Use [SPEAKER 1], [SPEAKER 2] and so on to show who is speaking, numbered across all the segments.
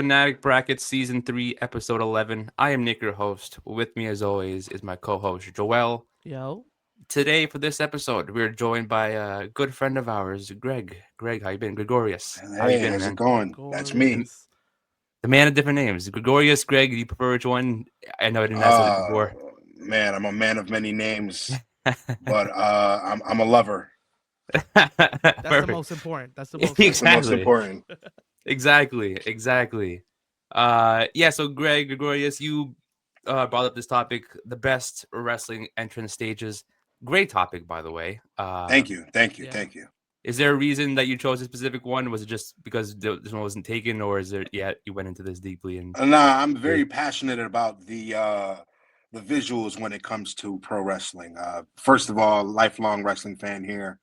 [SPEAKER 1] Fanatic Brackets Season 3, Episode 11. I am Nick, your host. With me, as always, is my co-host, Joel.
[SPEAKER 2] Yo,
[SPEAKER 1] Today, for this episode, we're joined by a good friend of ours, Greg. Greg, how you been? Gregorius, how you
[SPEAKER 3] Hey,
[SPEAKER 1] been,
[SPEAKER 3] how's it
[SPEAKER 1] man?
[SPEAKER 3] going? That's me.
[SPEAKER 1] The,
[SPEAKER 2] Gregorius.
[SPEAKER 1] the man of different names. Gregorius, Greg, do you prefer which one? I know I didn't ask that
[SPEAKER 3] Uh,
[SPEAKER 1] before.
[SPEAKER 3] man, I'm a man of many names, but I'm a lover.
[SPEAKER 2] That's the
[SPEAKER 1] Perfect.
[SPEAKER 2] most important. That's the most
[SPEAKER 3] That's the
[SPEAKER 2] important.
[SPEAKER 3] most
[SPEAKER 1] Exactly.
[SPEAKER 3] important.
[SPEAKER 1] Exactly. Yeah, so Greg Gregorius, you brought up this topic, the best wrestling entrance stages. Great topic, by the way.
[SPEAKER 3] Thank you, thank you,
[SPEAKER 2] Yeah.
[SPEAKER 3] thank you.
[SPEAKER 1] Is there a reason that you chose a specific one? Was it just because this one wasn't taken, or is there? Yeah, you went into this deeply and.
[SPEAKER 3] Nah, I'm very passionate about the visuals when it comes to pro wrestling. First of all, lifelong wrestling fan here.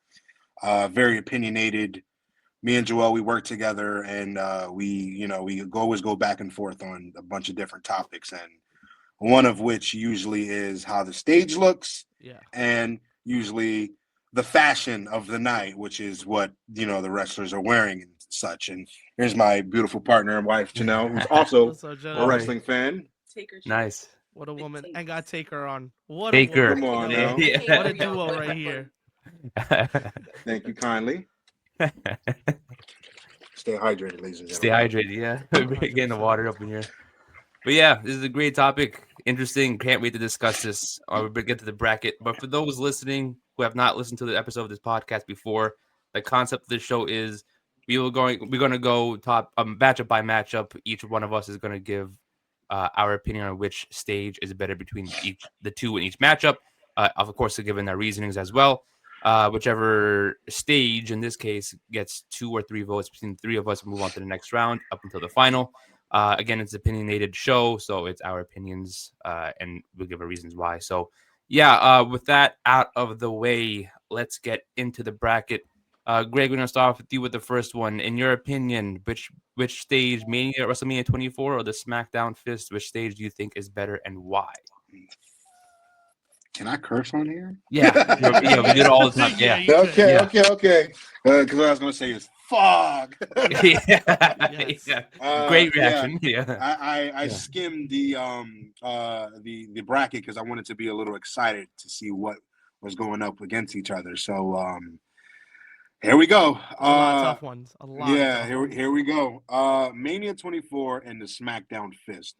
[SPEAKER 3] Very opinionated. Me and Joel, we work together, and always go back and forth on a bunch of different topics, and one of which usually is how the stage looks
[SPEAKER 2] Yeah.
[SPEAKER 3] and usually the fashion of the night, which is what the wrestlers are wearing and such. And here's my beautiful partner and wife Janelle, who's also
[SPEAKER 2] What's up,
[SPEAKER 3] a
[SPEAKER 1] All
[SPEAKER 2] Janelle?
[SPEAKER 1] right,
[SPEAKER 3] wrestling fan.
[SPEAKER 1] nice.
[SPEAKER 2] What a woman. And got Taker on. What a
[SPEAKER 1] Taker.
[SPEAKER 2] woman.
[SPEAKER 3] Come on
[SPEAKER 2] Yo,
[SPEAKER 3] now.
[SPEAKER 2] what a duo right here.
[SPEAKER 3] Thank you kindly. Stay hydrated, ladies and
[SPEAKER 1] Stay
[SPEAKER 3] gentlemen.
[SPEAKER 1] hydrated. Yeah, getting the
[SPEAKER 2] 100%.
[SPEAKER 1] water up in here. But yeah, this is a great topic. Interesting. Can't wait to discuss this. We'll get to the bracket. But for those listening who have not listened to the episode of this podcast before, the concept of this show is we're going to go top matchup by matchup. Each one of us is going to give our opinion on which stage is better between the two in each matchup. Of course, given their reasonings as well. Whichever stage in this case gets 2 or 3 votes between the three of us, move on to the next round up until the final. Again, it's an opinionated show, so it's our opinions, and we'll give our reasons why. So, yeah, with that out of the way, let's get into the bracket. Greg, we're gonna start off with you with the first one. In your opinion, which stage, Mania, WrestleMania 24, or the SmackDown Fist? Which stage do you think is better, and why?
[SPEAKER 3] Can I curse on here?
[SPEAKER 1] Yeah, yeah, we do it all the time.
[SPEAKER 2] Yeah,
[SPEAKER 1] Yeah,
[SPEAKER 2] you could.
[SPEAKER 3] Okay,
[SPEAKER 1] yeah,
[SPEAKER 3] okay. Because what I was going to say is fuck.
[SPEAKER 2] Yes.
[SPEAKER 1] yeah. Great
[SPEAKER 3] Yeah,
[SPEAKER 1] reaction. Yeah,
[SPEAKER 3] I
[SPEAKER 1] yeah.
[SPEAKER 3] skimmed the bracket because I wanted to be a little excited to see what was going up against each other. So here we go.
[SPEAKER 2] There's a lot of tough ones. A lot of
[SPEAKER 3] Yeah,
[SPEAKER 2] tough ones.
[SPEAKER 3] here we go. Mania 24 and the SmackDown Fist.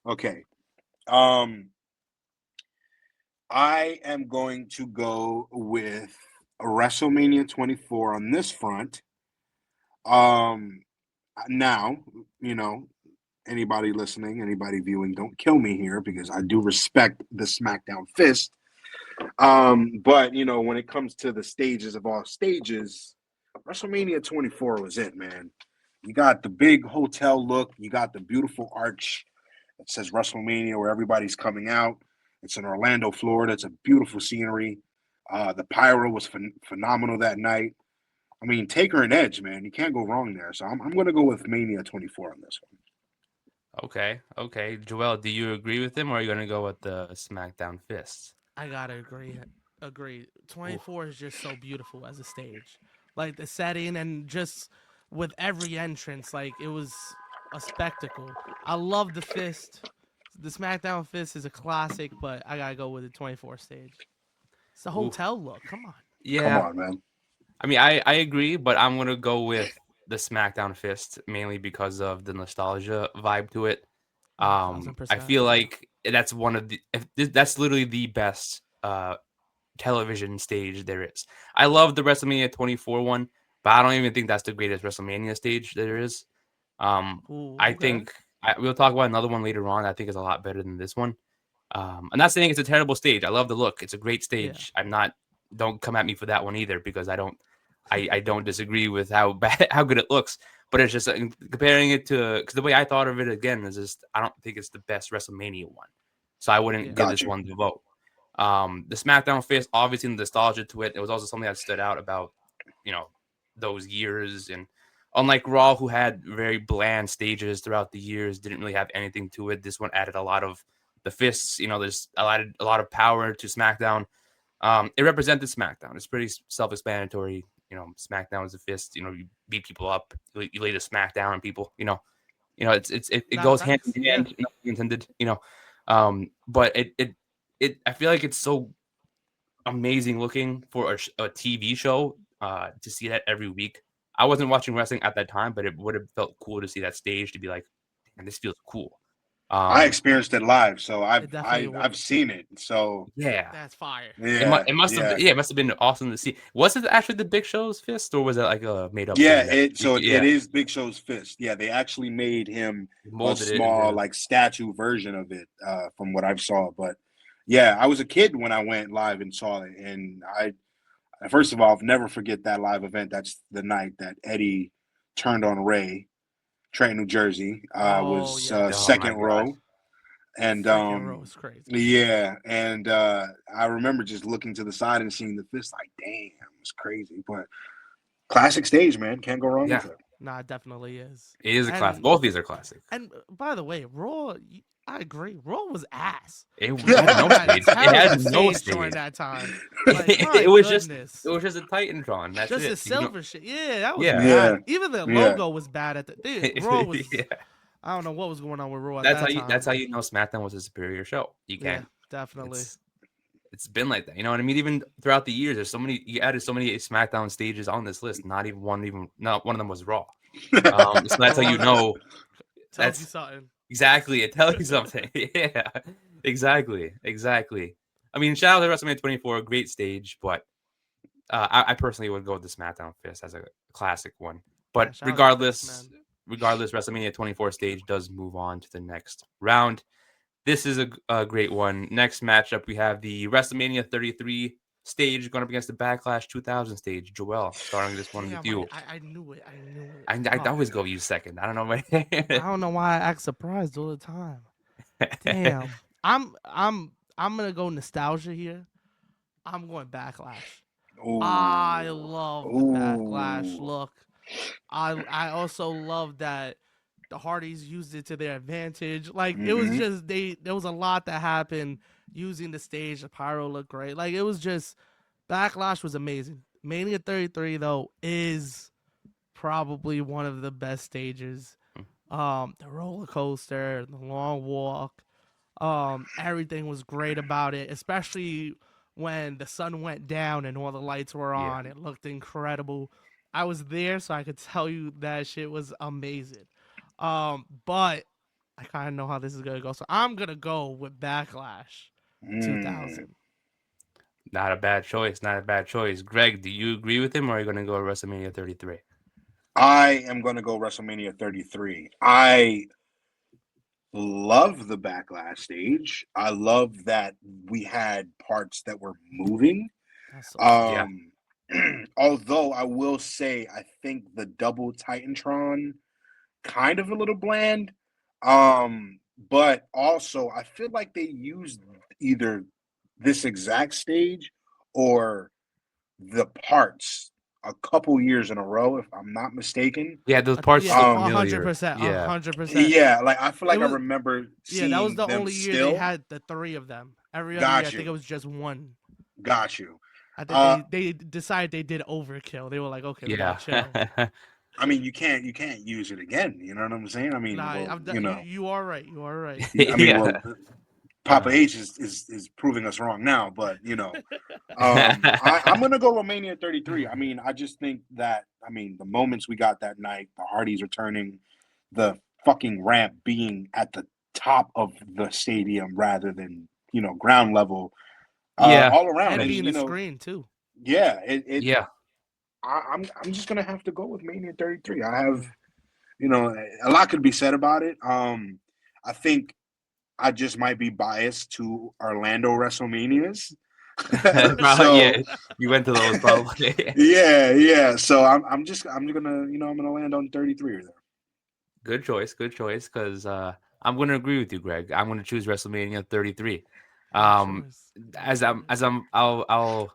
[SPEAKER 3] Okay. Um, I am going to go with WrestleMania 24 on this front. Um, now, you know, anybody listening, anybody viewing, don't kill me here because I do respect the SmackDown Fist. But when it comes to the stages of all stages, WrestleMania 24 was it, man. You got the big hotel look, you got the beautiful arch that says WrestleMania where everybody's coming out. It's in Orlando, Florida. It's a beautiful scenery. The pyro was phenomenal that night. I mean, Taker and Edge, man, you can't go wrong there. So I'm going to go with Mania 24 on this one.
[SPEAKER 1] Okay. Joel, do you agree with him, or are you gonna go with the SmackDown Fist?
[SPEAKER 2] I gotta agree. Agree.
[SPEAKER 1] Oof.
[SPEAKER 2] 24 is just so beautiful as a stage. Like the setting and just with every entrance, like it was a spectacle. I love the fist. The SmackDown Fist is a classic, but I gotta go with the 24 stage. It's the
[SPEAKER 1] Oof.
[SPEAKER 2] hotel look. Come on.
[SPEAKER 3] Come
[SPEAKER 1] Yeah,
[SPEAKER 3] on, man.
[SPEAKER 1] I mean, I agree, but I'm gonna go with the SmackDown Fist mainly because of the nostalgia vibe to it. I
[SPEAKER 2] 1000%.
[SPEAKER 1] feel
[SPEAKER 2] Yeah.
[SPEAKER 1] like that's one of that's literally the best television stage there is. I love the WrestleMania 24 one, but I don't even think that's the greatest WrestleMania stage there is. Um,
[SPEAKER 2] Ooh,
[SPEAKER 1] I
[SPEAKER 2] okay.
[SPEAKER 1] think we'll talk about another one later on. I think is a lot better than this one. I'm not saying it's a terrible stage. I love the look. It's a great
[SPEAKER 2] Yeah.
[SPEAKER 1] stage. I'm not. Don't come at me for that one either because I don't. I don't disagree with how bad how good it looks. But it's just comparing it to because the way I thought of it again is just I don't think it's the best WrestleMania one, so I wouldn't
[SPEAKER 2] Yeah.
[SPEAKER 1] give
[SPEAKER 3] Got
[SPEAKER 1] this
[SPEAKER 3] you.
[SPEAKER 1] one the vote. The SmackDown Fist, obviously the nostalgia to it. It was also something that stood out about you know those years and unlike Raw, who had very bland stages throughout the years, didn't really have anything to it. This one added a lot of the fists. There's a lot of power to SmackDown. It represented SmackDown. It's pretty self-explanatory. SmackDown is a fist. You beat people up. You lay the SmackDown on people. You know, it
[SPEAKER 2] Nah,
[SPEAKER 1] goes hand
[SPEAKER 2] facts.
[SPEAKER 1] in
[SPEAKER 2] Yeah.
[SPEAKER 1] hand, nothing intended. You know, but it I feel like it's so amazing looking for a TV show to see that every week. I wasn't watching wrestling at that time, but it would have felt cool to see that stage to be like, man, this feels cool.
[SPEAKER 3] I
[SPEAKER 1] Um,
[SPEAKER 3] experienced it live, so
[SPEAKER 2] It definitely
[SPEAKER 3] I've
[SPEAKER 2] would.
[SPEAKER 3] seen it. So
[SPEAKER 1] yeah,
[SPEAKER 2] That's fire.
[SPEAKER 3] yeah,
[SPEAKER 1] it must have
[SPEAKER 3] yeah.
[SPEAKER 1] been, yeah, it must have been awesome to see. Was it actually the Big Show's fist, or was it like a made up
[SPEAKER 3] Yeah,
[SPEAKER 1] thing that?
[SPEAKER 3] it
[SPEAKER 1] Yeah,
[SPEAKER 3] is Big Show's fist. Yeah, they actually made him a
[SPEAKER 1] molded it
[SPEAKER 3] small
[SPEAKER 1] into.
[SPEAKER 3] like statue version of it, from what I've saw. But yeah, I was a kid when I went live and saw it, and I first of all, I'll never forget that live event. That's the night that Eddie turned on Ray, Trenton, New Jersey.
[SPEAKER 2] Oh
[SPEAKER 3] Was
[SPEAKER 2] yes.
[SPEAKER 1] Oh my
[SPEAKER 3] second
[SPEAKER 1] god,
[SPEAKER 3] row, and
[SPEAKER 2] Second row is crazy.
[SPEAKER 3] yeah, and I remember just looking to the side and seeing the fist. Like, damn, it's crazy. But classic stage, man. Can't go wrong
[SPEAKER 1] yeah,
[SPEAKER 3] with it.
[SPEAKER 2] Nah, it definitely is.
[SPEAKER 1] it is a classic.
[SPEAKER 2] And
[SPEAKER 1] Both these are classic.
[SPEAKER 2] by the way, Raw, I agree. Raw was ass.
[SPEAKER 1] It had
[SPEAKER 2] Raw
[SPEAKER 1] no
[SPEAKER 2] had
[SPEAKER 1] stage. It
[SPEAKER 2] terrible
[SPEAKER 1] had no
[SPEAKER 2] stage during
[SPEAKER 1] stage.
[SPEAKER 2] that time. Like my
[SPEAKER 1] It was just
[SPEAKER 2] goodness.
[SPEAKER 1] a Titantron. That's
[SPEAKER 2] Just the
[SPEAKER 1] it. You know,
[SPEAKER 2] silver shit. Yeah, that was
[SPEAKER 1] yeah,
[SPEAKER 3] Yeah,
[SPEAKER 2] bad. Even the
[SPEAKER 3] yeah.
[SPEAKER 2] logo was bad at Raw was.
[SPEAKER 1] yeah.
[SPEAKER 2] I don't know what was going on with Raw at that
[SPEAKER 1] That's
[SPEAKER 2] time.
[SPEAKER 1] how you know SmackDown was a superior show. You
[SPEAKER 2] Yeah,
[SPEAKER 1] can't.
[SPEAKER 2] definitely.
[SPEAKER 1] It's it's been like that. You know what I mean? Even throughout the years, there's so many. You added so many SmackDown stages on this list. Not one of them was Raw. So that's how
[SPEAKER 2] Raw
[SPEAKER 1] you know.
[SPEAKER 2] tells you
[SPEAKER 1] That's
[SPEAKER 2] something.
[SPEAKER 1] exactly. It tells you something. Yeah, exactly. I mean, shout out to WrestleMania 24, a great stage, but I personally would go with the SmackDown Fist as a classic one.
[SPEAKER 2] Yeah,
[SPEAKER 1] But
[SPEAKER 2] shout out to Fist, man.
[SPEAKER 1] regardless, WrestleMania 24 stage does move on to the next round. This is a great one. Next matchup, we have the WrestleMania 33 stage going up against the Backlash 2000 stage. Joel, starting this one with
[SPEAKER 2] Damn,
[SPEAKER 1] you.
[SPEAKER 2] I knew it. I knew it.
[SPEAKER 1] I
[SPEAKER 2] Oh,
[SPEAKER 1] always go you second. I don't know why.
[SPEAKER 2] I don't know why I act surprised all the time. Damn. I'm gonna go nostalgia here. I'm going backlash. I
[SPEAKER 3] Ooh,
[SPEAKER 2] love the backlash
[SPEAKER 3] ooh.
[SPEAKER 2] look. I also love that the Hardys used it to their advantage. Like it was
[SPEAKER 3] Mm-hmm.
[SPEAKER 2] just there was a lot that happened using the stage. The pyro looked great. Like it was just backlash was amazing. Mania 33 though is probably one of the best stages. The roller coaster, the long walk, everything was great about it, especially when the sun went down and all the lights were
[SPEAKER 1] Yeah.
[SPEAKER 2] on. It looked incredible. I was there, so I could tell you that shit was amazing. But I kind of know how this is gonna go, so I'm gonna go with Backlash
[SPEAKER 3] Mm.
[SPEAKER 2] 2000.
[SPEAKER 1] Not a bad choice. Not a bad choice. Greg, do you agree with him or are you going to go to WrestleMania 33?
[SPEAKER 3] I am going to go WrestleMania 33. I love the backlash stage. I love that we had parts that were moving.
[SPEAKER 2] That's so sick.
[SPEAKER 1] Yeah.
[SPEAKER 3] Um, although I will say, I think the double Titantron kind of a little bland. But also I feel like they used either this exact stage or the parts a couple years in a row, if I'm not mistaken.
[SPEAKER 1] Yeah, those parts
[SPEAKER 2] Yeah,
[SPEAKER 1] look
[SPEAKER 2] a hundred
[SPEAKER 1] familiar.
[SPEAKER 2] percent, a
[SPEAKER 1] Yeah.
[SPEAKER 2] hundred percent.
[SPEAKER 3] Yeah, like I feel
[SPEAKER 2] It
[SPEAKER 3] like I
[SPEAKER 2] was
[SPEAKER 3] remember
[SPEAKER 2] yeah, that was
[SPEAKER 3] seeing
[SPEAKER 2] the
[SPEAKER 3] them
[SPEAKER 2] only year they
[SPEAKER 3] still.
[SPEAKER 2] had the three of them. Every other year, I
[SPEAKER 3] Got
[SPEAKER 2] think
[SPEAKER 3] you,
[SPEAKER 2] it was just one.
[SPEAKER 3] got you.
[SPEAKER 2] I think
[SPEAKER 3] Uh,
[SPEAKER 2] they decided they did overkill. They were like, okay, we
[SPEAKER 1] Yeah.
[SPEAKER 2] gotta chill.
[SPEAKER 3] I mean, you can't use it again. You know what I'm saying? I mean,
[SPEAKER 2] Nah,
[SPEAKER 3] well,
[SPEAKER 2] you are right. You are right.
[SPEAKER 3] I mean,
[SPEAKER 1] Yeah.
[SPEAKER 3] well, Papa H is proving us wrong now, but I'm gonna go Romania 33. I mean, I just think that the moments we got that night, the Hardys returning, the fucking ramp being at the top of the stadium rather than ground level,
[SPEAKER 1] Yeah.
[SPEAKER 3] all around,
[SPEAKER 2] And
[SPEAKER 3] and
[SPEAKER 2] being a screen too.
[SPEAKER 3] yeah, it
[SPEAKER 1] Yeah.
[SPEAKER 3] I'm just gonna have to go with Mania 33. I have
[SPEAKER 2] Yeah.
[SPEAKER 3] a lot could be said about it. I think I just might be biased to Orlando WrestleManias.
[SPEAKER 1] Probably,
[SPEAKER 3] So
[SPEAKER 1] yeah. You went to those probably.
[SPEAKER 3] yeah. So I'm gonna I'm gonna land on 33 there.
[SPEAKER 1] Good choice. Good choice. Because I'm going to agree with you, Greg. I'm going to choose WrestleMania 33.
[SPEAKER 2] Good
[SPEAKER 1] Um,
[SPEAKER 2] choice. Good
[SPEAKER 1] as I'm,
[SPEAKER 2] choice.
[SPEAKER 1] I'll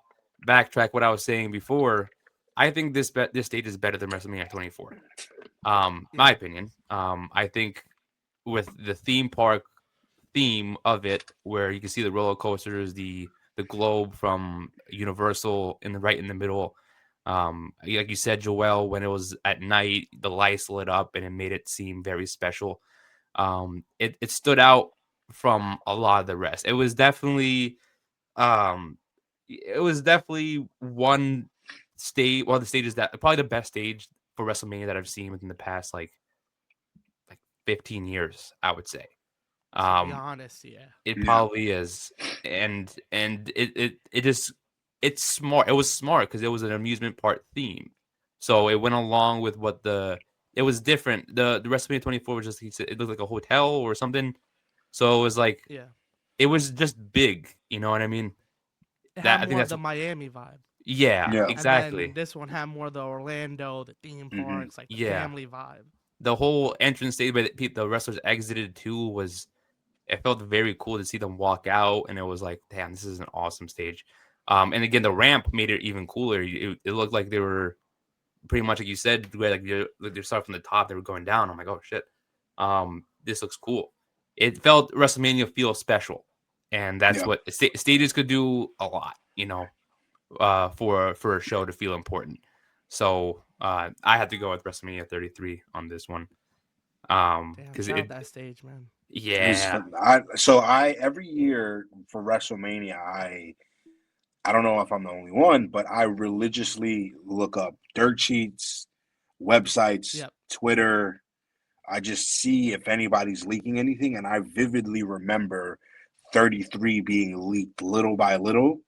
[SPEAKER 1] backtrack what I was saying before. I think this stage is better than WrestleMania 24.
[SPEAKER 2] Yeah.
[SPEAKER 1] My opinion. I think with the theme park theme of it, where you can see the roller coasters, the globe from Universal in the right in the middle. Like you said, Joel, when it was at night, the lights lit up and it made it seem very special. It stood out from a lot of the rest. Um, it was definitely one stage, one of the stages that probably the best stage for WrestleMania that I've seen within the past like 15 years, I would say.
[SPEAKER 2] To be
[SPEAKER 1] Um,
[SPEAKER 2] honest, yeah.
[SPEAKER 1] it
[SPEAKER 3] Yeah.
[SPEAKER 1] probably is, and it just it's smart. It was smart because it was an amusement park theme, so it went along with what it was different. The WrestleMania 24 was just it looked like a hotel or something, so it was like
[SPEAKER 2] Yeah.
[SPEAKER 1] it was just big. You know what I mean?
[SPEAKER 2] It had
[SPEAKER 1] That I think
[SPEAKER 2] more of
[SPEAKER 1] that's
[SPEAKER 2] the Miami vibe.
[SPEAKER 1] yeah,
[SPEAKER 3] Yeah.
[SPEAKER 2] And then
[SPEAKER 1] exactly.
[SPEAKER 2] this one had more of the Orlando, the theme
[SPEAKER 3] Hmm.
[SPEAKER 2] parks, like the
[SPEAKER 1] Yeah,
[SPEAKER 2] family vibe.
[SPEAKER 1] the whole entrance stage where the wrestlers exited too was it felt very cool to see them walk out, and it was like, damn, this is an awesome stage. And again, the ramp made it even cooler. It looked like they were pretty much like you said, where like they started from the top, they were going down. I'm like, oh shit, this looks cool. It felt WrestleMania feel special, and that's
[SPEAKER 3] Yeah.
[SPEAKER 1] what stages could do a lot, for a show to feel important. So I had to go with WrestleMania 33 on this one,
[SPEAKER 2] Damn,
[SPEAKER 1] because
[SPEAKER 2] shout out that stage, man.
[SPEAKER 3] It was
[SPEAKER 1] yeah,
[SPEAKER 3] fun. I every year for WrestleMania, I don't know if I'm the only one, but I religiously look up dirt sheets, websites,
[SPEAKER 2] Yep.
[SPEAKER 3] Twitter. I just see if anybody's leaking anything, and I vividly remember 33 being leaked little by little.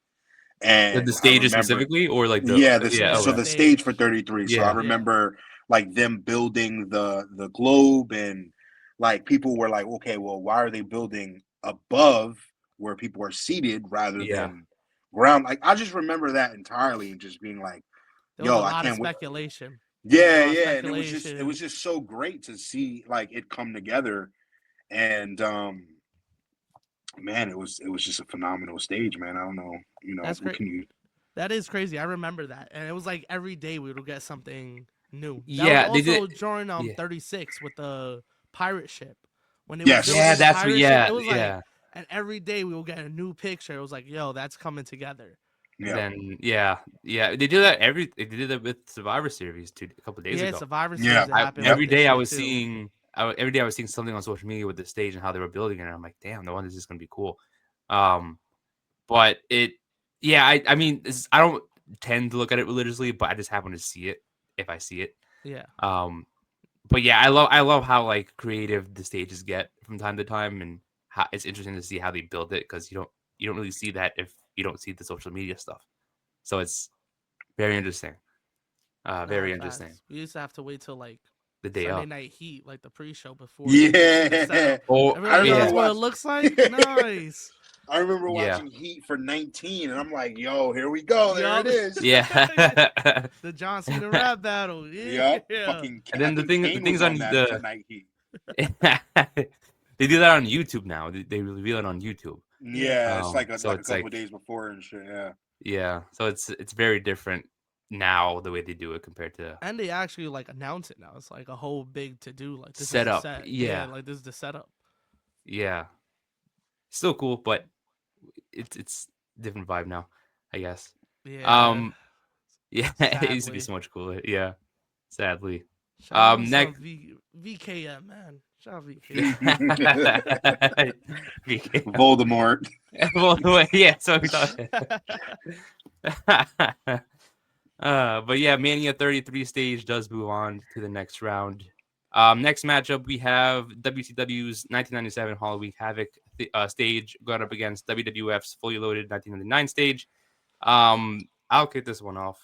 [SPEAKER 1] the
[SPEAKER 3] And I
[SPEAKER 1] stages
[SPEAKER 3] remember,
[SPEAKER 1] specifically, or like
[SPEAKER 3] yeah, this
[SPEAKER 1] yeah,
[SPEAKER 2] Yeah,
[SPEAKER 3] so
[SPEAKER 2] the
[SPEAKER 1] okay,
[SPEAKER 3] the stage for
[SPEAKER 2] stage.
[SPEAKER 3] 33. So I
[SPEAKER 1] yeah,
[SPEAKER 2] Yeah.
[SPEAKER 3] remember like them building the globe, and like people were like, okay, well, why are they building above where people are seated rather
[SPEAKER 1] yeah.
[SPEAKER 3] than ground? Like I just remember that entirely and just being like,
[SPEAKER 2] There was
[SPEAKER 3] yo,
[SPEAKER 2] a
[SPEAKER 3] I
[SPEAKER 2] lot of
[SPEAKER 3] can't wait.
[SPEAKER 2] speculation. There was a
[SPEAKER 3] Yeah,
[SPEAKER 2] lot of
[SPEAKER 3] yeah, and it was
[SPEAKER 2] speculation.
[SPEAKER 3] just so great to see like it come together, and man, it was just a phenomenal stage, man. I don't know,
[SPEAKER 2] That's
[SPEAKER 3] what
[SPEAKER 2] great.
[SPEAKER 3] can you?
[SPEAKER 2] That is crazy. I remember that, and it was like every day we would get something new. That was
[SPEAKER 1] Yeah, they did.
[SPEAKER 2] also during
[SPEAKER 1] Yeah,
[SPEAKER 2] 36 with the pirate ship. When they were
[SPEAKER 3] Yes,
[SPEAKER 1] yeah.
[SPEAKER 2] building the
[SPEAKER 1] That's what.
[SPEAKER 2] pirate ship,
[SPEAKER 1] Yeah,
[SPEAKER 2] it was like,
[SPEAKER 1] yeah.
[SPEAKER 2] and every day we would get a new picture. It was like, yo, that's coming together.
[SPEAKER 3] yeah,
[SPEAKER 1] Then yeah, yeah. They do that every. They did it with Survivor Series a couple days
[SPEAKER 2] Yeah,
[SPEAKER 1] ago.
[SPEAKER 2] Survivor
[SPEAKER 3] yeah,
[SPEAKER 2] Series. It
[SPEAKER 1] I
[SPEAKER 2] happened
[SPEAKER 3] yep.
[SPEAKER 2] with
[SPEAKER 1] every day
[SPEAKER 2] this
[SPEAKER 1] I
[SPEAKER 2] year
[SPEAKER 1] was
[SPEAKER 2] too.
[SPEAKER 1] seeing. Every day I was seeing something on social media with the stage and how they were building it. And I'm like, damn, the one is just gonna be cool. Um, but yeah. I mean, I don't tend to look at it religiously, but I just happen to see it if I see it.
[SPEAKER 2] Yeah,
[SPEAKER 1] Um, but yeah, I love how like creative the stages get from time to time, and how it's interesting to see how they build it because you don't really see that if you don't see the social media stuff. So it's very interesting.
[SPEAKER 2] nah,
[SPEAKER 1] Very interesting.
[SPEAKER 2] facts. We used to have to wait till like
[SPEAKER 1] The day
[SPEAKER 2] Sunday
[SPEAKER 1] of.
[SPEAKER 2] Night Heat, like the pre-show before you could see the
[SPEAKER 3] Yeah,
[SPEAKER 2] setup.
[SPEAKER 1] Oh
[SPEAKER 2] And we're
[SPEAKER 3] I
[SPEAKER 2] like, yo,
[SPEAKER 3] remember
[SPEAKER 2] that's
[SPEAKER 1] yeah,
[SPEAKER 2] what it
[SPEAKER 3] watching.
[SPEAKER 2] looks like. Nice.
[SPEAKER 3] I remember
[SPEAKER 1] yeah,
[SPEAKER 3] watching Heat for 19, and I'm like, "Yo, here we go. There it
[SPEAKER 2] Yup.
[SPEAKER 3] is."
[SPEAKER 1] yeah.
[SPEAKER 2] The John Cena rap battle.
[SPEAKER 3] Yep,
[SPEAKER 2] Yeah.
[SPEAKER 3] fucking.
[SPEAKER 1] And
[SPEAKER 3] I
[SPEAKER 1] then
[SPEAKER 3] think
[SPEAKER 1] the
[SPEAKER 3] Kane was
[SPEAKER 1] things on
[SPEAKER 3] on that
[SPEAKER 1] the
[SPEAKER 3] tonight Heat.
[SPEAKER 1] they do that on YouTube now. They reveal it on YouTube.
[SPEAKER 2] Yeah.
[SPEAKER 3] Yeah, it's like
[SPEAKER 1] So
[SPEAKER 3] a
[SPEAKER 1] it's
[SPEAKER 3] couple
[SPEAKER 1] like
[SPEAKER 3] of days before and shit. Yeah,
[SPEAKER 1] yeah, so it's very different now the way they do it compared to
[SPEAKER 2] And they actually like announce it now. It's like a whole big to do. Like this is the
[SPEAKER 1] setup.
[SPEAKER 2] set. Yeah,
[SPEAKER 1] Yeah,
[SPEAKER 2] like this is the setup.
[SPEAKER 1] yeah. Still cool, but it's different vibe now, I guess.
[SPEAKER 2] Yeah.
[SPEAKER 1] Um, yeah, it used to be
[SPEAKER 2] Sadly.
[SPEAKER 1] so much cooler. Yeah, sadly.
[SPEAKER 2] Shout out to some
[SPEAKER 1] Next.
[SPEAKER 2] VKM, man. Shout out VKM.
[SPEAKER 1] VK.
[SPEAKER 3] Voldemort.
[SPEAKER 1] Well, yeah. So we thought. But yeah, Mania 33 stage does move on to the next round. Next matchup we have WCW's 1997 Halloween Havoc stage going up against WWF's Fully Loaded 1999 stage. I'll kick this one off.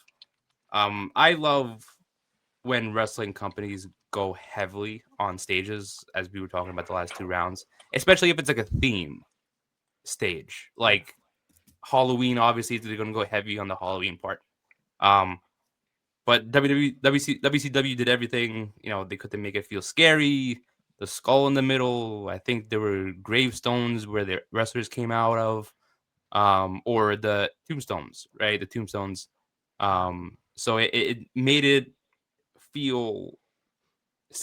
[SPEAKER 1] I love when wrestling companies go heavily on stages, as we were talking about the last two rounds, especially if it's like a theme stage,
[SPEAKER 2] Yeah.
[SPEAKER 1] like Halloween. Obviously, they're going to go heavy on the Halloween part. Um, but WCW did everything they could to make it feel scary. The skull in the middle. I think there were gravestones where the wrestlers came out of, or the tombstones, right? The tombstones. So it made it feel,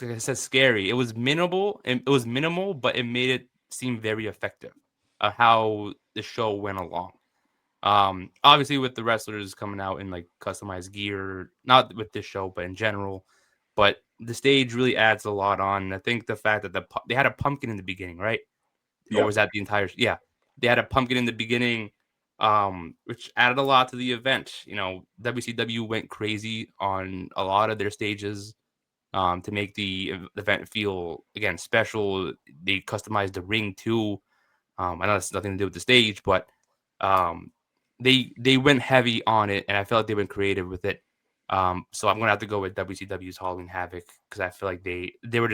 [SPEAKER 1] like I said, scary. It was minimal, and it was minimal, but it made it seem very effective. How the show went along. Obviously with the wrestlers coming out in like customized gear, not with this show, but in general. But the stage really adds a lot on. And I think the fact that they had a pumpkin in the beginning, right? Or
[SPEAKER 3] Yep.
[SPEAKER 1] was that the entire? Yeah, they had a pumpkin in the beginning, which added a lot to the event. WCW went crazy on a lot of their stages to make the event feel again special. They customized the ring too. I know that's nothing to do with the stage, but um, they went heavy on it, and I felt like they went creative with it. So I'm gonna have to go with WCW's Halloween Havoc because I feel like they were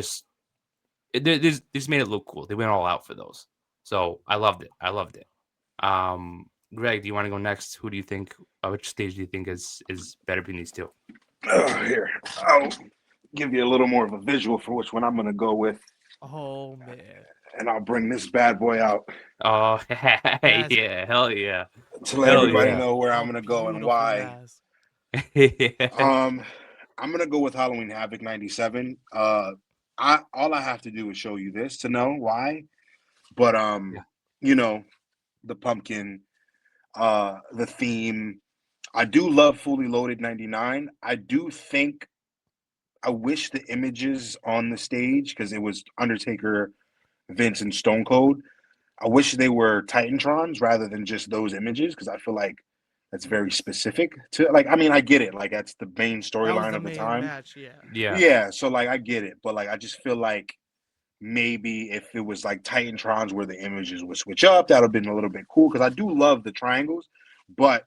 [SPEAKER 1] they just made it look cool. They went all out for those. So I loved it. I loved it. Greg, do you want to go next? Who do you think? Which stage do you think is better between these two?
[SPEAKER 3] Here, I'll give you a little more of a visual for which one I'm going to go with,
[SPEAKER 2] Oh man,
[SPEAKER 3] and I'll bring this bad boy out
[SPEAKER 1] Oh,
[SPEAKER 2] That's-
[SPEAKER 1] yeah, hell yeah,
[SPEAKER 3] to let
[SPEAKER 1] hell
[SPEAKER 3] everybody
[SPEAKER 1] yeah.
[SPEAKER 3] know where
[SPEAKER 2] a
[SPEAKER 3] I'm going to go and
[SPEAKER 2] beautiful
[SPEAKER 3] why.
[SPEAKER 2] mask.
[SPEAKER 3] I'm going to go with Halloween Havoc '97. All I have to do is show you this to know why. But
[SPEAKER 1] Yeah.
[SPEAKER 3] you know, the pumpkin, the theme. I do love Fully Loaded '99. I wish the images on the stage, because it was Undertaker, Vince, and Stone Cold. I wish they were Titantrons rather than just those images, because I feel like that's very specific to, like, I mean, I get it. Like, that's the main
[SPEAKER 2] That was
[SPEAKER 3] storyline
[SPEAKER 2] the
[SPEAKER 3] of the
[SPEAKER 2] main
[SPEAKER 3] time.
[SPEAKER 2] match. Yeah.
[SPEAKER 1] Yeah.
[SPEAKER 3] Yeah, so like I get it, but like I just feel like maybe if it was like Titantrons where the images would switch up, that would have been a little bit cool, because I do love the triangles, but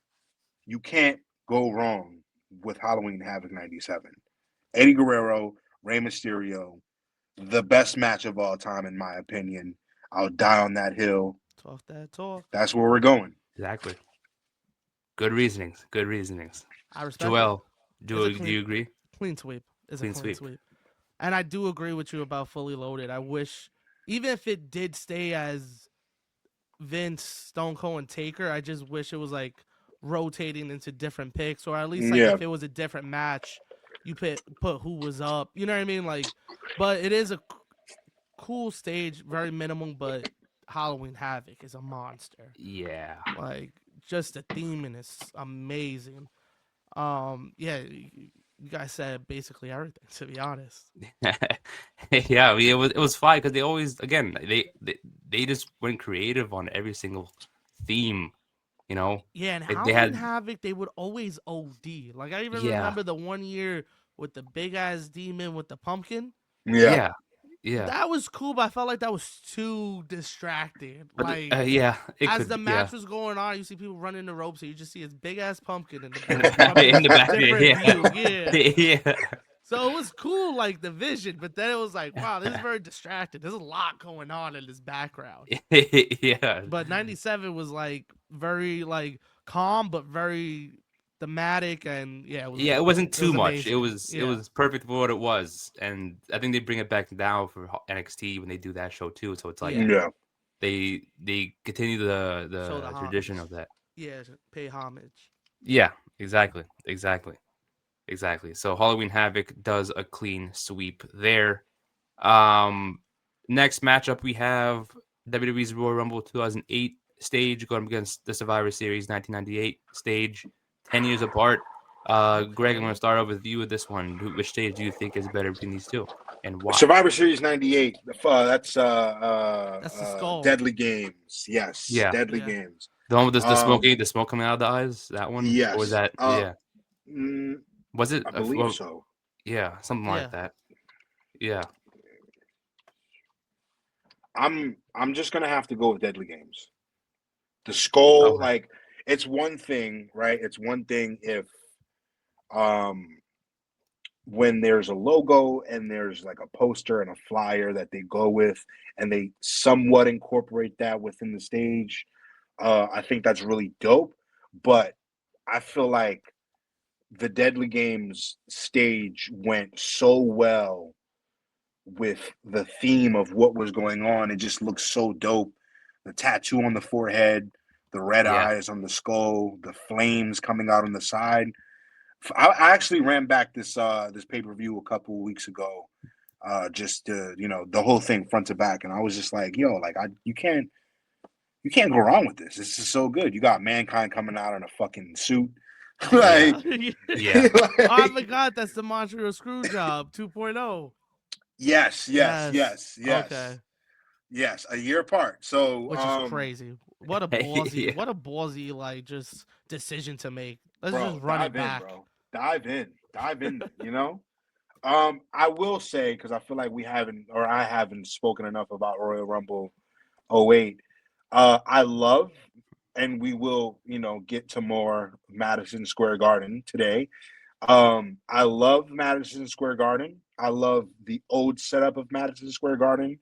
[SPEAKER 3] you can't go wrong with Halloween Havoc '97. Eddie Guerrero, Rey Mysterio, the best match of all time, in my opinion. I'll die on that hill.
[SPEAKER 2] Talk that talk.
[SPEAKER 3] That's where we're going.
[SPEAKER 1] Exactly. Good reasonings. Good reasonings.
[SPEAKER 2] I respect it.
[SPEAKER 1] Joel,
[SPEAKER 2] It's a
[SPEAKER 1] do you agree?
[SPEAKER 2] clean sweep. It's a
[SPEAKER 1] Clean
[SPEAKER 2] clean
[SPEAKER 1] sweep.
[SPEAKER 2] sweep. And I do agree with you about Fully Loaded. I wish, even if it did stay as Vince, Stone Cold, and Taker, I just wish it was like rotating into different picks, or at least like
[SPEAKER 3] Yeah.
[SPEAKER 2] if it was a different match, you put who was up. You know what I mean? Like, but it is a cool stage, very minimal, but Halloween Havoc is a monster.
[SPEAKER 1] Yeah.
[SPEAKER 2] Like, just the theming is amazing. Yeah, you guys said basically everything, to be honest.
[SPEAKER 1] Yeah, I mean, it was fine because they always again they just went creative on every single theme, you know.
[SPEAKER 2] Yeah, and
[SPEAKER 1] They
[SPEAKER 2] Halloween
[SPEAKER 1] had
[SPEAKER 2] Havoc, they would always OD. Like, I even
[SPEAKER 1] yeah,
[SPEAKER 2] remember the one year with the big ass demon with the pumpkin.
[SPEAKER 3] Yeah.
[SPEAKER 1] yeah, yeah.
[SPEAKER 2] That was cool, but I felt like that was too distracting.
[SPEAKER 1] But
[SPEAKER 2] Like,
[SPEAKER 1] yeah, it
[SPEAKER 2] as
[SPEAKER 1] could
[SPEAKER 2] the
[SPEAKER 1] be, yeah.
[SPEAKER 2] match was going on, you see people running the ropes, and you just see his big ass pumpkin in the
[SPEAKER 1] In
[SPEAKER 2] back from
[SPEAKER 1] in the
[SPEAKER 2] this
[SPEAKER 1] back,
[SPEAKER 2] different
[SPEAKER 1] yeah,
[SPEAKER 2] view. Yeah.
[SPEAKER 1] yeah,
[SPEAKER 2] So it was cool, like the vision, but then it was like, wow, this is very distracting. There's a lot going on in this background.
[SPEAKER 1] yeah.
[SPEAKER 2] But '97 was like very like calm, but very thematic, and yeah,
[SPEAKER 1] Yeah, it wasn't
[SPEAKER 2] it was
[SPEAKER 1] too much. It
[SPEAKER 2] amazing.
[SPEAKER 1] was it
[SPEAKER 2] Yeah,
[SPEAKER 1] was perfect for what it was, and I think they bring it back now for NXT when they do that show too. So it's like
[SPEAKER 2] yeah.
[SPEAKER 3] Yeah.
[SPEAKER 1] they continue the
[SPEAKER 2] Show the
[SPEAKER 1] tradition of that.
[SPEAKER 2] yeah, pay homage.
[SPEAKER 1] Yeah, exactly, exactly, exactly. So Halloween Havoc does a clean sweep there. Um, Next matchup we have WWE's Royal Rumble 2008 stage going up against the Survivor Series 1998 stage, 10 years apart. Greg, I'm going to
[SPEAKER 2] Okay.
[SPEAKER 1] start off with you with this one. Which stage do you think is better between these two, and why?
[SPEAKER 3] Survivor Series '98. That's
[SPEAKER 2] That's the skull.
[SPEAKER 3] Deadly Games. Yes,
[SPEAKER 1] Yeah,
[SPEAKER 3] Deadly
[SPEAKER 2] Yeah.
[SPEAKER 3] Games.
[SPEAKER 1] the one with the
[SPEAKER 3] Um,
[SPEAKER 1] the smoke coming out of the eyes. That one, or was
[SPEAKER 3] yes.
[SPEAKER 1] that? Yeah,
[SPEAKER 3] Mm,
[SPEAKER 1] was it?
[SPEAKER 3] I believe
[SPEAKER 1] Well,
[SPEAKER 3] so.
[SPEAKER 1] yeah, something like
[SPEAKER 2] Yeah.
[SPEAKER 1] that. Yeah,
[SPEAKER 3] I'm just gonna have to go with Deadly Games. The skull,
[SPEAKER 1] okay.
[SPEAKER 3] like, it's one thing, right? It's one thing if um when there's a logo and there's like a poster and a flyer that they go with, and they somewhat incorporate that within the stage. I think that's really dope. But I feel like the Deadly Games stage went so well with the theme of what was going on. It just looks so dope. The tattoo on the forehead, the red
[SPEAKER 1] Yeah,
[SPEAKER 3] eyes on the skull, the flames coming out on the side. I actually ran back this pay per view a couple of weeks ago, just to, the whole thing front to back, and I was just like, yo, like, you can't. you can't go wrong with this. This is so good. You got Mankind coming out in a fucking suit.
[SPEAKER 2] Yeah.
[SPEAKER 1] Yeah.
[SPEAKER 2] Oh, I forgot that's the Montreal Screwjob 2.0.
[SPEAKER 3] Yes.
[SPEAKER 2] Okay.
[SPEAKER 3] Yes, a year apart. So,
[SPEAKER 2] Which is crazy. What a ballsy,
[SPEAKER 1] Yeah.
[SPEAKER 2] what a ballsy like just decision to make. Let's just
[SPEAKER 3] bro,
[SPEAKER 2] run it
[SPEAKER 3] dive in,
[SPEAKER 2] back.
[SPEAKER 3] bro. Dive in there, you know? I will say, because I feel like I haven't spoken enough about Royal Rumble '08. I love, and we will, get to more Madison Square Garden today. I love Madison Square Garden. I love the old setup of Madison Square Garden.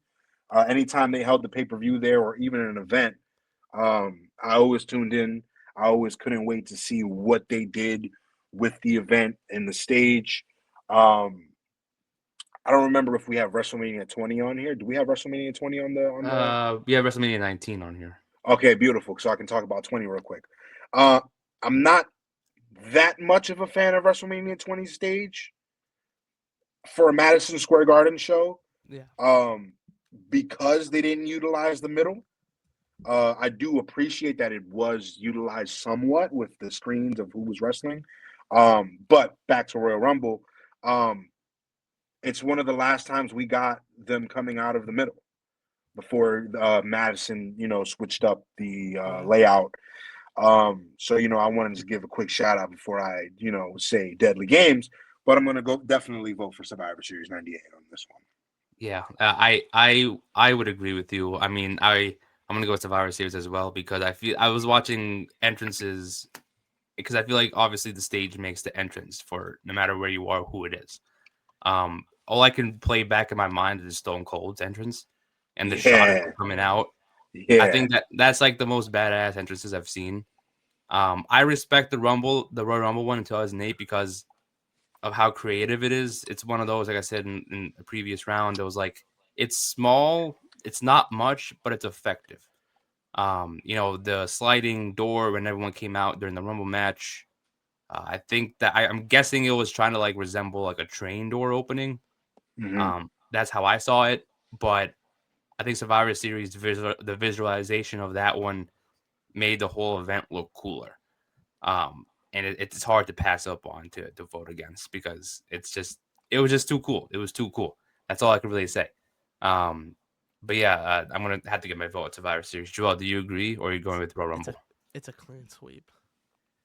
[SPEAKER 3] Anytime they held the pay-per-view there or even an event, I always tuned in. I always couldn't wait to see what they did with the event and the stage. Um, I don't remember if we have WrestleMania 20 on here. Do we have WrestleMania 20 on the?
[SPEAKER 1] We have WrestleMania 19 on here.
[SPEAKER 3] Okay, beautiful. So I can talk about 20 real quick. Uh, I'm not that much of a fan of WrestleMania 20 stage for a Madison Square Garden show.
[SPEAKER 2] Yeah.
[SPEAKER 3] Because they didn't utilize the middle. I do appreciate that it was utilized somewhat with the screens of who was wrestling. But back to Royal Rumble, it's one of the last times we got them coming out of the middle before Madison, switched up the layout. So I wanted to give a quick shout out before I, say deadly games, but I'm gonna definitely vote for Survivor Series '98 on this one.
[SPEAKER 1] Yeah, I would agree with you. I mean, I'm gonna go with Survivor Series as well because I was watching entrances because I feel like obviously the stage makes the entrance for no matter where you are, who it is. All I can play back in my mind is Stone Cold's entrance and the shot of him coming out.
[SPEAKER 3] Yeah.
[SPEAKER 1] I think that's like the most badass entrances I've seen. I respect the Royal Rumble one in 2008 because of how creative it is. It's one of those, like I said in a previous round, it was like it's small, it's not much, but it's effective. The sliding door when everyone came out during the Rumble match. I think that I'm guessing it was trying to like resemble like a train door opening.
[SPEAKER 3] Mm-hmm.
[SPEAKER 1] That's how I saw it, but I think Survivor Series the visualization of that one made the whole event look cooler. And it's hard to pass up on to vote against because it was just too cool. It was too cool. That's all I can really say. But yeah, I'm gonna have to get my vote at Survivor Series. Joel, do you agree, or are you going with Royal Rumble?
[SPEAKER 2] It's a clean sweep.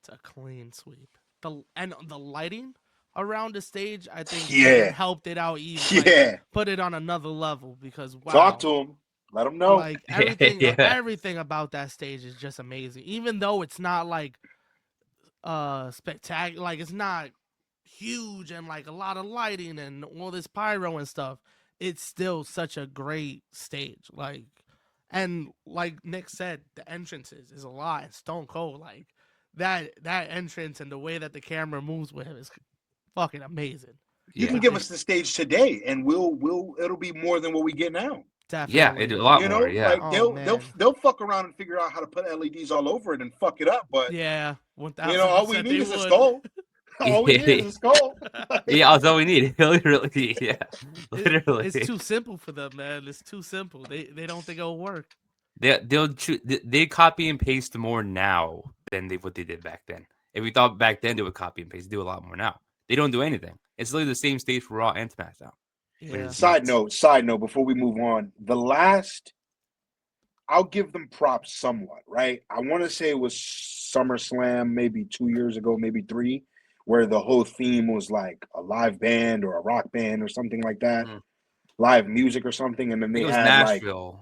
[SPEAKER 2] It's a clean sweep. The lighting around the stage, I think, even helped it out even. Like, put it on another level because wow.
[SPEAKER 3] Talk to him. Let him know.
[SPEAKER 2] Like everything about that stage is just amazing. Even though it's not like spectacular, like it's not huge and like a lot of lighting and all this pyro and stuff, it's still such a great stage. Like, and like Nick said, the entrances is a lot. Stone Cold, like that entrance and the way that the camera moves with him is fucking amazing.
[SPEAKER 3] You can give us the stage today, and it'll be more than what we get now.
[SPEAKER 2] Definitely.
[SPEAKER 1] Yeah, it a lot more. Yeah,
[SPEAKER 3] like they'll fuck around and figure out how to put LEDs all over it and fuck it up. But
[SPEAKER 2] yeah, 1,000%.
[SPEAKER 3] All we need is a skull. All we need is a skull.
[SPEAKER 1] Yeah, that's all we need. Literally, yeah, literally.
[SPEAKER 2] It's too simple for them, man. It's too simple. They don't think it'll work.
[SPEAKER 1] They copy and paste more now than what they did back then. If we thought back then they would copy and paste, they do a lot more now. They don't do anything. It's literally the same stage for Raw and SmackDown.
[SPEAKER 2] Yeah.
[SPEAKER 3] Side note, before we move on, I'll give them props somewhat, right? I want to say it was SummerSlam maybe 2 years ago, maybe 3, where the whole theme was like a live band or a rock band or something like that. Mm-hmm. Live music or something, and then they had
[SPEAKER 1] Nashville.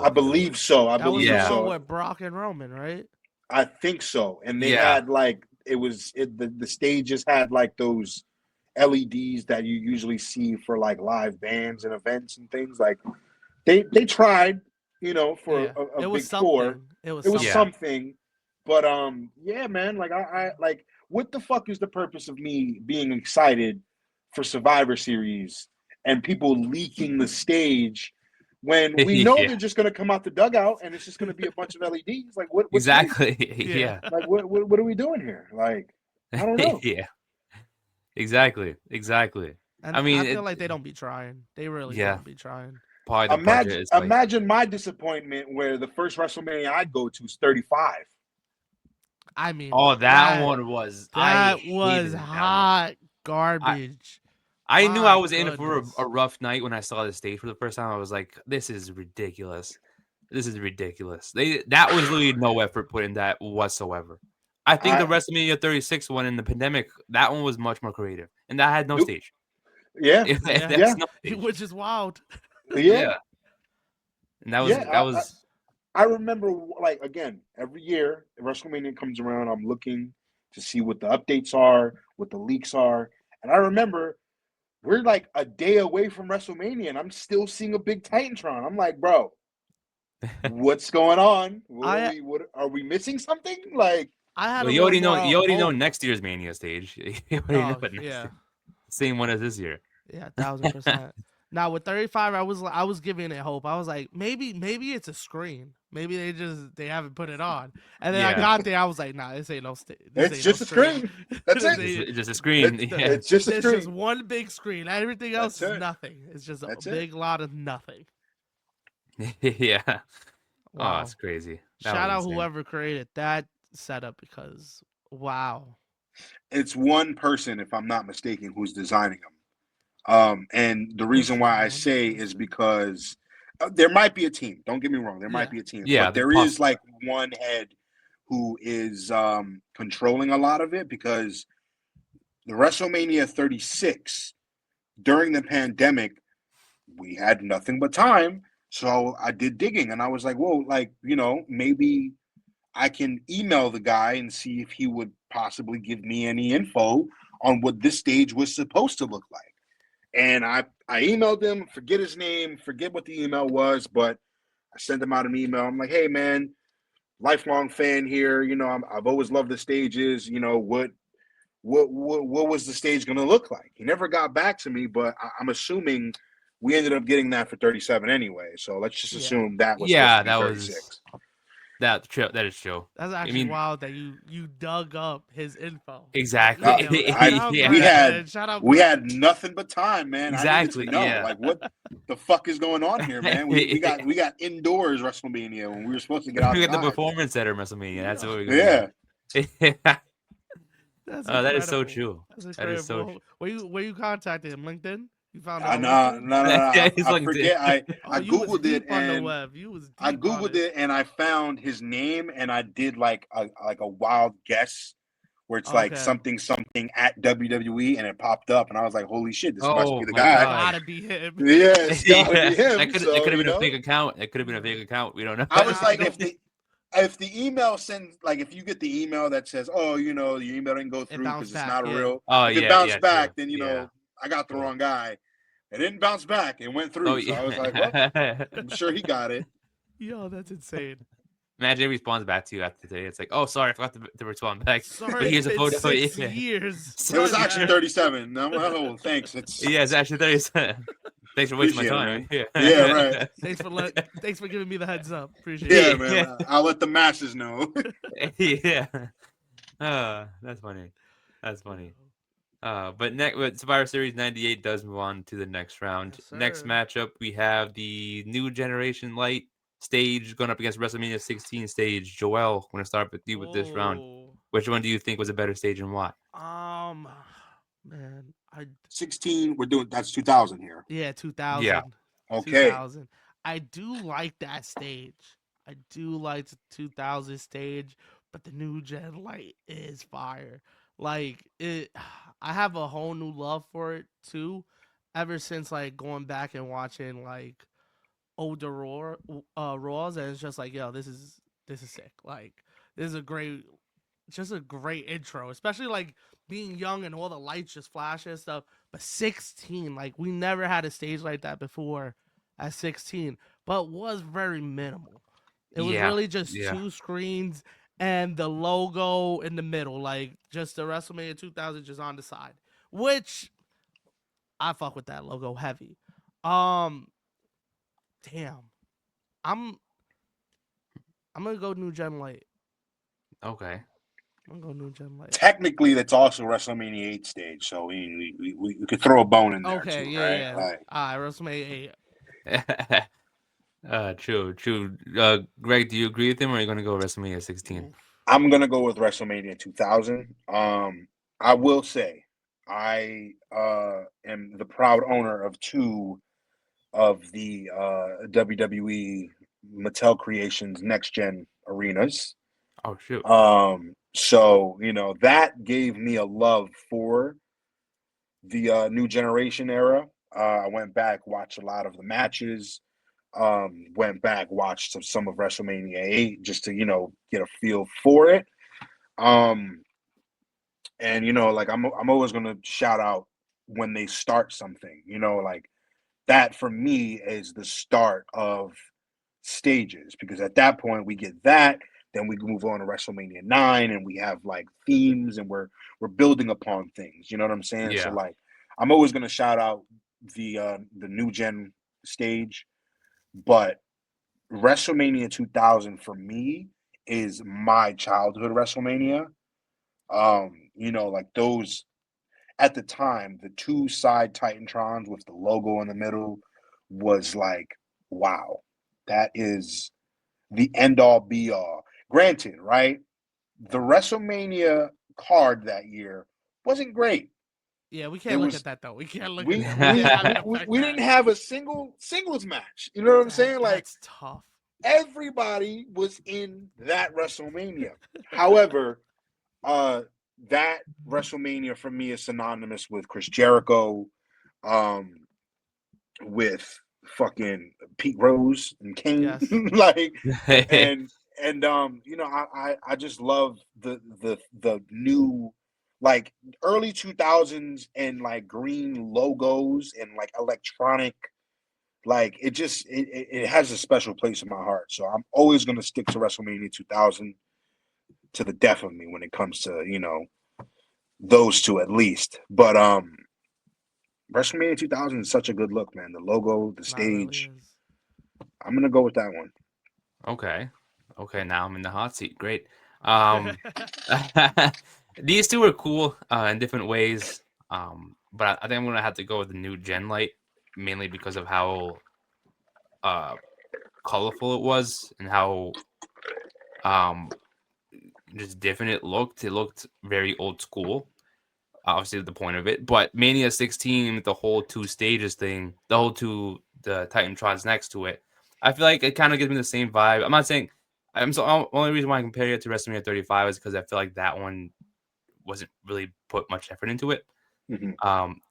[SPEAKER 3] I believe so.
[SPEAKER 2] That was the one with Brock and Roman, right?
[SPEAKER 3] I think so. And they had like the stages had like those LEDs that you usually see for like live bands and events and things. Like they tried, for a big tour. It was something. But yeah, man, like I like what the fuck is the purpose of me being excited for Survivor Series and people leaking the stage when we know they're just gonna come out the dugout and it's just gonna be a bunch of LEDs? Like what
[SPEAKER 1] exactly? Yeah.
[SPEAKER 3] Like what are we doing here? Like I don't know.
[SPEAKER 1] Yeah. Exactly.
[SPEAKER 2] And I mean, I feel like they don't be trying. They really don't be trying.
[SPEAKER 1] Probably the budget is like,
[SPEAKER 3] Imagine my disappointment where the first WrestleMania I'd go to is 35.
[SPEAKER 2] I mean,
[SPEAKER 1] oh, that one was I
[SPEAKER 2] was
[SPEAKER 1] hated that one.
[SPEAKER 2] hot garbage.
[SPEAKER 1] I knew I
[SPEAKER 2] My
[SPEAKER 1] was in for
[SPEAKER 2] goodness.
[SPEAKER 1] a rough night when I saw the stage for the first time. I was like, this is ridiculous. This is ridiculous. That was literally no effort put in that whatsoever. I think the
[SPEAKER 3] I
[SPEAKER 1] WrestleMania 36 one in the pandemic, that one was much more creative, and that had no stage.
[SPEAKER 3] yeah,
[SPEAKER 2] Yeah.
[SPEAKER 1] That's
[SPEAKER 3] yeah,
[SPEAKER 1] no stage.
[SPEAKER 2] Which is wild.
[SPEAKER 3] yeah,
[SPEAKER 1] Yeah, and that was
[SPEAKER 3] yeah.
[SPEAKER 1] that was
[SPEAKER 3] I remember, like, again, every year WrestleMania comes around, I'm looking to see what the updates are, what the leaks are, and I remember we're like a day away from WrestleMania, and I'm still seeing a big Titantron. I'm like, bro, what's going on?
[SPEAKER 2] I
[SPEAKER 3] What are we missing something? Like,
[SPEAKER 2] I had
[SPEAKER 1] well,
[SPEAKER 2] a little more
[SPEAKER 1] you already know
[SPEAKER 2] hope.
[SPEAKER 1] next year's Mania stage. You already know
[SPEAKER 2] Oh
[SPEAKER 1] it next
[SPEAKER 2] yeah,
[SPEAKER 1] year. Same one as this year.
[SPEAKER 2] yeah, 1000%. Now with 35, I was giving it hope. I was like, maybe it's a screen. Maybe they haven't put it on. And then I
[SPEAKER 1] Yeah,
[SPEAKER 2] got there, I was like, nah, this ain't no this
[SPEAKER 3] it's
[SPEAKER 2] ain't no
[SPEAKER 3] just a
[SPEAKER 2] screen.
[SPEAKER 3] screen. That's
[SPEAKER 2] This
[SPEAKER 3] it.
[SPEAKER 2] ain't-
[SPEAKER 1] just a screen. Yeah,
[SPEAKER 3] It's just a
[SPEAKER 2] There's just
[SPEAKER 3] screen.
[SPEAKER 2] one big screen. Everything else
[SPEAKER 3] That's
[SPEAKER 2] is
[SPEAKER 3] it.
[SPEAKER 2] nothing. It's just a
[SPEAKER 3] That's it.
[SPEAKER 2] big lot of nothing.
[SPEAKER 1] yeah. Oh,
[SPEAKER 2] Wow.
[SPEAKER 1] it's crazy. That
[SPEAKER 2] Shout
[SPEAKER 1] was
[SPEAKER 2] out
[SPEAKER 1] insane.
[SPEAKER 2] whoever created that setup because wow.
[SPEAKER 3] It's one person, if I'm not mistaken, who's designing them. And the
[SPEAKER 2] It's
[SPEAKER 3] reason
[SPEAKER 2] just
[SPEAKER 3] why I
[SPEAKER 2] one
[SPEAKER 3] say is
[SPEAKER 2] person.
[SPEAKER 3] because there might be a team. Don't get me wrong, there might
[SPEAKER 2] Yeah.
[SPEAKER 3] be a team,
[SPEAKER 1] Yeah,
[SPEAKER 3] but there is like one head who is controlling a lot of it because the WrestleMania 36 during the pandemic, we had nothing but time. So I did digging and I was like, whoa, like, maybe I can email the guy and see if he would possibly give me any info on what this stage was supposed to look like. And I emailed him, forget his name, forget what the email was, but I sent him out an email. I'm like, hey, man, lifelong fan here. I've always loved the stages. What was the stage going to look like? He never got back to me, but I'm assuming we ended up getting that for 37 anyway. So let's just
[SPEAKER 2] Yeah.
[SPEAKER 3] assume that was supposed
[SPEAKER 1] yeah,
[SPEAKER 3] to be
[SPEAKER 1] that
[SPEAKER 3] 36.
[SPEAKER 1] was that is true.
[SPEAKER 2] That's
[SPEAKER 1] I
[SPEAKER 2] actually
[SPEAKER 1] mean,
[SPEAKER 2] wild that you dug up his info. Like
[SPEAKER 1] exactly.
[SPEAKER 2] email. Shout out
[SPEAKER 3] We
[SPEAKER 2] Brett,
[SPEAKER 3] had
[SPEAKER 2] man. Shout out
[SPEAKER 3] we
[SPEAKER 2] Brett.
[SPEAKER 3] had nothing but time, man. I needed to
[SPEAKER 1] Exactly.
[SPEAKER 3] know,
[SPEAKER 1] Yeah.
[SPEAKER 3] like, what the fuck is going on here, man. We got indoors WrestleMania when we were supposed to get
[SPEAKER 1] We got the
[SPEAKER 3] outside.
[SPEAKER 1] performance center WrestleMania. That's what we're gonna
[SPEAKER 3] Yeah,
[SPEAKER 1] get.
[SPEAKER 2] That's
[SPEAKER 1] That is so
[SPEAKER 2] incredible.
[SPEAKER 1] true.
[SPEAKER 2] That's
[SPEAKER 1] That is so
[SPEAKER 2] incredible. Where you contacted him? LinkedIn? You found him
[SPEAKER 3] no,
[SPEAKER 2] on
[SPEAKER 3] no,
[SPEAKER 2] LinkedIn?
[SPEAKER 3] no, no.
[SPEAKER 1] Yeah, he's
[SPEAKER 3] I
[SPEAKER 1] like,
[SPEAKER 3] forget.
[SPEAKER 2] Oh,
[SPEAKER 3] I
[SPEAKER 2] you was
[SPEAKER 3] googled it
[SPEAKER 2] deep on the
[SPEAKER 3] and
[SPEAKER 2] web. You was
[SPEAKER 3] I
[SPEAKER 2] deep on
[SPEAKER 3] googled it and I found his name and I did like a wild guess where it's like
[SPEAKER 2] Okay.
[SPEAKER 3] something at WWE and it popped up and I was like, holy shit, this must
[SPEAKER 1] oh
[SPEAKER 3] be the
[SPEAKER 1] my
[SPEAKER 3] guy.
[SPEAKER 1] god.
[SPEAKER 2] Gotta be him.
[SPEAKER 3] Yeah, it's got to
[SPEAKER 1] Yeah.
[SPEAKER 3] be him.
[SPEAKER 1] It
[SPEAKER 3] So
[SPEAKER 1] could have been a fake account. It could have been a fake account. We don't know.
[SPEAKER 3] I was
[SPEAKER 2] Nah,
[SPEAKER 3] like,
[SPEAKER 2] don't-
[SPEAKER 3] if the email sends, like, if you get the email that says, oh, your email didn't go through
[SPEAKER 2] bounced
[SPEAKER 3] because it's
[SPEAKER 2] back,
[SPEAKER 3] not a
[SPEAKER 2] yeah.
[SPEAKER 3] real.
[SPEAKER 1] Oh
[SPEAKER 3] If it
[SPEAKER 1] yeah,
[SPEAKER 3] bounced
[SPEAKER 1] yeah, true.
[SPEAKER 3] back, then
[SPEAKER 1] Yeah.
[SPEAKER 3] I got the
[SPEAKER 1] True.
[SPEAKER 3] wrong guy. It didn't bounce back. It went through.
[SPEAKER 1] Oh
[SPEAKER 3] So I was like, well,
[SPEAKER 1] yeah.
[SPEAKER 3] I'm sure he got it.
[SPEAKER 2] Yo, that's insane.
[SPEAKER 1] Imagine he responds back to you after today. It's like, oh, sorry, I forgot to respond back.
[SPEAKER 2] Sorry,
[SPEAKER 1] But here's a
[SPEAKER 2] it's
[SPEAKER 1] photo.
[SPEAKER 2] been 6
[SPEAKER 1] Yeah.
[SPEAKER 2] years.
[SPEAKER 3] It was
[SPEAKER 2] My
[SPEAKER 3] actually
[SPEAKER 2] bad.
[SPEAKER 3] 37. I'm like, oh, thanks.
[SPEAKER 1] Yeah, it's actually 30. Thanks for wasting my
[SPEAKER 3] Appreciate it,
[SPEAKER 1] time.
[SPEAKER 3] man.
[SPEAKER 1] Yeah.
[SPEAKER 3] Yeah, right.
[SPEAKER 2] Thanks for giving me the heads up. Appreciate
[SPEAKER 3] Yeah,
[SPEAKER 2] it.
[SPEAKER 3] man. I'll let the masses know.
[SPEAKER 1] Yeah. That's funny. That's funny. But Survivor Series 98 does move on to the next round.
[SPEAKER 2] Yes,
[SPEAKER 1] Next
[SPEAKER 2] sir.
[SPEAKER 1] matchup, we have the New Generation Light stage going up against WrestleMania 16 stage. Joel, I'm going to start with you with this round.
[SPEAKER 2] Oh.
[SPEAKER 1] Which one do you think was a better stage and why?
[SPEAKER 2] Man,
[SPEAKER 3] 16, that's 2000 here.
[SPEAKER 2] yeah, 2000.
[SPEAKER 1] Yeah.
[SPEAKER 3] Okay.
[SPEAKER 2] 2000. I do like that stage. I do like the 2000 stage, but the New Gen Light is fire. Like it, I have a whole new love for it too. Ever since like going back and watching like older Raws, and it's just like, yo, this is sick. Like this is just a great intro, especially like being young and all the lights just flashing and stuff. But 16, like we never had a stage like that before at 16, but was very minimal. It was
[SPEAKER 1] Yeah.
[SPEAKER 2] really just
[SPEAKER 1] Yeah.
[SPEAKER 2] 2 screens and the logo in the middle, like just the WrestleMania 2000 just on the side, which I fuck with that logo heavy. Damn, I'm gonna go New Gen Light.
[SPEAKER 1] Okay.
[SPEAKER 2] I'm gonna go New Gen Light.
[SPEAKER 3] Technically, that's also WrestleMania 8 stage. So we could throw a bone in there
[SPEAKER 2] Okay,
[SPEAKER 3] too,
[SPEAKER 2] yeah,
[SPEAKER 3] right?
[SPEAKER 2] yeah.
[SPEAKER 3] Like,
[SPEAKER 2] All right, WrestleMania 8.
[SPEAKER 1] True, true. Greg, do you agree with him, or are you going to go WrestleMania 16?
[SPEAKER 2] Oof.
[SPEAKER 3] I'm gonna go with WrestleMania 2000. I will say I am the proud owner of two of the WWE Mattel Creations Next Gen arenas.
[SPEAKER 1] Oh, shoot.
[SPEAKER 3] So that gave me a love for the new generation era. I went back, watched a lot of the matches. Went back, watched some of WrestleMania 8 just to get a feel for it. Um, and like I'm always gonna shout out when they start something. Like that for me is the start of stages because at that point we get that, then we move on to WrestleMania 9 and we have like themes and we're building upon things. You know what I'm saying? So
[SPEAKER 1] Yeah.
[SPEAKER 3] like I'm always gonna shout out the new gen stage, but WrestleMania 2000 for me is my childhood WrestleMania. Like those at the time, the two side Titantrons with the logo in the middle was like, wow, that is the end all be all. Granted, right? The WrestleMania card that year wasn't great.
[SPEAKER 2] Yeah, we
[SPEAKER 3] It
[SPEAKER 2] can't look at
[SPEAKER 3] was
[SPEAKER 2] that though. We can't look at
[SPEAKER 3] we
[SPEAKER 2] that. We
[SPEAKER 3] we
[SPEAKER 2] cannot
[SPEAKER 3] we, we,
[SPEAKER 2] affect
[SPEAKER 3] we
[SPEAKER 2] that.
[SPEAKER 3] didn't have a single singles match. You know what I'm saying? Like
[SPEAKER 2] That's tough.
[SPEAKER 3] everybody was in that WrestleMania. However, uh that WrestleMania for me is synonymous with Chris Jericho, um, with fucking Pete Rose and Kane,
[SPEAKER 2] Yes.
[SPEAKER 3] like, I just love the new like early 2000s and like green logos and like electronic like it has a special place in my heart. So I'm always gonna stick to WrestleMania 2000 to the death of me when it comes to those two at least. But WrestleMania 2000 is such a good look, man. The logo, the
[SPEAKER 2] That really
[SPEAKER 3] stage.
[SPEAKER 2] is.
[SPEAKER 3] I'm gonna go with that one.
[SPEAKER 1] Okay. Okay, now I'm in the hot seat. Great. Um, these two are cool in different ways. But I think I'm gonna have to go with the new Gen Light, mainly because of how uh colorful it was and how um just different it looked. It looked very old school. Obviously, the point of it. But Mania 16, the whole two stages thing, the Titantrons next to it, I feel like it kind of gives me the same vibe. I'm not saying only reason why I compare it to WrestleMania 35 is because I feel like that one wasn't really put much effort into it.
[SPEAKER 3] Mm-hmm.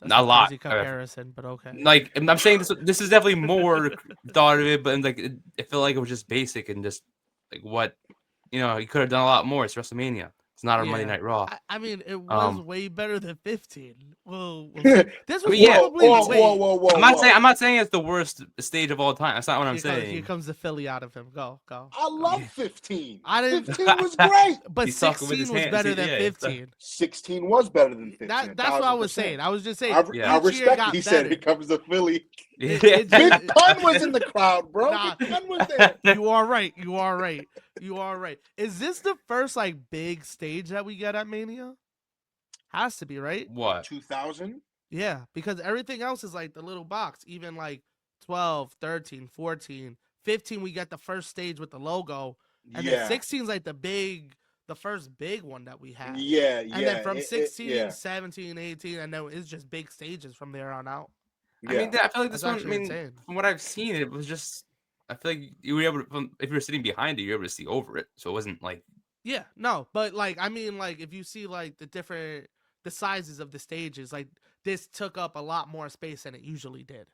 [SPEAKER 2] That's
[SPEAKER 1] Not
[SPEAKER 2] a
[SPEAKER 1] a lot.
[SPEAKER 2] crazy comparison, but okay.
[SPEAKER 1] Like I'm saying, this is definitely more thought of it, but like it felt like it was just basic and just like what you could have done a lot more. It's WrestleMania. It's not our Monday
[SPEAKER 2] Yeah.
[SPEAKER 1] Night Raw.
[SPEAKER 2] I mean, it was
[SPEAKER 1] Um,
[SPEAKER 2] way better than 15. We'll see. This
[SPEAKER 1] I
[SPEAKER 2] was
[SPEAKER 1] mean, yeah,
[SPEAKER 2] probably
[SPEAKER 3] whoa, whoa,
[SPEAKER 2] wait.
[SPEAKER 3] whoa, whoa,
[SPEAKER 1] I'm not saying
[SPEAKER 3] whoa!
[SPEAKER 1] I'm not saying it's the worst stage of all time. That's not what I'm
[SPEAKER 2] Here
[SPEAKER 1] saying.
[SPEAKER 2] comes the Philly out of him. Go, go,
[SPEAKER 3] I
[SPEAKER 2] go.
[SPEAKER 3] love 15.
[SPEAKER 2] I didn't
[SPEAKER 3] 15 was great.
[SPEAKER 2] but
[SPEAKER 1] He's talking with his
[SPEAKER 2] 16 was
[SPEAKER 1] hands.
[SPEAKER 2] better than
[SPEAKER 1] Yeah,
[SPEAKER 2] 15.
[SPEAKER 3] 16 was better than 15.
[SPEAKER 2] That's what I was
[SPEAKER 3] 1,000%.
[SPEAKER 2] saying. I was just saying
[SPEAKER 3] I
[SPEAKER 1] yeah,
[SPEAKER 2] each year
[SPEAKER 3] respect. He
[SPEAKER 2] got
[SPEAKER 3] said,
[SPEAKER 2] better.
[SPEAKER 3] "Here comes the Philly."
[SPEAKER 2] It
[SPEAKER 1] yeah.
[SPEAKER 2] just
[SPEAKER 3] Big Pun was in the crowd, bro.
[SPEAKER 2] nah.
[SPEAKER 3] Big Pun was there.
[SPEAKER 2] You are right. You are right. You are right. Is this the first like big stage that we get at Mania? Has to be, right?
[SPEAKER 1] What?
[SPEAKER 3] 2000.
[SPEAKER 2] Yeah, because everything else is like the little box. Even like 12, 13, 14, 15 we get the first stage with the logo. And then
[SPEAKER 3] Yeah,
[SPEAKER 2] 16 is like the first big one that we had.
[SPEAKER 3] yeah,
[SPEAKER 2] And then
[SPEAKER 3] yeah.
[SPEAKER 2] from 16,
[SPEAKER 3] Yeah,
[SPEAKER 2] 17, 18, and then it's just big stages from there on out.
[SPEAKER 1] I mean,
[SPEAKER 3] yeah.
[SPEAKER 1] I feel like
[SPEAKER 2] That's
[SPEAKER 1] this one. I
[SPEAKER 2] actually
[SPEAKER 1] mean,
[SPEAKER 2] insane.
[SPEAKER 1] from what I've seen, it was just. I feel like you were able to, if you were sitting behind it, you were able to see over it. So it wasn't like,
[SPEAKER 2] Yeah, no, but like I mean, like if you see like the sizes of the stages, like this took up a lot more space than it usually did.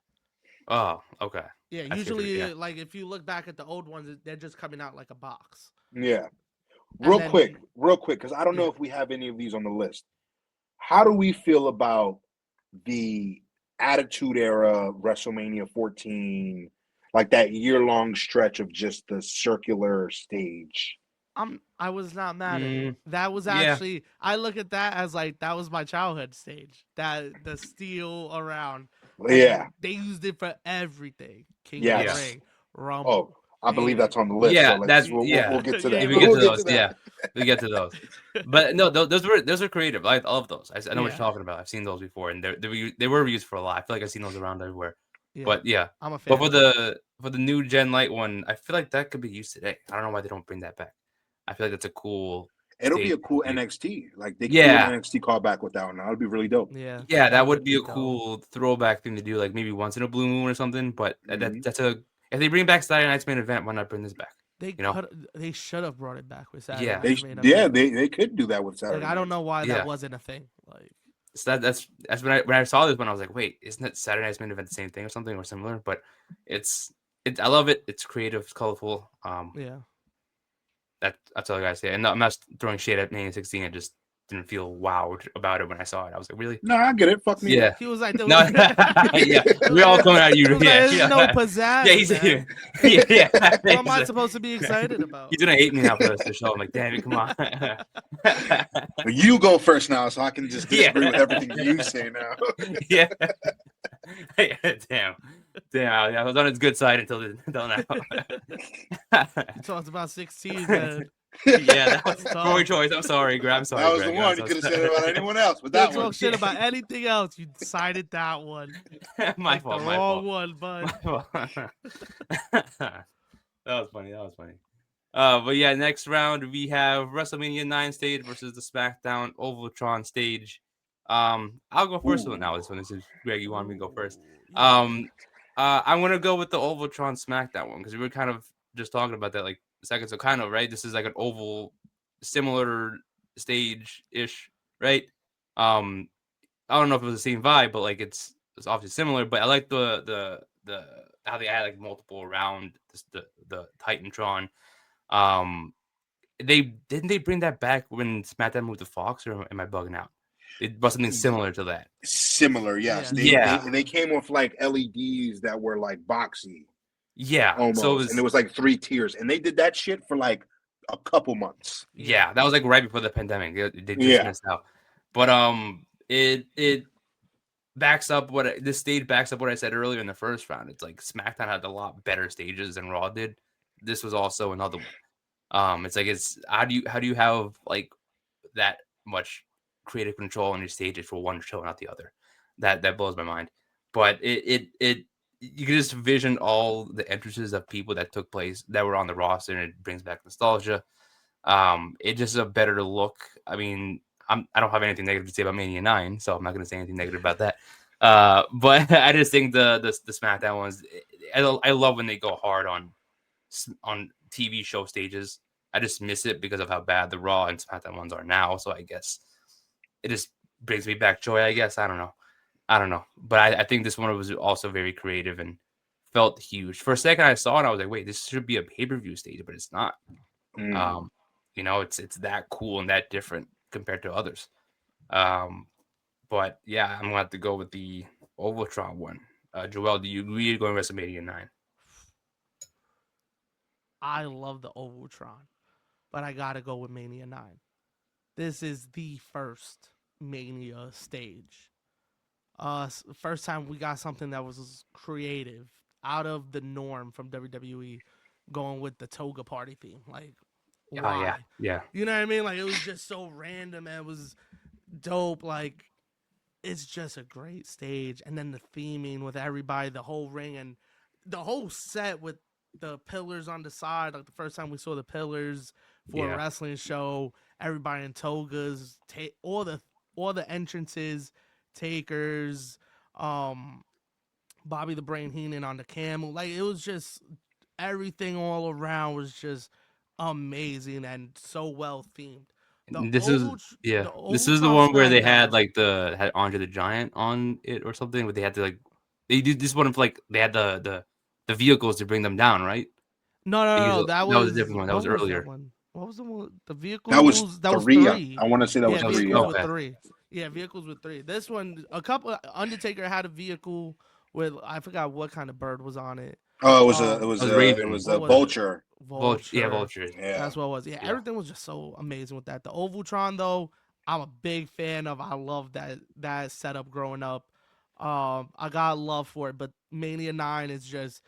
[SPEAKER 1] oh, okay.
[SPEAKER 2] Yeah,
[SPEAKER 1] I see what
[SPEAKER 2] usually
[SPEAKER 1] yeah.
[SPEAKER 2] like if you look back at the old ones, they're just coming out like a box.
[SPEAKER 3] Yeah.
[SPEAKER 2] And
[SPEAKER 3] Real quick, because I don't know
[SPEAKER 2] yeah,
[SPEAKER 3] if we have any of these on the list. How do we feel about the Attitude Era WrestleMania 14, like that year-long stretch of just the circular stage?
[SPEAKER 2] I was not mad at it.
[SPEAKER 1] Mm,
[SPEAKER 2] That was
[SPEAKER 1] yeah.
[SPEAKER 2] actually I look at that as like that was my childhood stage. That the steel around,
[SPEAKER 3] Yeah.
[SPEAKER 2] and they used it for everything. King of the
[SPEAKER 1] Yeah.
[SPEAKER 3] Yes.
[SPEAKER 2] Ring, Rumble,
[SPEAKER 3] Oh, I believe
[SPEAKER 2] Mania.
[SPEAKER 3] that's on the list. So
[SPEAKER 1] Yeah,
[SPEAKER 3] let's
[SPEAKER 1] that's
[SPEAKER 3] we'll
[SPEAKER 1] yeah.
[SPEAKER 3] get to
[SPEAKER 2] Yeah,
[SPEAKER 3] that.
[SPEAKER 1] We get
[SPEAKER 3] We'll
[SPEAKER 1] to
[SPEAKER 3] get to
[SPEAKER 1] those.
[SPEAKER 3] that.
[SPEAKER 1] Yeah, we get to those. But no, those were creative. I love those. I know what
[SPEAKER 2] Yeah.
[SPEAKER 1] you're talking about. I've seen those before, and they were used for a lot. I feel like I've seen those around everywhere.
[SPEAKER 2] Yeah,
[SPEAKER 1] But yeah,
[SPEAKER 2] I'm a
[SPEAKER 1] but
[SPEAKER 2] fan.
[SPEAKER 1] for the new Gen Light one, I feel like that could be used today. I don't know why they don't bring that back. I feel like that's a cool
[SPEAKER 3] It'll be
[SPEAKER 1] stage.
[SPEAKER 3] a cool NXT. Like they could do an
[SPEAKER 1] Yeah,
[SPEAKER 3] NXT callback with that one. That would be really dope.
[SPEAKER 2] Yeah,
[SPEAKER 1] yeah, that would
[SPEAKER 2] would
[SPEAKER 1] be a
[SPEAKER 2] dope.
[SPEAKER 1] cool throwback thing to do, like maybe once in a blue moon or something. But
[SPEAKER 3] Mhm.
[SPEAKER 1] that's a if they bring back Saturday Night's main event, why not bring this back?
[SPEAKER 2] They
[SPEAKER 1] You know?
[SPEAKER 2] they should have brought it back with Saturday
[SPEAKER 1] Yeah,
[SPEAKER 2] Night's main
[SPEAKER 3] Yeah,
[SPEAKER 2] event.
[SPEAKER 3] they could do that with
[SPEAKER 2] Like
[SPEAKER 3] Saturday
[SPEAKER 2] I don't
[SPEAKER 3] nights.
[SPEAKER 2] know why that
[SPEAKER 1] yeah.
[SPEAKER 2] wasn't a thing. Like
[SPEAKER 1] So that's when I saw this one, I was like, wait, isn't that Saturday Night's main event the same thing or something or similar? But it's I love it. It's creative, it's colorful.
[SPEAKER 2] yeah,
[SPEAKER 1] That's all I gotta say. And I'm not throwing shade at Mania 16. I just didn't feel wowed about it when I saw it. I was like, really?
[SPEAKER 3] No, I get it. Fuck me.
[SPEAKER 1] Yeah.
[SPEAKER 2] he was like, there
[SPEAKER 1] No,
[SPEAKER 2] was,
[SPEAKER 1] yeah,
[SPEAKER 2] he was
[SPEAKER 1] we're all
[SPEAKER 2] like,
[SPEAKER 1] coming at
[SPEAKER 2] he
[SPEAKER 1] you.
[SPEAKER 2] was like,
[SPEAKER 1] Yeah,
[SPEAKER 2] there's no
[SPEAKER 1] yeah,
[SPEAKER 2] pizzazz,
[SPEAKER 1] yeah. He's
[SPEAKER 2] man.
[SPEAKER 1] yeah.
[SPEAKER 2] What am
[SPEAKER 1] He's
[SPEAKER 2] I
[SPEAKER 1] like-
[SPEAKER 2] supposed to be excited about?
[SPEAKER 1] he's gonna hate me now for the rest of the show. I'm like, damn it, come on.
[SPEAKER 3] But you go first now, so I can just disagree with
[SPEAKER 1] Yeah.
[SPEAKER 3] everything you say now.
[SPEAKER 1] Yeah. Damn. I was on his good side until now.
[SPEAKER 2] He talked about 16, man.
[SPEAKER 1] Yeah, that was
[SPEAKER 2] That's
[SPEAKER 1] wrong
[SPEAKER 2] tough.
[SPEAKER 1] choice. I'm sorry, Greg. I'm sorry,
[SPEAKER 3] That was
[SPEAKER 1] Greg.
[SPEAKER 3] the one you could have said it about anyone else, but
[SPEAKER 2] You
[SPEAKER 3] that
[SPEAKER 2] talk
[SPEAKER 3] one.
[SPEAKER 2] shit about anything else. You decided that one.
[SPEAKER 1] My
[SPEAKER 2] Picked
[SPEAKER 1] fault.
[SPEAKER 2] the
[SPEAKER 1] My
[SPEAKER 2] wrong
[SPEAKER 1] fault.
[SPEAKER 2] one, bud.
[SPEAKER 1] That was funny. But yeah, next round we have WrestleMania 9 stage versus the SmackDown Ovaltron stage. I'll go first on now. This one. This is Greg. You want me to go first? I'm gonna go with the Ovaltron SmackDown one because we were kind of just talking about that like a second. So kind of right. This is like an oval, similar stage ish, right? Um, I don't know if it was the same vibe, but like it's obviously similar. But I like the how they had like multiple around the Titantron. Um, they bring that back when SmackDown moved to Fox, or am I bugging out? It was something similar to that.
[SPEAKER 3] Similar, yes.
[SPEAKER 2] Yeah.
[SPEAKER 3] They came with like LEDs that were like boxy
[SPEAKER 1] Yeah,
[SPEAKER 3] almost,
[SPEAKER 1] so it was,
[SPEAKER 3] and it was like 3 tiers, and they did that shit for like a couple months.
[SPEAKER 1] yeah, that was like right before the pandemic. They just
[SPEAKER 3] Yeah.
[SPEAKER 1] missed out, but it backs up this stage backs up what I said earlier in the first round. It's like SmackDown had a lot better stages than Raw did. This was also another one. It's like how do you have like that much creative control on your stages for one show, not the other? That blows my mind. But it you can just vision all the entrances of people that took place that were on the roster, and it brings back nostalgia. It just a better look. I mean, I don't have anything negative to say about Mania 9, so I'm not going to say anything negative about that. But I just think the SmackDown ones, I love when they go hard on TV show stages. I just miss it because of how bad the Raw and SmackDown ones are now. So I guess it just brings me back joy. I guess I don't know, but I think this one was also very creative and felt huge. For a second, I saw it, I was like, wait, this should be a pay-per-view stage, but it's not.
[SPEAKER 3] Mm.
[SPEAKER 1] It's that cool and that different compared to others. But yeah, I'm gonna have to go with the Ovaltron one. Joel, do you agree going WrestleMania 9?
[SPEAKER 2] I love the Ovaltron, but I gotta go with Mania 9. This is the first Mania stage. First time we got something that was creative, out of the norm from WWE, going with the toga party theme. Like, why?
[SPEAKER 1] Yeah.
[SPEAKER 2] You know what I mean? Like, it was just so random and it was dope. Like, it's just a great stage. And then the theming with everybody, the whole ring, and the whole set with the pillars on the side. Like, the first time we saw the pillars for a wrestling show, everybody in togas, all the entrances, Takers, Bobby the Brain Heenan on the camel. Like, it was just everything all around was just amazing and so well themed.
[SPEAKER 1] This is the one where they had like had Andre the Giant on it or something, but they had to like they did this one of like they had the vehicles to bring them down, right?
[SPEAKER 2] No. That was
[SPEAKER 1] a different one. That was earlier.
[SPEAKER 2] What was the one? The vehicles.
[SPEAKER 3] That was three.
[SPEAKER 2] Three.
[SPEAKER 3] I want to say that was three.
[SPEAKER 2] Vehicles
[SPEAKER 1] Okay.
[SPEAKER 2] with three. Yeah, vehicles with three. This one, Undertaker had a vehicle with I forgot what kind of bird was on it.
[SPEAKER 3] Oh,
[SPEAKER 1] it was Raven.
[SPEAKER 3] It was
[SPEAKER 2] What
[SPEAKER 3] a
[SPEAKER 2] was
[SPEAKER 3] vulture.
[SPEAKER 2] Vulture.
[SPEAKER 1] Yeah, Vulture.
[SPEAKER 3] Yeah.
[SPEAKER 2] That's what it was. Yeah, everything was just so amazing with that. The Ovaltron, though, I'm a big fan of. I love that setup growing up. I got love for it, but Mania 9 is just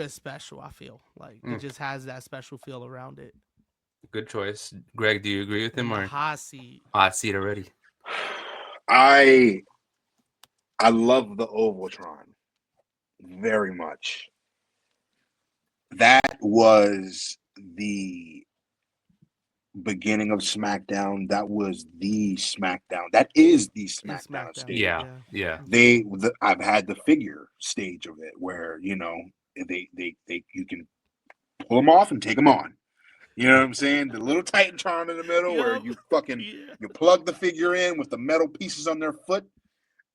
[SPEAKER 2] special. I feel like it just has that special feel around it.
[SPEAKER 1] Good choice, Greg. Do you agree with him
[SPEAKER 2] And
[SPEAKER 1] or
[SPEAKER 2] the hot seat?
[SPEAKER 1] hot seat already?
[SPEAKER 3] I love the Ovaltron. very much. That was the beginning of SmackDown. That was the SmackDown. That is the
[SPEAKER 2] It's
[SPEAKER 3] SmackDown
[SPEAKER 2] SmackDown.
[SPEAKER 3] stage.
[SPEAKER 1] Yeah,
[SPEAKER 2] Yeah.
[SPEAKER 1] yeah.
[SPEAKER 3] I've had the figure stage of it where they you can pull them off and take them on. You know what I'm saying? The little Titantron in the middle where
[SPEAKER 2] Yup.
[SPEAKER 3] you fucking
[SPEAKER 2] Yeah.
[SPEAKER 3] you plug the figure in with the metal pieces on their foot,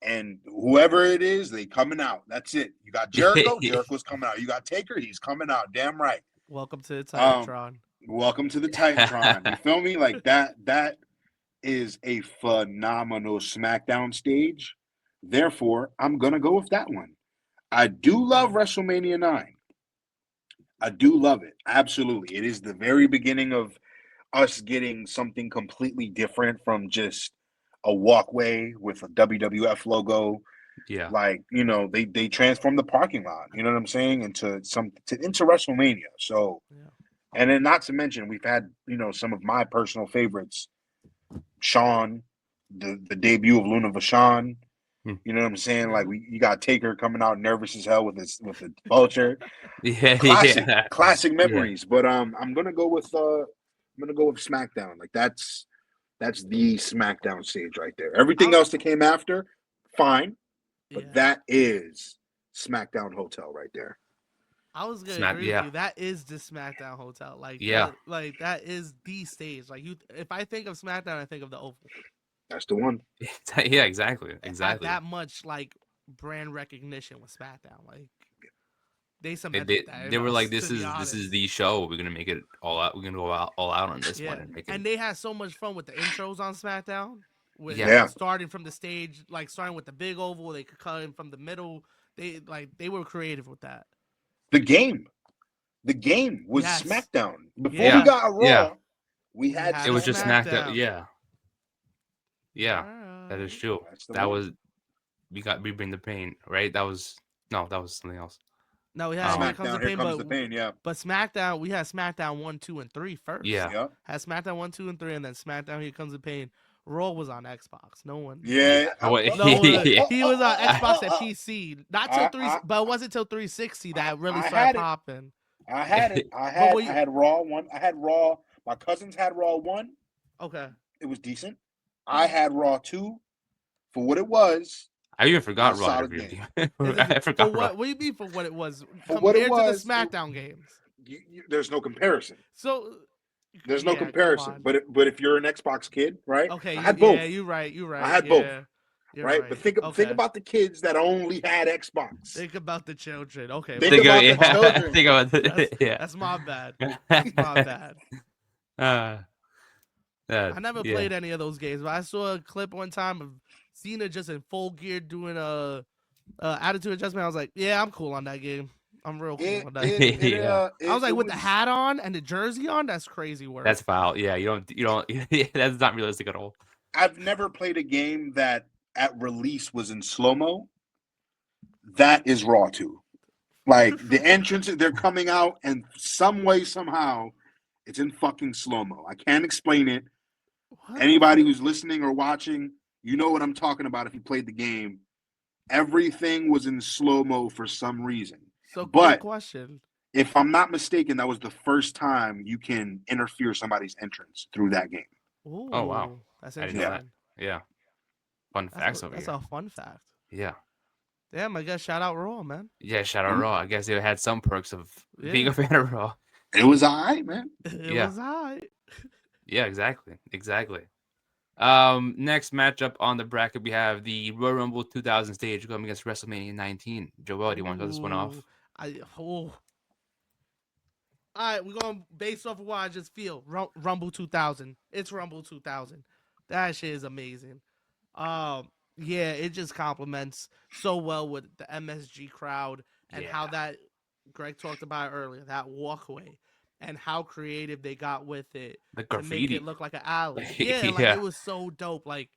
[SPEAKER 3] and whoever it is, they coming out. That's it. You got Jericho, Jericho's coming out. You got Taker, he's coming out. Damn right.
[SPEAKER 2] Welcome to the
[SPEAKER 3] Um,
[SPEAKER 2] Titantron.
[SPEAKER 3] welcome to the Titantron. You feel me? Like that is a phenomenal SmackDown stage. Therefore, I'm gonna go with that one. I do love WrestleMania 9. I do love it. Absolutely. It is the very beginning of us getting something completely different from just a walkway with a WWF logo.
[SPEAKER 1] Yeah.
[SPEAKER 3] Like, they transformed the parking lot, you know what I'm saying, into WrestleMania. So,
[SPEAKER 2] Yeah.
[SPEAKER 3] and then not to mention we've had, some of my personal favorites, Shawn, the debut of Luna Vachon.
[SPEAKER 1] Hmm.
[SPEAKER 3] You know what I'm saying?
[SPEAKER 2] Yeah.
[SPEAKER 3] Like you got Taker coming out nervous as hell with the vulture.
[SPEAKER 1] Yeah,
[SPEAKER 3] Classic,
[SPEAKER 1] yeah.
[SPEAKER 3] classic
[SPEAKER 1] Yeah.
[SPEAKER 3] memories. But I'm gonna go with SmackDown. Like that's the SmackDown stage right there. Everything else that came after, fine, but
[SPEAKER 2] Yeah.
[SPEAKER 3] that is SmackDown Hotel right there.
[SPEAKER 2] I was gonna
[SPEAKER 1] Smack
[SPEAKER 2] agree with
[SPEAKER 1] yeah.
[SPEAKER 2] you. That is the SmackDown Hotel.
[SPEAKER 1] Yeah.
[SPEAKER 2] That is the stage. Like if I think of SmackDown, I think of the Oval.
[SPEAKER 3] That's the one.
[SPEAKER 1] Yeah, exactly.
[SPEAKER 2] It had
[SPEAKER 1] Exactly.
[SPEAKER 2] that much like brand recognition with SmackDown. Like they
[SPEAKER 1] They,
[SPEAKER 2] cemented
[SPEAKER 1] they
[SPEAKER 2] that in
[SPEAKER 1] they were like,
[SPEAKER 2] us.
[SPEAKER 1] this
[SPEAKER 2] To be
[SPEAKER 1] is this is
[SPEAKER 2] honest.
[SPEAKER 1] the show. We're gonna make it all out. We're gonna go out all out on this one
[SPEAKER 2] Yeah,
[SPEAKER 1] and make it.
[SPEAKER 2] and they had so much fun with the intros on SmackDown. With
[SPEAKER 1] Yeah.
[SPEAKER 3] Yeah.
[SPEAKER 2] starting from the stage, like starting with the big oval, they could cut in from the middle. They were creative with that.
[SPEAKER 3] The game. The game was
[SPEAKER 2] Yes.
[SPEAKER 3] SmackDown. Before we
[SPEAKER 2] Yeah.
[SPEAKER 1] Yeah.
[SPEAKER 3] got a
[SPEAKER 1] Yeah.
[SPEAKER 3] Raw, we
[SPEAKER 2] We
[SPEAKER 3] had
[SPEAKER 2] had
[SPEAKER 1] It
[SPEAKER 2] a
[SPEAKER 1] was just
[SPEAKER 3] SmackDown.
[SPEAKER 1] SmackDown.
[SPEAKER 2] SmackDown.
[SPEAKER 1] Yeah. Yeah. That is
[SPEAKER 2] Alright.
[SPEAKER 1] true.
[SPEAKER 3] That's the
[SPEAKER 1] That
[SPEAKER 3] one.
[SPEAKER 1] was we bring the pain, right? That was no, that was something else.
[SPEAKER 2] No, we had Here Comes the
[SPEAKER 3] SmackDown, here
[SPEAKER 2] Pain,
[SPEAKER 3] comes the pain. Yeah.
[SPEAKER 2] but SmackDown, we had SmackDown 1, 2, and 3 first.
[SPEAKER 1] Yeah.
[SPEAKER 3] Yep.
[SPEAKER 2] Had SmackDown 1, 2, and 3, and then SmackDown Here Comes the Pain. Raw was on Xbox.
[SPEAKER 1] Yeah.
[SPEAKER 3] Yeah.
[SPEAKER 2] No one.
[SPEAKER 1] Yeah.
[SPEAKER 2] He was on Xbox and PC. Not till
[SPEAKER 3] I,
[SPEAKER 2] but it wasn't till 360 that really
[SPEAKER 3] I
[SPEAKER 2] started
[SPEAKER 3] had it.
[SPEAKER 2] popping.
[SPEAKER 3] I had it. I
[SPEAKER 2] But
[SPEAKER 3] had
[SPEAKER 2] what
[SPEAKER 3] I
[SPEAKER 2] you?
[SPEAKER 3] had Raw one. I had Raw. My cousins had Raw one.
[SPEAKER 2] Okay.
[SPEAKER 3] It was decent. I had Raw two for what it was.
[SPEAKER 1] I even
[SPEAKER 3] It was
[SPEAKER 1] forgot
[SPEAKER 3] a
[SPEAKER 1] Raw had a
[SPEAKER 3] solid
[SPEAKER 1] video
[SPEAKER 3] game.
[SPEAKER 1] game. I
[SPEAKER 2] For
[SPEAKER 1] forgot Raw.
[SPEAKER 2] what do you mean for what it was
[SPEAKER 3] For what it
[SPEAKER 2] compared to the
[SPEAKER 3] was,
[SPEAKER 2] SmackDown games?
[SPEAKER 3] there's no comparison.
[SPEAKER 2] So
[SPEAKER 3] There's no
[SPEAKER 2] yeah, come
[SPEAKER 3] comparison.
[SPEAKER 2] on.
[SPEAKER 3] But if you're an Xbox kid, right?
[SPEAKER 2] Okay,
[SPEAKER 3] I had
[SPEAKER 2] yeah,
[SPEAKER 3] both.
[SPEAKER 2] you're right. You're right.
[SPEAKER 3] I had both.
[SPEAKER 2] Yeah, you're
[SPEAKER 3] Right.
[SPEAKER 2] right.
[SPEAKER 3] But think
[SPEAKER 2] Okay.
[SPEAKER 3] about the kids that only had Xbox.
[SPEAKER 2] Think about the children. Okay,
[SPEAKER 3] Think
[SPEAKER 1] Think
[SPEAKER 2] my
[SPEAKER 1] of
[SPEAKER 3] about
[SPEAKER 2] bad.
[SPEAKER 3] the
[SPEAKER 1] yeah.
[SPEAKER 3] children.
[SPEAKER 1] Think about
[SPEAKER 2] That's,
[SPEAKER 1] it. Yeah.
[SPEAKER 2] that's my bad. That's my bad.
[SPEAKER 1] Uh,
[SPEAKER 2] I never
[SPEAKER 1] yeah.
[SPEAKER 2] played any of those games, but I saw a clip one time of Cena just in full gear doing a attitude adjustment. I was like, yeah, I'm cool on that game. I'm real cool on that game.
[SPEAKER 1] Yeah.
[SPEAKER 2] I was like, with the hat on and the jersey on, that's crazy work.
[SPEAKER 1] That's foul. Yeah, you don't. That's not realistic at all.
[SPEAKER 3] I've never played a game that at release was in slow mo. That is Raw 2. Like the entrance, they're coming out, and some way, somehow, it's in fucking slow mo. I can't explain it.
[SPEAKER 2] What
[SPEAKER 3] Anybody who's listening or watching, you know what I'm talking about if you played the game. Everything was in slow mo for some reason.
[SPEAKER 2] So, quick
[SPEAKER 3] But
[SPEAKER 2] question.
[SPEAKER 3] if I'm not mistaken, that was the first time you can interfere somebody's entrance through that game.
[SPEAKER 2] Ooh,
[SPEAKER 1] Oh, wow.
[SPEAKER 2] that's
[SPEAKER 1] I didn't
[SPEAKER 2] interesting.
[SPEAKER 1] know that. Yeah. Fun facts over
[SPEAKER 2] That's
[SPEAKER 1] here.
[SPEAKER 2] a fun fact.
[SPEAKER 1] Yeah.
[SPEAKER 2] Damn, I guess shout out Raw, man.
[SPEAKER 1] Yeah. Shout out Raw. I guess they had some perks of being
[SPEAKER 2] Yeah.
[SPEAKER 1] a fan of Raw.
[SPEAKER 3] It was all right, man.
[SPEAKER 2] It
[SPEAKER 1] Yeah.
[SPEAKER 2] was alright.
[SPEAKER 1] Yeah. Exactly. Exactly. Next matchup on the bracket, we have the Royal Rumble 2000 stage going against WrestleMania 19. Joel, do you want to start this one off?
[SPEAKER 2] All right, we're going based off of what I just feel. Rumble 2000. It's Rumble 2000. That shit is amazing. Yeah, it just complements so well with the MSG crowd and how
[SPEAKER 1] Yeah.
[SPEAKER 2] that Greg talked about it earlier, that walkway and how creative they got with it
[SPEAKER 1] The
[SPEAKER 2] to make
[SPEAKER 1] graffiti.
[SPEAKER 2] it look like an alley. Yeah, like
[SPEAKER 1] Yeah.
[SPEAKER 2] it was so dope. Like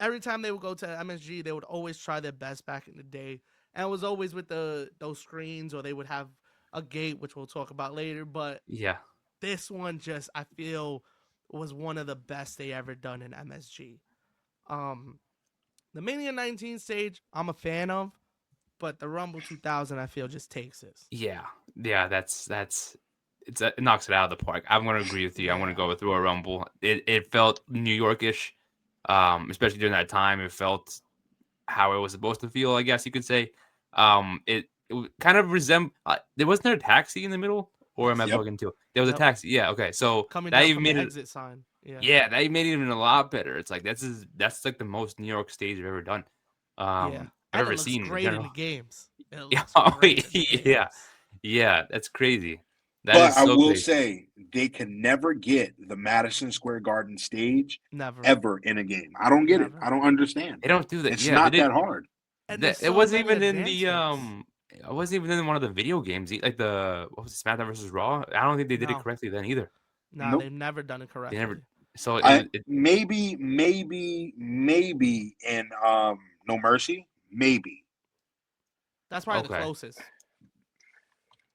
[SPEAKER 2] every time they would go to MSG, they would always try their best back in the day. And it was always with those screens, or they would have a gate, which we'll talk about later. But
[SPEAKER 1] Yeah.
[SPEAKER 2] this one just I feel was one of the best they ever done in MSG. The Mania 19 stage, I'm a fan of. but the Rumble 2000, I feel, just takes this.
[SPEAKER 1] Yeah, that's it knocks it out of the park. I'm gonna agree with you. I'm gonna
[SPEAKER 2] Yeah.
[SPEAKER 1] go with Royal Rumble. It felt New Yorkish, especially during that time. It felt how it was supposed to feel, I guess you could say. Kind of resemble. There wasn't there a taxi in the middle, or am I
[SPEAKER 2] Yes.
[SPEAKER 3] Yep.
[SPEAKER 1] bugging too? There was a
[SPEAKER 2] Yep.
[SPEAKER 1] taxi. Yeah. Okay. So
[SPEAKER 2] Coming
[SPEAKER 1] that
[SPEAKER 2] down
[SPEAKER 1] even
[SPEAKER 2] from the
[SPEAKER 1] made it.
[SPEAKER 2] exit sign. Yeah.
[SPEAKER 1] Yeah, that made it even a lot better. It's like that's like the most New York stage I've ever done.
[SPEAKER 2] Yeah.
[SPEAKER 1] I've
[SPEAKER 2] And it
[SPEAKER 1] ever
[SPEAKER 2] looks
[SPEAKER 1] seen in
[SPEAKER 2] great in the
[SPEAKER 1] general.
[SPEAKER 2] games. It
[SPEAKER 1] Yeah.
[SPEAKER 2] looks
[SPEAKER 1] Oh,
[SPEAKER 2] great in the
[SPEAKER 1] yeah.
[SPEAKER 2] games.
[SPEAKER 1] Yeah. That's crazy. That
[SPEAKER 3] But
[SPEAKER 1] is
[SPEAKER 3] I
[SPEAKER 1] so
[SPEAKER 3] will
[SPEAKER 1] crazy.
[SPEAKER 3] say they can never get the Madison Square Garden stage
[SPEAKER 2] Never.
[SPEAKER 3] ever in a game. I don't get it.
[SPEAKER 2] Never.
[SPEAKER 3] I don't understand.
[SPEAKER 1] They don't do that.
[SPEAKER 3] It's
[SPEAKER 1] Yeah, they
[SPEAKER 3] not
[SPEAKER 1] did.
[SPEAKER 3] that hard.
[SPEAKER 2] And there's
[SPEAKER 1] It
[SPEAKER 2] so
[SPEAKER 1] wasn't
[SPEAKER 2] many
[SPEAKER 1] even in the
[SPEAKER 2] advancements.
[SPEAKER 1] It wasn't even in one of the video games. Like the what was it, SmackDown versus Raw? I don't think they did it
[SPEAKER 2] No.
[SPEAKER 1] correctly then either.
[SPEAKER 2] No,
[SPEAKER 3] Nope.
[SPEAKER 2] they've never done it
[SPEAKER 1] They
[SPEAKER 2] correctly.
[SPEAKER 1] never. So
[SPEAKER 3] I
[SPEAKER 1] it
[SPEAKER 3] maybe in No Mercy. Maybe.
[SPEAKER 2] That's probably the
[SPEAKER 1] okay.
[SPEAKER 2] closest.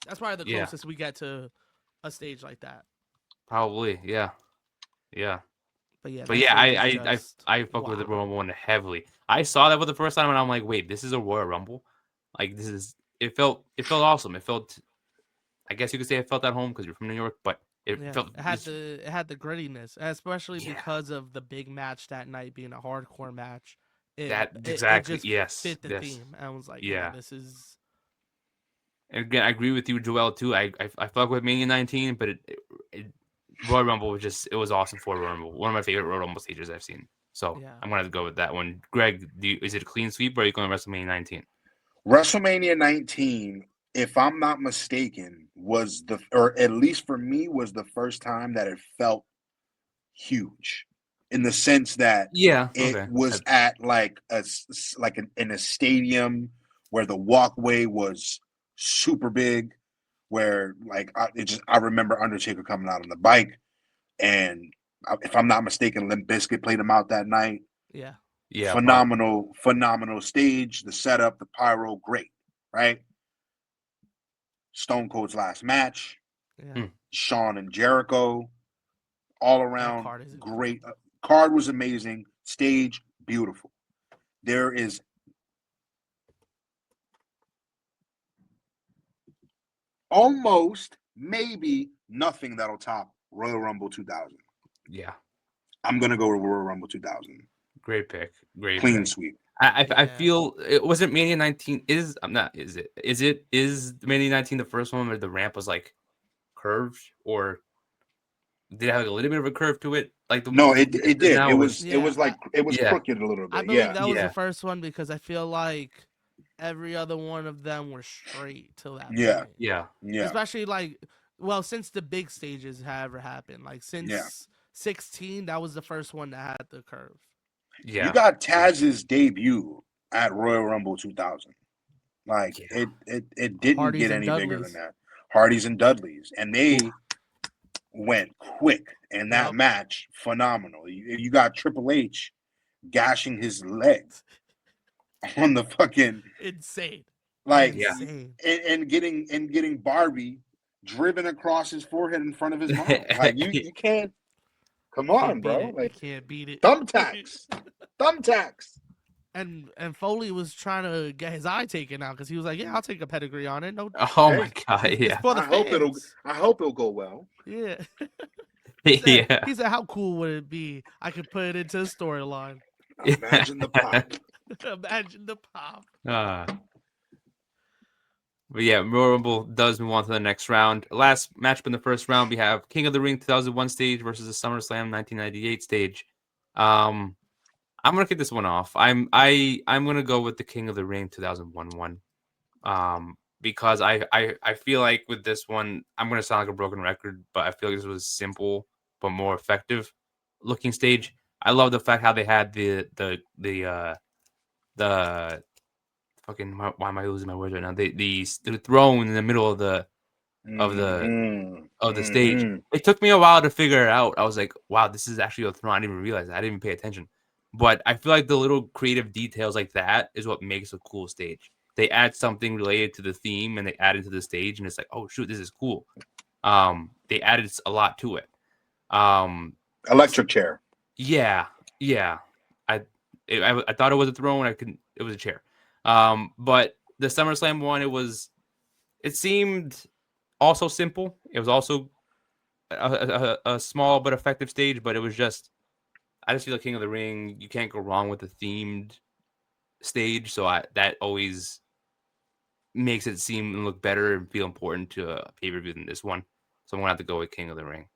[SPEAKER 2] That's probably the
[SPEAKER 1] Yeah,
[SPEAKER 2] closest we get to a stage like that.
[SPEAKER 1] probably. Yeah, yeah.
[SPEAKER 2] But yeah,
[SPEAKER 1] But
[SPEAKER 2] that
[SPEAKER 1] yeah,
[SPEAKER 2] stage is just
[SPEAKER 1] I fuck with the
[SPEAKER 2] wow.
[SPEAKER 1] Royal Rumble one heavily. I saw that for the first time and I'm like, wait, this is a Royal Rumble. Like this is. It felt awesome. It felt. I guess you could say it felt at home because you're from New York, but it
[SPEAKER 2] Yeah,
[SPEAKER 1] felt just
[SPEAKER 2] it had the grittiness, especially
[SPEAKER 1] yeah.
[SPEAKER 2] because of the big match that night being a hardcore match.
[SPEAKER 1] That
[SPEAKER 2] It
[SPEAKER 1] exactly.
[SPEAKER 2] just
[SPEAKER 1] Yes.
[SPEAKER 2] fit the
[SPEAKER 1] This.
[SPEAKER 2] theme. I was like, yeah,
[SPEAKER 1] Yeah.
[SPEAKER 2] this is
[SPEAKER 1] And again, I agree with you, Joel. Too. I fuck with Mania 19, but it Royal Rumble was just it was awesome for Royal Rumble. One of my favorite Royal Rumble stages I've seen. So
[SPEAKER 2] yeah.
[SPEAKER 1] I'm gonna go with that one. Greg, is it a clean sweep or are you going WrestleMania 19?
[SPEAKER 3] WrestleMania 19, if I'm not mistaken, was or at least for me, was the first time that it felt huge, in the sense that
[SPEAKER 1] Yeah.
[SPEAKER 3] it
[SPEAKER 1] Okay.
[SPEAKER 3] was at like in a stadium where the walkway was super big, where like I remember Undertaker coming out on the bike, and if I'm not mistaken, Limp Bizkit played him out that night.
[SPEAKER 2] Yeah.
[SPEAKER 1] Yeah. Probably.
[SPEAKER 3] Phenomenal stage, the setup, the pyro, great, right? Stone Cold's last match,
[SPEAKER 2] Yeah.
[SPEAKER 3] Shawn and Jericho, all
[SPEAKER 2] That
[SPEAKER 3] around
[SPEAKER 2] card is
[SPEAKER 3] great.
[SPEAKER 2] incredible.
[SPEAKER 3] Card was amazing, stage beautiful. There is almost maybe nothing that'll top Royal Rumble 2000.
[SPEAKER 1] Yeah.
[SPEAKER 3] I'm gonna go with Royal Rumble 2000.
[SPEAKER 1] Great pick. Great
[SPEAKER 3] Clean
[SPEAKER 1] pick.
[SPEAKER 3] sweep.
[SPEAKER 1] I
[SPEAKER 2] Yeah.
[SPEAKER 1] feel it wasn't Mania 19. I'm not. Is Mania 19 the first one where the ramp was like curved or did it have like, a little bit of a curve to it? Like
[SPEAKER 3] No,
[SPEAKER 1] the
[SPEAKER 3] it
[SPEAKER 1] because
[SPEAKER 3] did.
[SPEAKER 1] now was
[SPEAKER 3] It
[SPEAKER 2] Yeah.
[SPEAKER 3] was like it was
[SPEAKER 1] yeah
[SPEAKER 3] crooked a little
[SPEAKER 2] I
[SPEAKER 3] bit.
[SPEAKER 2] believe
[SPEAKER 3] Yeah.
[SPEAKER 2] that was the
[SPEAKER 1] yeah
[SPEAKER 2] first one because I feel like every other one of them were straight till that
[SPEAKER 3] Yeah.
[SPEAKER 2] point.
[SPEAKER 1] yeah
[SPEAKER 3] Yeah.
[SPEAKER 2] Especially like, well, since the big stages have ever happened, like
[SPEAKER 3] Yeah.
[SPEAKER 2] since 16, that was the first one that had the curve.
[SPEAKER 3] You
[SPEAKER 1] yeah
[SPEAKER 3] got
[SPEAKER 1] yeah
[SPEAKER 3] Taz's debut at Royal Rumble 2000. Like
[SPEAKER 1] yeah.
[SPEAKER 3] it didn't
[SPEAKER 2] Hardys
[SPEAKER 3] get
[SPEAKER 2] and
[SPEAKER 3] any bigger than
[SPEAKER 2] Dudleys.
[SPEAKER 3] that. Hardys and Dudleys, and
[SPEAKER 1] Oof.
[SPEAKER 3] they went quick in that
[SPEAKER 2] Yep.
[SPEAKER 3] match. Phenomenal. You got Triple H gashing his leg on the fucking
[SPEAKER 2] Insane.
[SPEAKER 3] like
[SPEAKER 1] Yeah.
[SPEAKER 2] Insane.
[SPEAKER 3] and getting Barbie driven across his forehead in front of his mom. Like you can't. Come
[SPEAKER 2] You can't
[SPEAKER 3] on,
[SPEAKER 2] beat
[SPEAKER 3] bro.
[SPEAKER 2] it. You
[SPEAKER 3] Like
[SPEAKER 2] can't beat it.
[SPEAKER 3] thumbtacks, thumbtacks.
[SPEAKER 2] And Foley was trying to get his eye taken out because he was like, "Yeah, I'll take a pedigree on it. No,
[SPEAKER 1] Oh
[SPEAKER 3] Hey,
[SPEAKER 1] my god.
[SPEAKER 2] it's
[SPEAKER 1] Yeah.
[SPEAKER 2] for the fans."
[SPEAKER 3] I hope it'll go well.
[SPEAKER 2] Yeah.
[SPEAKER 1] Yeah.
[SPEAKER 2] He said, "How cool would it be? I could put it into a storyline.
[SPEAKER 3] Imagine the pop.
[SPEAKER 2] Imagine the pop."
[SPEAKER 1] Uh, but yeah, Royal Rumble does move on to the next round. Last matchup in the first round, we have King of the Ring 2001 stage versus the SummerSlam 1998 stage. I'm gonna kick this one off. I'm gonna go with the King of the Ring 2001 one. Because I feel like with this one, I'm gonna sound like a broken record, but I feel like this was simple but more effective looking stage. I love the fact how they had the fucking why am I losing my words right now? The throne in the middle of the
[SPEAKER 3] Mm-hmm.
[SPEAKER 1] of the stage.
[SPEAKER 3] Mm-hmm.
[SPEAKER 1] It took me a while to figure it out. I was like, wow, this is actually a throne. I didn't even realize that. I didn't even pay attention. But I feel like the little creative details like that is what makes a cool stage. They add something related to the theme and they add it to the stage, and it's like, oh shoot, this is cool. They added a lot to it.
[SPEAKER 3] Electric chair.
[SPEAKER 1] Yeah, yeah. I thought it was a throne. It was a chair. But the SummerSlam one, it seemed also simple. It was also a small but effective stage, but it was just I just feel like King of the Ring. You can't go wrong with a themed stage, so that always makes it seem and look better and feel important to a pay per view than this one. So I'm gonna have to go with King of the Ring.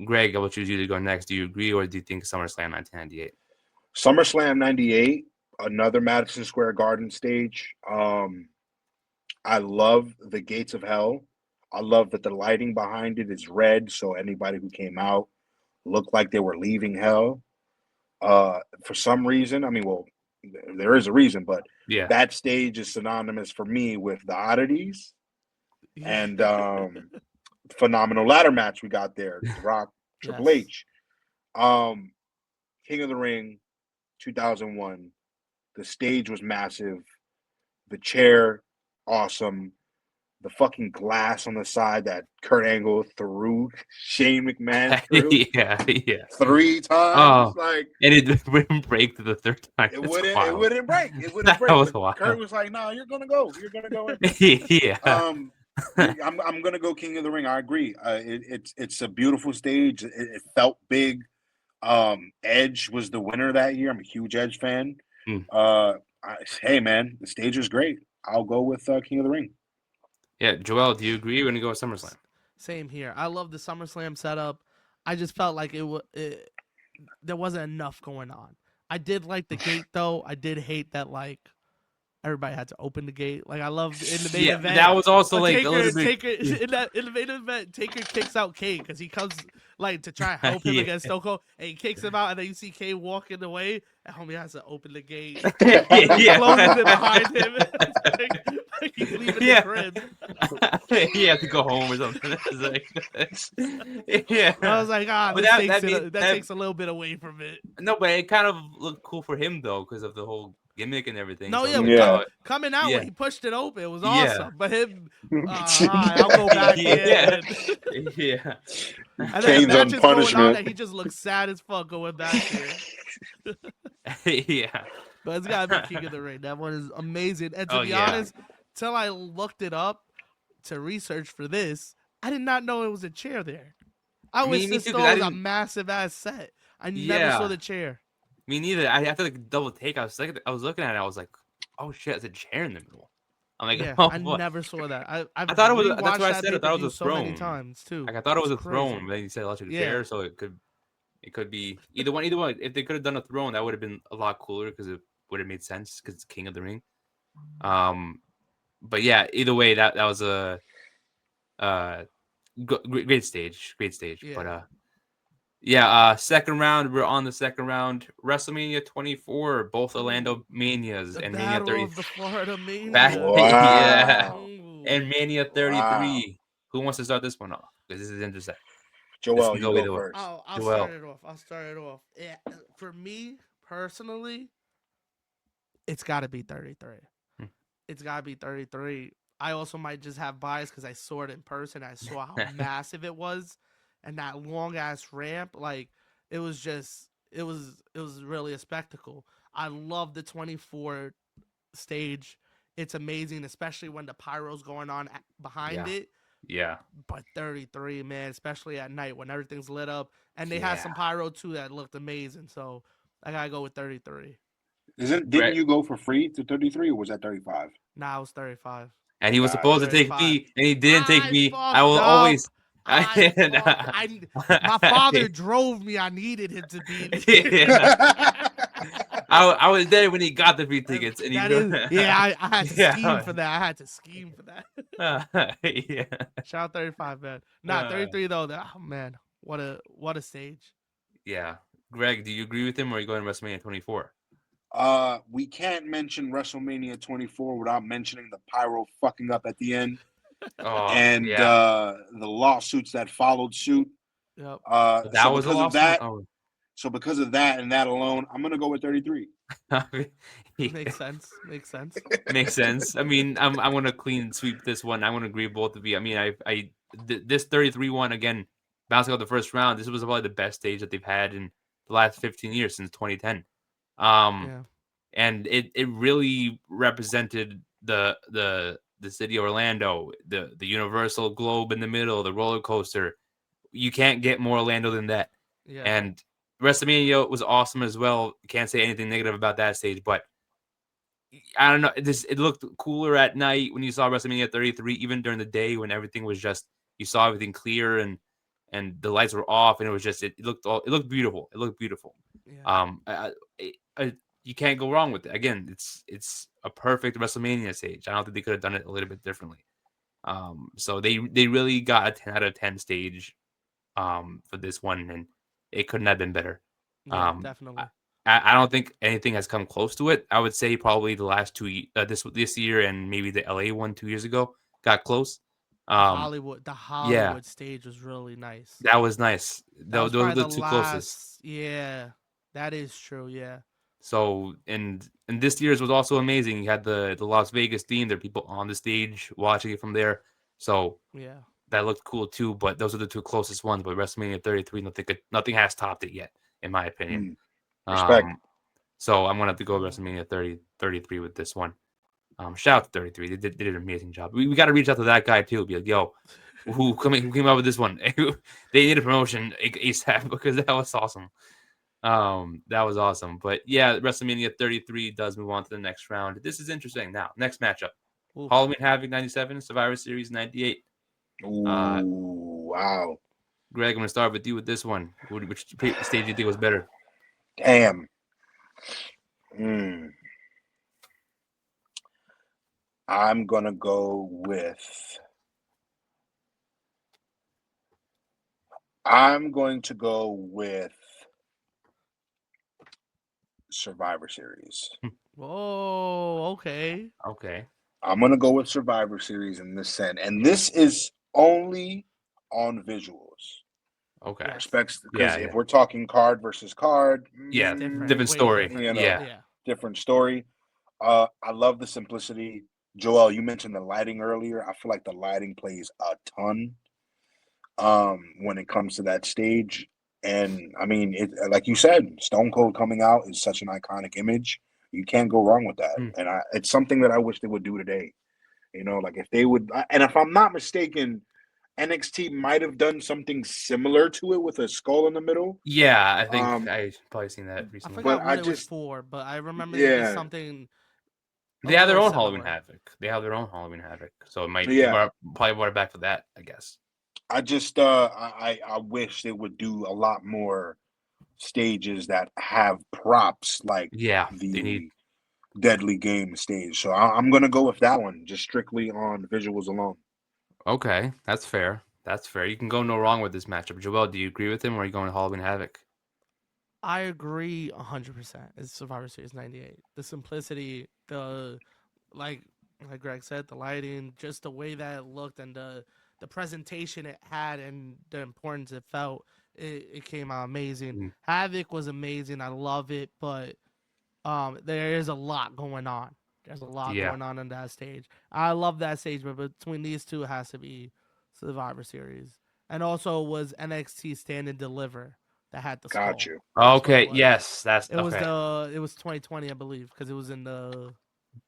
[SPEAKER 1] Greg, I will choose you to go next. Do you agree, or do you think SummerSlam 1998?
[SPEAKER 3] SummerSlam '98, another Madison Square Garden stage. I love the Gates of Hell. I love that the lighting behind it is red, so anybody who came out looked like they were leaving hell. For some reason, I mean, well, there is a reason, but
[SPEAKER 1] Yeah,
[SPEAKER 3] that stage is synonymous for me with the oddities
[SPEAKER 2] Yeah.
[SPEAKER 3] and phenomenal ladder match we got there, The Rock, Triple
[SPEAKER 2] Yes.
[SPEAKER 3] H. King of the Ring, 2001. The stage was massive. The chair, awesome. The fucking glass on the side that Kurt Angle threw Shane McMahon through
[SPEAKER 1] yeah.
[SPEAKER 3] 3 times.
[SPEAKER 1] Oh,
[SPEAKER 3] Like
[SPEAKER 1] and it wouldn't break to the third time.
[SPEAKER 3] it
[SPEAKER 1] It's
[SPEAKER 3] wouldn't it
[SPEAKER 1] wild.
[SPEAKER 3] wouldn't break. It wouldn't
[SPEAKER 1] That
[SPEAKER 3] break.
[SPEAKER 1] was
[SPEAKER 3] But Kurt
[SPEAKER 1] wild.
[SPEAKER 3] was like, "No, you're gonna go. You're gonna go in."
[SPEAKER 1] Yeah.
[SPEAKER 3] I'm gonna go King of the Ring. I agree. It's a beautiful stage. It felt big. Edge was the winner that year. I'm a huge Edge fan.
[SPEAKER 1] Mm.
[SPEAKER 3] Hey man, the stage was great. I'll go with King of the Ring.
[SPEAKER 1] Yeah, Joel, do you agree? We're gonna go with SummerSlam.
[SPEAKER 2] Same here. I love the SummerSlam setup. I just felt like there wasn't enough going on. I did like the gate though. I did hate that like everybody had to open the gate. Like I loved in the main
[SPEAKER 1] Yeah,
[SPEAKER 2] event.
[SPEAKER 1] that was also like a little
[SPEAKER 2] Taker
[SPEAKER 1] bit. Yeah.
[SPEAKER 2] in the main event. Taker kicks out Kane because he comes like to try and help him
[SPEAKER 1] Yeah.
[SPEAKER 2] against Stone Cold, and he kicks him out, and then you see Kane walking away, and homie has to open the gate,
[SPEAKER 1] Yeah.
[SPEAKER 2] closes it behind him, like he's leaving
[SPEAKER 1] Yeah.
[SPEAKER 2] the crib.
[SPEAKER 1] You have to go home or something. It's like, yeah.
[SPEAKER 2] I was like,
[SPEAKER 1] But
[SPEAKER 2] that takes a little bit away from it.
[SPEAKER 1] no, but it kind of looked cool for him though, because of the whole gimmick and everything.
[SPEAKER 2] No,
[SPEAKER 1] So
[SPEAKER 2] yeah,
[SPEAKER 1] it's
[SPEAKER 3] Yeah.
[SPEAKER 1] like,
[SPEAKER 2] coming out
[SPEAKER 1] Yeah.
[SPEAKER 2] when he pushed it open, it was
[SPEAKER 1] Yeah.
[SPEAKER 2] awesome. But him, alright, I'll go back
[SPEAKER 1] Yeah.
[SPEAKER 2] in.
[SPEAKER 1] yeah.
[SPEAKER 2] And then
[SPEAKER 3] Kane's
[SPEAKER 2] the
[SPEAKER 3] on
[SPEAKER 2] match is going on,
[SPEAKER 3] punishment.
[SPEAKER 2] and he just looks sad as fuck going back there.
[SPEAKER 1] Yeah.
[SPEAKER 2] But it's gotta be King of the Ring. That one is amazing. And to
[SPEAKER 1] Oh,
[SPEAKER 2] be
[SPEAKER 1] yeah.
[SPEAKER 2] honest, till I looked it up to research for this, I did not know it was a chair there. I
[SPEAKER 1] Me
[SPEAKER 2] was just
[SPEAKER 1] too, 'cause
[SPEAKER 2] thought
[SPEAKER 1] I
[SPEAKER 2] it was a
[SPEAKER 1] didn't-
[SPEAKER 2] massive ass set. I never
[SPEAKER 1] Yeah.
[SPEAKER 2] saw the chair.
[SPEAKER 1] Me neither. I have to like double take. I was looking at it. I was like, oh shit, there's a chair in the middle. I'm like,
[SPEAKER 2] Yeah,
[SPEAKER 1] oh,
[SPEAKER 2] I
[SPEAKER 1] what?
[SPEAKER 2] never saw that. I
[SPEAKER 1] thought it was. That's
[SPEAKER 2] rewatched
[SPEAKER 1] what I
[SPEAKER 2] that
[SPEAKER 1] said. I thought it
[SPEAKER 2] pay-per-view
[SPEAKER 1] was a
[SPEAKER 2] so many
[SPEAKER 1] throne.
[SPEAKER 2] times too.
[SPEAKER 1] Like I thought it was
[SPEAKER 2] It's
[SPEAKER 1] a throne,
[SPEAKER 2] crazy.
[SPEAKER 1] but then you said electric
[SPEAKER 2] Yeah.
[SPEAKER 1] chair, so it could be either one. Either one. If they could have done a throne, that would have been a lot cooler because it would have made sense because it's King of the Ring. But yeah, either way, that was a great stage,
[SPEAKER 2] Yeah.
[SPEAKER 1] But yeah, second round. We're on the second round. WrestleMania 24, both Orlando Manias
[SPEAKER 2] The
[SPEAKER 1] and Mania
[SPEAKER 2] Battle
[SPEAKER 1] 30.
[SPEAKER 2] of the Florida Mania.
[SPEAKER 1] Yeah,
[SPEAKER 2] Ooh.
[SPEAKER 1] and Mania 33.
[SPEAKER 3] Wow.
[SPEAKER 1] Who wants to start this one off? Because this is interesting.
[SPEAKER 3] Joel,
[SPEAKER 1] can
[SPEAKER 3] you
[SPEAKER 1] go
[SPEAKER 3] go
[SPEAKER 1] either way.
[SPEAKER 3] first.
[SPEAKER 2] I'll
[SPEAKER 1] Joel.
[SPEAKER 2] start it off. Yeah, for me personally, it's got to be 33.
[SPEAKER 1] Hmm.
[SPEAKER 2] It's got to be 33. I also might just have bias because I saw it in person. I saw how massive it was, and that long ass ramp. Like it was really a spectacle. I love the 24 stage. It's amazing, especially when the pyro's going on behind
[SPEAKER 1] Yeah.
[SPEAKER 2] it.
[SPEAKER 1] Yeah.
[SPEAKER 2] But 33, man, especially at night when everything's lit up, and they had some
[SPEAKER 1] Yeah.
[SPEAKER 2] pyro too that looked amazing. So I gotta go with 33.
[SPEAKER 3] Didn't
[SPEAKER 1] Right.
[SPEAKER 3] you go for free to 33 or was that 35?
[SPEAKER 2] Nah, I was 35.
[SPEAKER 1] And he was
[SPEAKER 3] Got
[SPEAKER 1] supposed to take
[SPEAKER 2] 35.
[SPEAKER 1] me, and he didn't take me.
[SPEAKER 2] fucked
[SPEAKER 1] I will
[SPEAKER 2] up.
[SPEAKER 1] always.
[SPEAKER 2] My father drove me. I needed him to be there.
[SPEAKER 1] Yeah. I was there when he got the free tickets, and
[SPEAKER 2] That
[SPEAKER 1] he.
[SPEAKER 2] is, yeah, I had to
[SPEAKER 1] Yeah.
[SPEAKER 2] scheme for that. I had to scheme for that.
[SPEAKER 1] Yeah.
[SPEAKER 2] Shout out 35, man. Nah, 33 though. Oh man, what a stage.
[SPEAKER 1] Yeah. Greg, do you agree with him, or are you going to WrestleMania 24?
[SPEAKER 3] We can't mention WrestleMania 24 without mentioning the pyro fucking up at the end
[SPEAKER 1] Oh,
[SPEAKER 3] and
[SPEAKER 1] yeah.
[SPEAKER 3] the lawsuits that followed suit.
[SPEAKER 2] Yep.
[SPEAKER 1] That
[SPEAKER 3] So
[SPEAKER 1] was a
[SPEAKER 3] because of
[SPEAKER 1] lawsuit?
[SPEAKER 3] that,
[SPEAKER 1] Oh.
[SPEAKER 3] so because of that and that alone, I'm gonna go with 33.
[SPEAKER 2] Makes sense. Makes sense.
[SPEAKER 1] Makes sense. I mean, I'm gonna clean sweep this one. I'm gonna agree with both of you. I mean, this 33 one again, bouncing out the first round. This was probably the best stage that they've had in the last 15 years since 2010.
[SPEAKER 2] Yeah.
[SPEAKER 1] And it really represented the city of Orlando, the Universal Globe in the middle, the roller coaster. You can't get more Orlando than that.
[SPEAKER 2] Yeah.
[SPEAKER 1] And WrestleMania was awesome as well. Can't say anything negative about that stage, but I don't know. It looked cooler at night when you saw WrestleMania 33, even during the day when everything was just you saw everything clear and the lights were off and it was just it looked beautiful. It looked beautiful.
[SPEAKER 2] Yeah.
[SPEAKER 1] You can't go wrong with it. Again, it's a perfect WrestleMania stage. I don't think they could have done it a little bit differently. So they really got a 10 out of 10 stage for this one, and it couldn't have been better.
[SPEAKER 2] Yeah,
[SPEAKER 1] Um,
[SPEAKER 2] definitely.
[SPEAKER 1] I don't think anything has come close to it. I would say probably the last this year and maybe the LA one 2 years ago got close. Um,
[SPEAKER 2] The
[SPEAKER 1] yeah,
[SPEAKER 2] Hollywood stage was really nice.
[SPEAKER 1] that was nice.
[SPEAKER 2] That was
[SPEAKER 1] Those were
[SPEAKER 2] probably
[SPEAKER 1] the
[SPEAKER 2] the
[SPEAKER 1] two closest.
[SPEAKER 2] last. Yeah, that is true. Yeah.
[SPEAKER 1] So and this year's was also amazing. You had the Las Vegas theme. There are people on the stage watching it from there. So
[SPEAKER 2] Yeah.
[SPEAKER 1] that looked cool too. But those are the two closest ones. But WrestleMania 33, nothing has topped it yet, in my opinion.
[SPEAKER 3] Respect.
[SPEAKER 1] So I'm gonna have to go
[SPEAKER 2] Definitely.
[SPEAKER 1] WrestleMania 33 with this one. Shout out to 33. They did an amazing job. We got to reach out to that guy too. Be like, yo, who came up with this one? They need a promotion ASAP because that was awesome. That was awesome. But yeah, WrestleMania 33 does move on to the next round. This is interesting. Now, next matchup:
[SPEAKER 2] Oof.
[SPEAKER 1] Halloween Havoc 97, Survivor Series 98.
[SPEAKER 3] Ooh, wow.
[SPEAKER 1] Greg, I'm gonna start with you with this one. Which stage do you think was better?
[SPEAKER 3] Damn. Mm. I'm gonna go with. I'm going to go with Survivor Series.
[SPEAKER 2] Whoa. Okay.
[SPEAKER 1] Okay.
[SPEAKER 3] I'm gonna go with Survivor Series in this sense, and this is only on visuals.
[SPEAKER 1] Okay.
[SPEAKER 2] Yes.
[SPEAKER 3] Respects because
[SPEAKER 1] Yeah.
[SPEAKER 3] if
[SPEAKER 1] Yeah.
[SPEAKER 3] we're talking card versus card,
[SPEAKER 1] Yeah.
[SPEAKER 2] It's different.
[SPEAKER 1] Different
[SPEAKER 2] Way
[SPEAKER 1] story.
[SPEAKER 2] different.
[SPEAKER 1] Yeah.
[SPEAKER 2] Yeah.
[SPEAKER 3] different story. I love the simplicity. Joel, you mentioned the lighting earlier. I feel like the lighting plays a ton when it comes to that stage. And I mean, it like you said, Stone Cold coming out is such an iconic image. You can't go wrong with that.
[SPEAKER 1] Mm.
[SPEAKER 3] And it's something that I wish they would do today. You know, like if they would, and if I'm not mistaken, NXT might have done something similar to it with a skull in the middle.
[SPEAKER 1] Yeah. I think
[SPEAKER 3] Um,
[SPEAKER 1] I probably seen that
[SPEAKER 2] I
[SPEAKER 1] recently.
[SPEAKER 3] but
[SPEAKER 2] forgot
[SPEAKER 3] I
[SPEAKER 2] what it was
[SPEAKER 3] just,
[SPEAKER 2] for, but I remember they did
[SPEAKER 3] yeah,
[SPEAKER 2] something a
[SPEAKER 1] They have their
[SPEAKER 2] little
[SPEAKER 1] own Halloween
[SPEAKER 2] similar.
[SPEAKER 1] Havoc. They have their own Halloween Havoc. So it might
[SPEAKER 3] yeah.
[SPEAKER 1] probably brought it back for that, I guess.
[SPEAKER 3] I just, I wish they would do a lot more stages that have props like
[SPEAKER 1] Yeah. They need.
[SPEAKER 3] the Deadly Game stage. So I'm gonna go with that one, just strictly on visuals alone.
[SPEAKER 1] Okay. That's fair. That's fair. You can go no wrong with this matchup. Joel, do you agree with him or are you going Halloween Havoc?
[SPEAKER 2] I agree 100%. It's Survivor Series 98. The simplicity, the like like Greg said, the lighting, just the way that it looked and the presentation it had and the importance it felt, it came out amazing.
[SPEAKER 1] Mm.
[SPEAKER 2] Havoc was amazing. I love it, but there is a lot going on. There's a lot
[SPEAKER 1] Yeah.
[SPEAKER 2] going on that stage. I love that stage, but between these two, it has to be Survivor Series. And also was NXT Stand and Deliver that had the
[SPEAKER 3] Got
[SPEAKER 2] skull.
[SPEAKER 3] you.
[SPEAKER 2] That's what it
[SPEAKER 1] Okay.
[SPEAKER 2] was.
[SPEAKER 1] Yes. That's
[SPEAKER 2] It was
[SPEAKER 1] okay.
[SPEAKER 2] it was 2020, I believe, because it was in the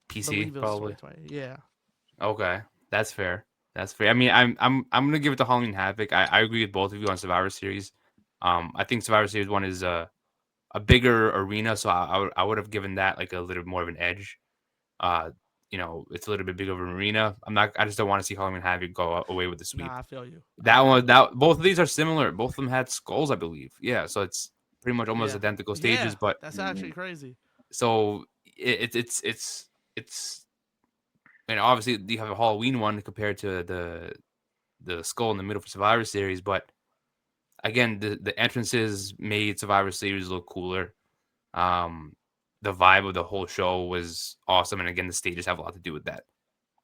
[SPEAKER 1] PC,
[SPEAKER 2] believe it was
[SPEAKER 1] probably.
[SPEAKER 2] 2020. Yeah.
[SPEAKER 1] Okay. That's fair. That's fair. I mean, I'm gonna give it to Halloween Havoc. I agree with both of you on Survivor Series. I think Survivor Series one is a bigger arena, so I would have given that like a little more of an edge. Uh, it's a little bit bigger of an arena. I just don't want to see Halloween Havoc go away with the sweep.
[SPEAKER 2] Nah, I feel you.
[SPEAKER 1] That one, that both of these are similar. Both of them had skulls, I believe. Yeah, so it's pretty much almost
[SPEAKER 2] Yeah.
[SPEAKER 1] identical
[SPEAKER 2] Yeah.
[SPEAKER 1] stages, but
[SPEAKER 2] That's actually crazy.
[SPEAKER 1] so it's and obviously you have a Halloween one compared to the skull in the middle for Survivor Series, but again, the entrances made Survivor Series look cooler. Um, the vibe of the whole show was awesome, and again, the stages have a lot to do with that.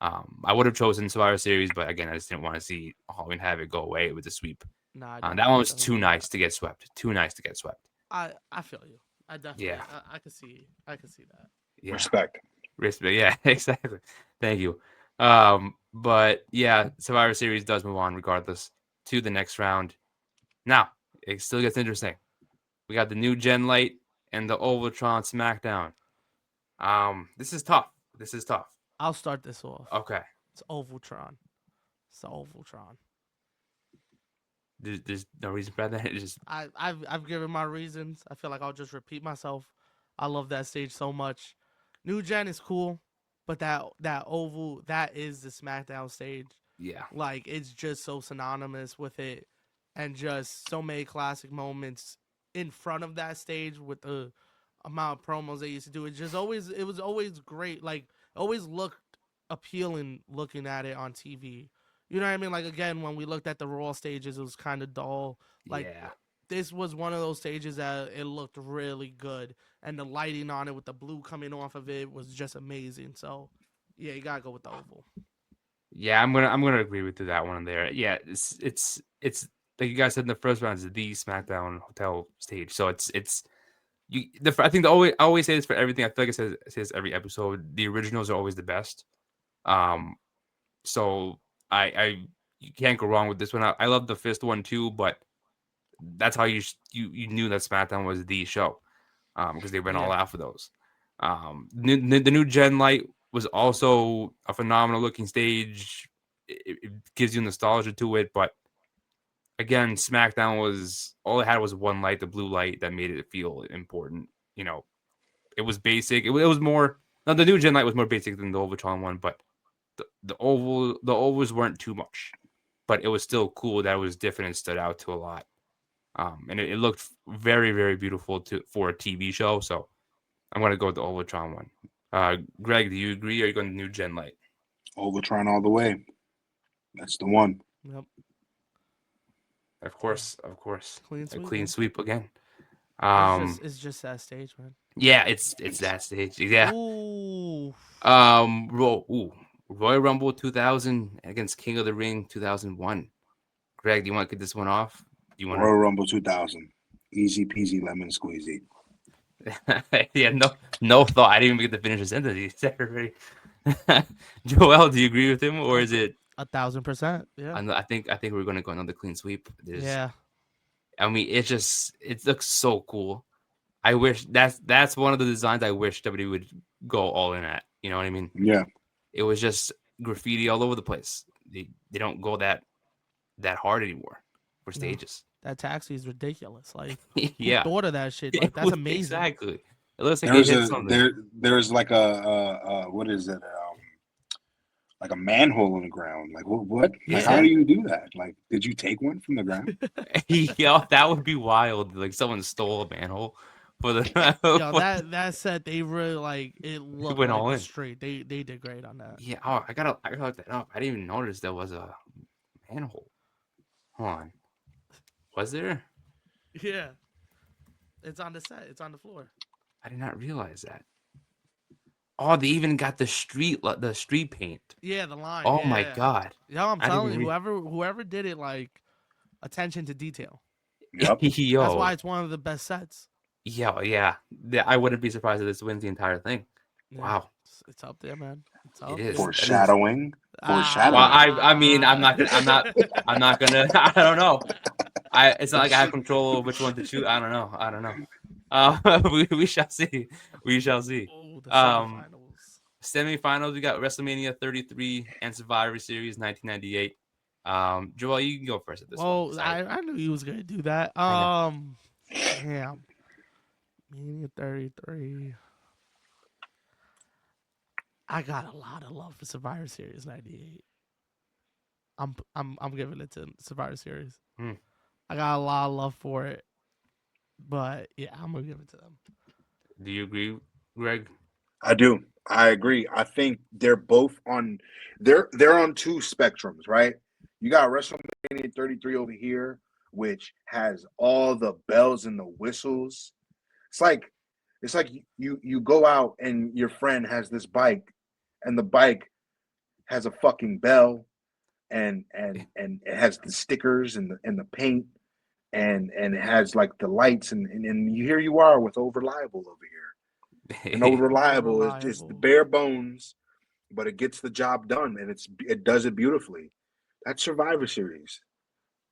[SPEAKER 1] I would have chosen Survivor Series, but again, I just didn't want to see Halloween Havoc go away with the sweep.
[SPEAKER 2] Nah, I
[SPEAKER 1] That one
[SPEAKER 2] definitely
[SPEAKER 1] was
[SPEAKER 2] feel
[SPEAKER 1] too
[SPEAKER 2] you.
[SPEAKER 1] nice to get swept. Too nice to get swept.
[SPEAKER 2] I feel you. I definitely
[SPEAKER 1] Yeah,
[SPEAKER 2] I could see that.
[SPEAKER 1] yeah,
[SPEAKER 3] Respect.
[SPEAKER 1] respect. Yeah, exactly. Thank you. But yeah, Survivor Series does move on regardless to the next round. Now it still gets interesting. We got the new Gen Light and the Ovatron SmackDown. This is tough. This is tough.
[SPEAKER 2] I'll start this off.
[SPEAKER 1] Okay.
[SPEAKER 2] It's Ovaltron. It's the Ovaltron.
[SPEAKER 1] There's no reason for that. It's just
[SPEAKER 2] I've given my reasons. I feel like I'll just repeat myself. I love that stage so much. New Gen is cool, but that oval, that is the SmackDown stage.
[SPEAKER 1] yeah.
[SPEAKER 2] Like, it's just so synonymous with it, and just so many classic moments in front of that stage with the amount of promos they used to do. It was always great. Like, always looked appealing looking at it on TV. You know what I mean? Like, again, when we looked at the Raw stages, it was kind of dull. Like,
[SPEAKER 1] Yeah.
[SPEAKER 2] this was one of those stages that it looked really good, and the lighting on it with the blue coming off of it was just amazing. So, yeah, you gotta go with the oval.
[SPEAKER 1] Yeah, I'm gonna agree with you that one there. Yeah, it's like you guys said in the first round is the SmackDown Hotel stage. So it's you. I think I always say this for everything. I feel like say this every episode. The originals are always the best. Um, so I you can't go wrong with this one. I love the Fist one too, but that's how you knew that SmackDown was the show, because they went all
[SPEAKER 2] Yeah.
[SPEAKER 1] out for those. The new Gen Light was also a phenomenal looking stage. It gives you nostalgia to it, but again, SmackDown was all it had was one light, the blue light, that made it feel important. You know, it was basic. It was more. Now the new Gen Light was more basic than the Overtron one, but the ovals weren't too much, but it was still cool that it was different and stood out to a lot. And it looked very, very beautiful for a TV show. So I'm gonna go with the Overtron one. Greg, do you agree? Or are you going to New Gen Light?
[SPEAKER 3] Overtron all the way. That's the one.
[SPEAKER 2] Yep.
[SPEAKER 1] Of course.
[SPEAKER 2] Clean
[SPEAKER 1] A
[SPEAKER 2] sweep.
[SPEAKER 1] clean
[SPEAKER 2] Man.
[SPEAKER 1] sweep again.
[SPEAKER 2] It's just that stage, man.
[SPEAKER 1] Yeah, it's that stage. Yeah.
[SPEAKER 2] Ooh.
[SPEAKER 1] Royal Rumble 2000 against King of the Ring 2001. Greg, do you want to get this one off? Do you want
[SPEAKER 3] Royal Rumble 2000. Easy peasy lemon squeezy.
[SPEAKER 1] to? Yeah, no thought. I didn't even get to finish the sentence. He said it already. Joel, do you agree with him, or is it?
[SPEAKER 2] 1,000%. Yeah.
[SPEAKER 1] I think we're going to go another clean sweep.
[SPEAKER 2] Yeah.
[SPEAKER 1] I mean, it looks so cool. I wish that's one of the designs I wish WWE would go all in at. You know what I mean?
[SPEAKER 3] Yeah.
[SPEAKER 1] It was just graffiti all over the place. They don't go that hard anymore for stages.
[SPEAKER 2] That taxi is ridiculous. Like,
[SPEAKER 1] Yeah,
[SPEAKER 2] who thought of that shit? Like, that's amazing.
[SPEAKER 1] Exactly. It looks like
[SPEAKER 3] There's
[SPEAKER 1] they hit
[SPEAKER 3] a
[SPEAKER 1] something.
[SPEAKER 3] there's like a what is it? Like a manhole in the ground. Like what? Like, how
[SPEAKER 2] Yeah.
[SPEAKER 3] do you do that? Like, did you take one from the ground?
[SPEAKER 1] Yo, that would be wild. Like someone stole a manhole for the.
[SPEAKER 2] Yo, that set, they really, like, it looked
[SPEAKER 1] went
[SPEAKER 2] like
[SPEAKER 1] all
[SPEAKER 2] the
[SPEAKER 1] in.
[SPEAKER 2] street. They did great on that.
[SPEAKER 1] Yeah. Oh, I gotta look that up. I didn't even notice there was a manhole. Hold on. Was there?
[SPEAKER 2] Yeah. It's on the set. It's on the floor.
[SPEAKER 1] I did not realize that. Oh, they even got the street paint.
[SPEAKER 2] Yeah, the line.
[SPEAKER 1] Oh
[SPEAKER 2] yeah.
[SPEAKER 1] my god.
[SPEAKER 2] Yo, I'm
[SPEAKER 1] I didn't
[SPEAKER 2] telling you,
[SPEAKER 1] re-
[SPEAKER 2] whoever did it, like, attention to detail.
[SPEAKER 3] Yep.
[SPEAKER 1] Yo.
[SPEAKER 2] That's why it's one of the best sets.
[SPEAKER 1] Yeah. I wouldn't be surprised if this wins the entire thing.
[SPEAKER 2] Yeah.
[SPEAKER 1] Wow.
[SPEAKER 2] It's up there, man. It's
[SPEAKER 1] It
[SPEAKER 2] up
[SPEAKER 1] is.
[SPEAKER 2] there.
[SPEAKER 3] Foreshadowing.
[SPEAKER 1] Well,
[SPEAKER 3] Foreshadowing.
[SPEAKER 1] I mean, I'm not gonna. I don't know. It's not like I have control over which one to choose. I don't know. We shall see. We shall see.
[SPEAKER 2] Oh, the
[SPEAKER 1] Um,
[SPEAKER 2] semifinals.
[SPEAKER 1] Semifinals. We got WrestleMania 33 and Survivor Series 1998. Joel, you can go first at this
[SPEAKER 2] Well,
[SPEAKER 1] one.
[SPEAKER 2] I knew he was gonna do that.
[SPEAKER 1] I know.
[SPEAKER 2] Damn. Mania 33. I got a lot of love for Survivor Series 98. I'm giving it to Survivor Series.
[SPEAKER 1] Hmm.
[SPEAKER 2] I got a lot of love for it. But yeah, I'm gonna give it to them.
[SPEAKER 1] Do you agree, Greg?
[SPEAKER 3] I do. I agree. I think they're both on they're on two spectrums, right? You got WrestleMania 33 over here, which has all the bells and the whistles. It's like you go out and your friend has this bike, and the bike has a fucking bell, and it has the stickers and the paint, and it has like the lights, and here you are with Over Reliable over here. And Over Reliable is just the bare bones, but it gets the job done, and it does it beautifully. That's Survivor Series.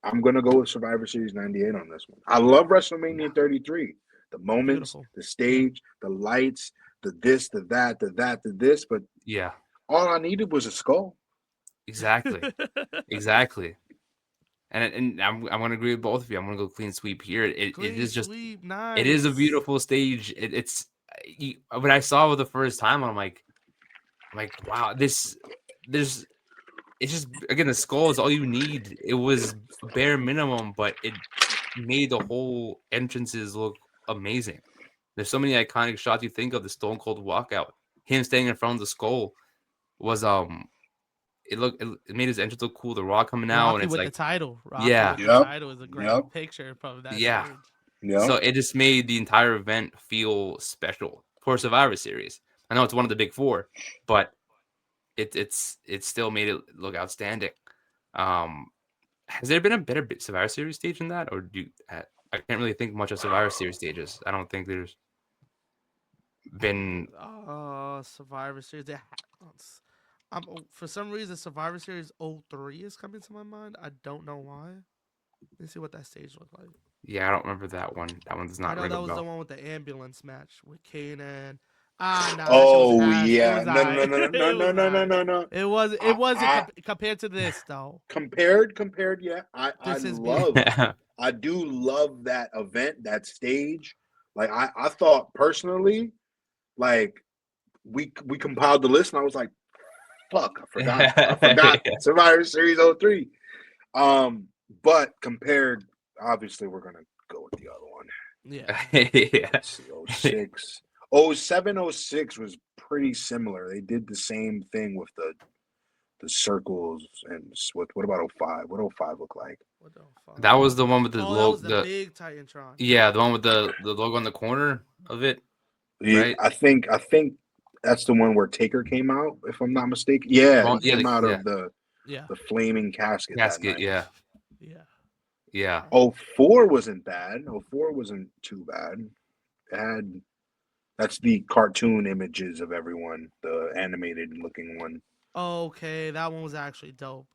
[SPEAKER 3] I'm gonna go with Survivor Series '98 on this one. I love WrestleMania 33. The moments,
[SPEAKER 2] Beautiful.
[SPEAKER 3] the stage, the lights, the this, the that, the this, but
[SPEAKER 1] Yeah.
[SPEAKER 3] All I needed was a skull.
[SPEAKER 1] Exactly. Exactly. And I'm gonna agree with both of you. I'm gonna go clean sweep here. It
[SPEAKER 2] Clean
[SPEAKER 1] is just
[SPEAKER 2] sweep, nice.
[SPEAKER 1] it is a beautiful stage. When I saw it the first time, I'm like, wow, there's it's just again the skull is all you need. It was bare minimum, but it made the whole entrances look amazing. There's so many iconic shots you think of. The Stone Cold walkout, him staying in front of the skull was it made his entrance look cool. The Raw coming out, and
[SPEAKER 2] Rocky
[SPEAKER 1] it's
[SPEAKER 2] with the
[SPEAKER 1] like
[SPEAKER 2] title. Rocky
[SPEAKER 1] yeah,
[SPEAKER 2] with the
[SPEAKER 3] Yep.
[SPEAKER 2] title is a great
[SPEAKER 3] Yep.
[SPEAKER 2] picture from that
[SPEAKER 1] yeah.
[SPEAKER 2] stage.
[SPEAKER 3] Yeah.
[SPEAKER 1] So it just made the entire event feel special for Survivor Series. I know it's one of the big four, but it still made it look outstanding. Has there been a better Survivor Series stage than that, or I can't really think much of Survivor Series stages. I don't think there's been.
[SPEAKER 2] Survivor Series. For some reason, Survivor Series 03 is coming to my mind. I don't know why. Let's see what that stage looked like.
[SPEAKER 1] Yeah, I don't remember that one. That one does
[SPEAKER 2] I
[SPEAKER 1] not
[SPEAKER 2] know
[SPEAKER 1] ring a
[SPEAKER 2] that was the
[SPEAKER 1] bell.
[SPEAKER 2] one with the ambulance match with Kanan. Nah, that shit was
[SPEAKER 3] Oh
[SPEAKER 2] ass. It
[SPEAKER 3] yeah.
[SPEAKER 2] was
[SPEAKER 3] No, no,
[SPEAKER 2] alright.
[SPEAKER 3] no, no,
[SPEAKER 2] It
[SPEAKER 3] no, no,
[SPEAKER 2] was
[SPEAKER 3] no, no,
[SPEAKER 2] alright.
[SPEAKER 3] no, no.
[SPEAKER 2] It was. It wasn't compared to this though.
[SPEAKER 3] Compared, yeah. I
[SPEAKER 2] This is
[SPEAKER 3] love.
[SPEAKER 2] beautiful.
[SPEAKER 3] I do love that event, that stage. Like I thought personally, like we compiled the list, and I was like, fuck, I forgot Survivor Series 03. But compared, obviously, we're gonna go with the other one.
[SPEAKER 2] Yeah.
[SPEAKER 1] Yeah.
[SPEAKER 3] Let's see, 06. 07, 06 was pretty similar. They did the same thing with the circles and what about 05? What 05 look like?
[SPEAKER 2] What the fuck?
[SPEAKER 1] That was the one with the
[SPEAKER 2] That
[SPEAKER 1] logo.
[SPEAKER 2] was the big Titantron.
[SPEAKER 1] Yeah, the one with the logo on the corner of it.
[SPEAKER 3] Yeah,
[SPEAKER 1] Right?
[SPEAKER 3] I think that's the one where Taker came out, if I'm not mistaken. Yeah,
[SPEAKER 1] Well,
[SPEAKER 3] he came out
[SPEAKER 1] yeah.
[SPEAKER 3] of the
[SPEAKER 2] Yeah.
[SPEAKER 3] flaming casket that night.
[SPEAKER 1] Yeah.
[SPEAKER 2] Yeah.
[SPEAKER 1] Yeah.
[SPEAKER 3] 04 wasn't bad. 04 wasn't too bad. It had that's the cartoon images of everyone, the animated looking one.
[SPEAKER 2] Okay, that one was actually dope.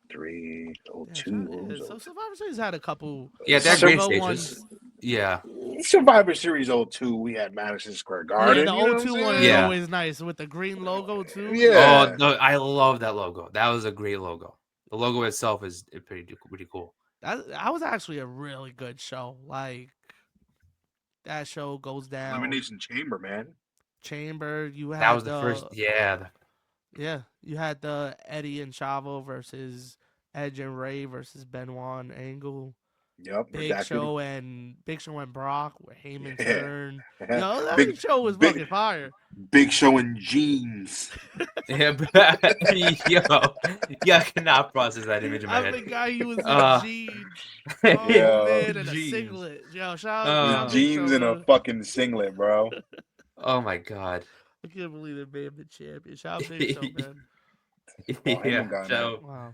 [SPEAKER 3] 03,
[SPEAKER 2] Yeah,
[SPEAKER 3] 02.
[SPEAKER 2] so Survivor Series had a couple.
[SPEAKER 1] Yeah, they're great
[SPEAKER 2] good
[SPEAKER 1] stages. Yeah.
[SPEAKER 3] Survivor Series 02, we had Madison Square Garden.
[SPEAKER 2] Yeah, the
[SPEAKER 3] you know
[SPEAKER 2] 02
[SPEAKER 3] what I'm
[SPEAKER 2] one is
[SPEAKER 3] saying?
[SPEAKER 1] Yeah.
[SPEAKER 2] always nice with the green logo too.
[SPEAKER 3] Yeah.
[SPEAKER 1] Oh, no, I love that logo. That was a great logo. The logo itself is pretty cool.
[SPEAKER 2] That was actually a really good show. Like that show goes down.
[SPEAKER 3] Elimination Chamber, man.
[SPEAKER 2] Chamber, you had
[SPEAKER 1] That was the first. Yeah.
[SPEAKER 2] you had the Eddie and Chavo versus Edge and Ray versus Benoit and Angle.
[SPEAKER 3] Yep.
[SPEAKER 2] Big Show and Brock where Heyman
[SPEAKER 3] Yeah.
[SPEAKER 2] turned. Yo, that
[SPEAKER 3] Big
[SPEAKER 2] show was
[SPEAKER 3] big-
[SPEAKER 2] fucking fire.
[SPEAKER 3] Big Show in jeans.
[SPEAKER 1] Yeah, yo, I cannot process that image in my
[SPEAKER 2] I
[SPEAKER 1] head.
[SPEAKER 2] forgot he was in jeans. Oh
[SPEAKER 3] Yeah.
[SPEAKER 2] man, and a
[SPEAKER 1] Jeans.
[SPEAKER 2] singlet. Yo, shout out Big
[SPEAKER 3] Jeans
[SPEAKER 2] Show,
[SPEAKER 3] and a
[SPEAKER 2] man.
[SPEAKER 3] fucking singlet, bro.
[SPEAKER 1] Oh my god.
[SPEAKER 2] I can't believe they made him the champion. Shout out Big Show, man.
[SPEAKER 1] Yeah.
[SPEAKER 3] Heyman got
[SPEAKER 1] So,
[SPEAKER 2] Wow.